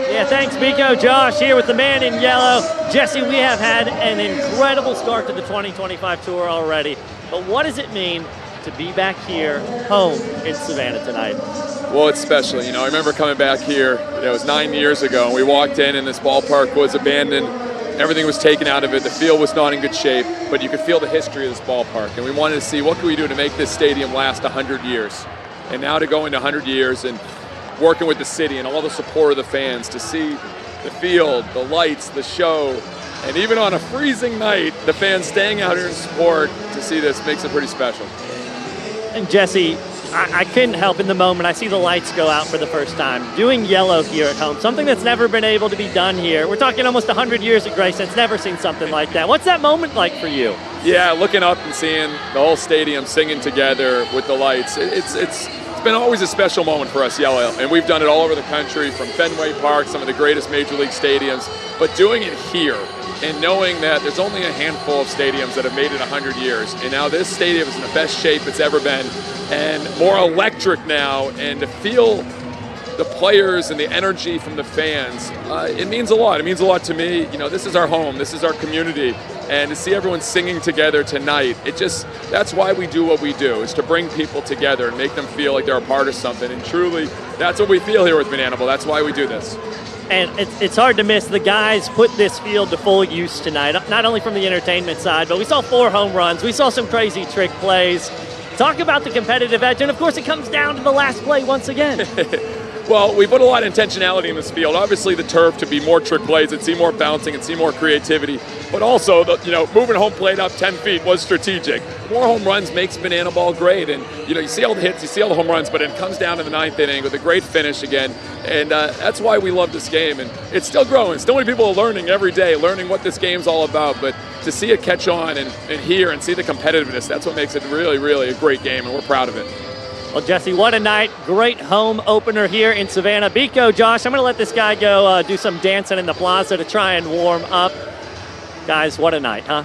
Yeah, thanks, Miko. Josh here with the man in yellow. Jesse, we have had an incredible start to the 2025 tour already. But what does it mean to be back here, home in Savannah tonight? Well, it's special. You know, I remember coming back here, it was 9 years ago, and we walked in and this ballpark was abandoned. Everything was taken out of it. The field was not in good shape, but you could feel the history of this ballpark. And we wanted to see what could we do to make this stadium last 100 years. And now to go into 100 years and working with the city and all the support of the fans to see the field, the lights, the show, and even on a freezing night, the fans staying out here in support to see this makes it pretty special. And Jesse, I couldn't help in the moment. I see the lights go out for the first time. Doing yellow here at home, something that's never been able to be done here. We're talking almost 100 years at Grayson. Never seen something like that. What's that moment like for you? Yeah, looking up and seeing the whole stadium singing together with the lights. It's been always a special moment for us, yellow, and we've done it all over the country, from Fenway Park, some of the greatest Major League stadiums, but doing it here and knowing that there's only a handful of stadiums that have made it 100 years, and now this stadium is in the best shape it's ever been, and more electric now, and to feel the players and the energy from the fans, it means a lot. It means a lot to me. You know, this is our home, this is our community, and to see everyone singing together tonight, that's why we do what we do, is to bring people together and make them feel like they're a part of something, and truly, that's what we feel here with Banana Bowl. That's why we do this. And it's hard to miss. The guys put this field to full use tonight, not only from the entertainment side, but we saw 4 home runs. We saw some crazy trick plays. Talk about the competitive edge, and of course it comes down to the last play once again. Well, we put a lot of intentionality in this field. Obviously, the turf to be more trick plays and see more bouncing and see more creativity. But also, moving home plate up 10 feet was strategic. More home runs makes Banana Ball great. And, you see all the hits, you see all the home runs, but it comes down to the 9th inning with a great finish again. And that's why we love this game. And it's still growing. Still many people are learning every day, learning what this game's all about. But to see it catch on and hear and see the competitiveness, that's what makes it really, really a great game, and we're proud of it. Well, Jesse, what a night. Great home opener here in Savannah. Biko, Josh, I'm going to let this guy go do some dancing in the plaza to try and warm up. Guys, what a night, huh?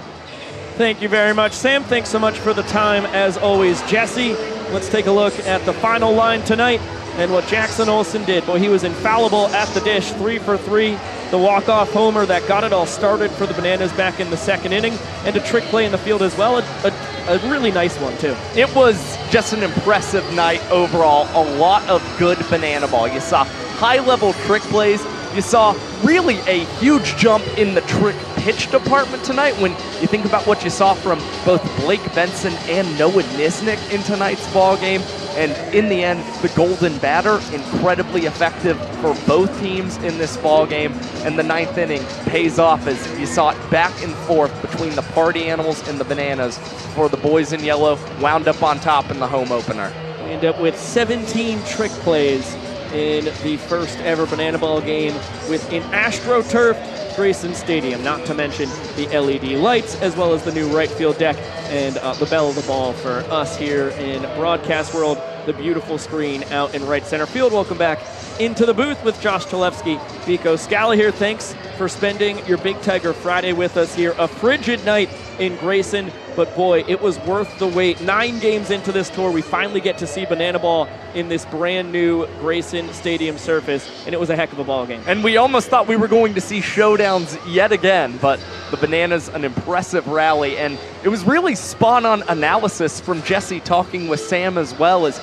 Thank you very much, Sam. Thanks so much for the time, as always. Jesse, let's take a look at the final line tonight and what Jackson Olsen did. Boy, he was infallible at the dish, 3 for 3. The walk-off homer that got it all started for the Bananas back in the 2nd inning, and a trick play in the field as well. A really nice one, too. It was just an impressive night overall. A lot of good Banana Ball. You saw high-level trick plays. You saw really a huge jump in the trick pitch department tonight when you think about what you saw from both Blake Benson and Noah Nisnik in tonight's ball game. And in the end, the Golden Batter, incredibly effective for both teams in this ball game. And the 9th inning pays off as you saw it back and forth between the Party Animals and the Bananas before the boys in yellow wound up on top in the home opener. We end up with 17 trick plays in the first ever Banana Ball game within AstroTurf Grayson Stadium, not to mention the LED lights as well as the new right field deck and the bell of the ball for us here in broadcast world, the beautiful screen out in right center field. Welcome back into the booth with Josh Chalevsky. Biko Scala here, thanks for spending your Big Tiger Friday with us here. A frigid night in Grayson, but boy, it was worth the wait. 9 games into this tour, we finally get to see Banana Ball in this brand new Grayson Stadium surface, and it was a heck of a ball game. And we almost thought we were going to see showdowns yet again, but the Bananas, an impressive rally, and it was really spot-on analysis from Jesse talking with Sam as well as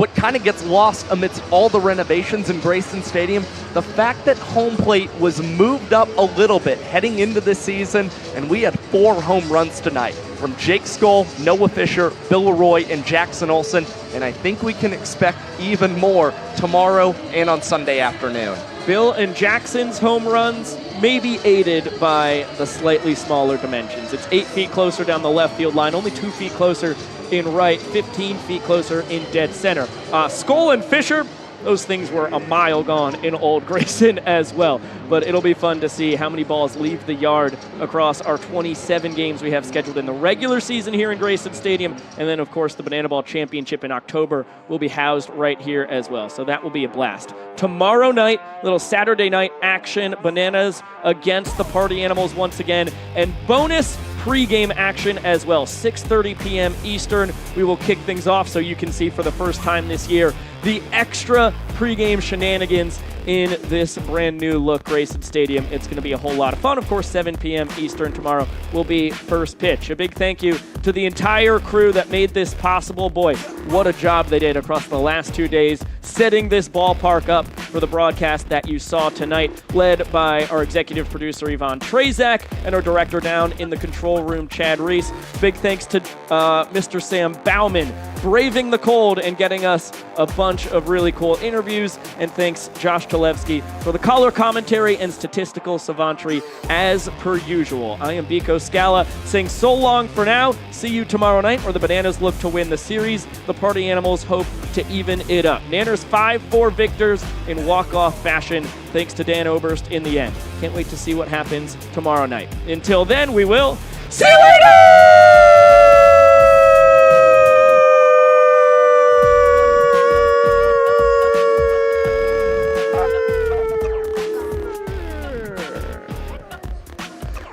what kind of gets lost amidst all the renovations in Grayson Stadium, the fact that home plate was moved up a little bit heading into this season, and we had 4 home runs tonight from Jake Skoll, Noah Fisher, Bill Leroy, and Jackson Olsen, and I think we can expect even more tomorrow and on Sunday afternoon. Bill and Jackson's home runs may be aided by the slightly smaller dimensions. It's 8 feet closer down the left field line, only 2 feet closer in right, 15 feet closer in dead center. Skoll and Fisher, those things were a mile gone in old Grayson as well. But it'll be fun to see how many balls leave the yard across our 27 games we have scheduled in the regular season here in Grayson Stadium. And then, of course, the Banana Ball Championship in October will be housed right here as well. So that will be a blast. Tomorrow night, little Saturday night action, Bananas against the Party Animals once again. And bonus pregame action as well, 6:30 p.m. Eastern. We will kick things off so you can see for the first time this year the extra pregame shenanigans in this brand new look Grayson Stadium. It's going to be a whole lot of fun. Of course, 7 p.m. Eastern tomorrow will be first pitch. A big thank you to the entire crew that made this possible. Boy, what a job they did across the last 2 days setting this ballpark up for the broadcast that you saw tonight, led by our executive producer Yvonne Trezak and our director down in the control room, Chad Reese. Big thanks to Mr. Sam Bauman, braving the cold and getting us a bunch of really cool interviews. And thanks, Josh Talevsky, for the color commentary and statistical savantry as per usual. I am Biko Scala saying so long for now. See you tomorrow night, where the Bananas look to win the series. The Party Animals hope to even it up. Nanners 5-4 victors in walk-off fashion, thanks to Dan Oberst in the end. Can't wait to see what happens tomorrow night. Until then, we will see you later!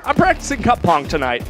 I'm practicing cup pong tonight.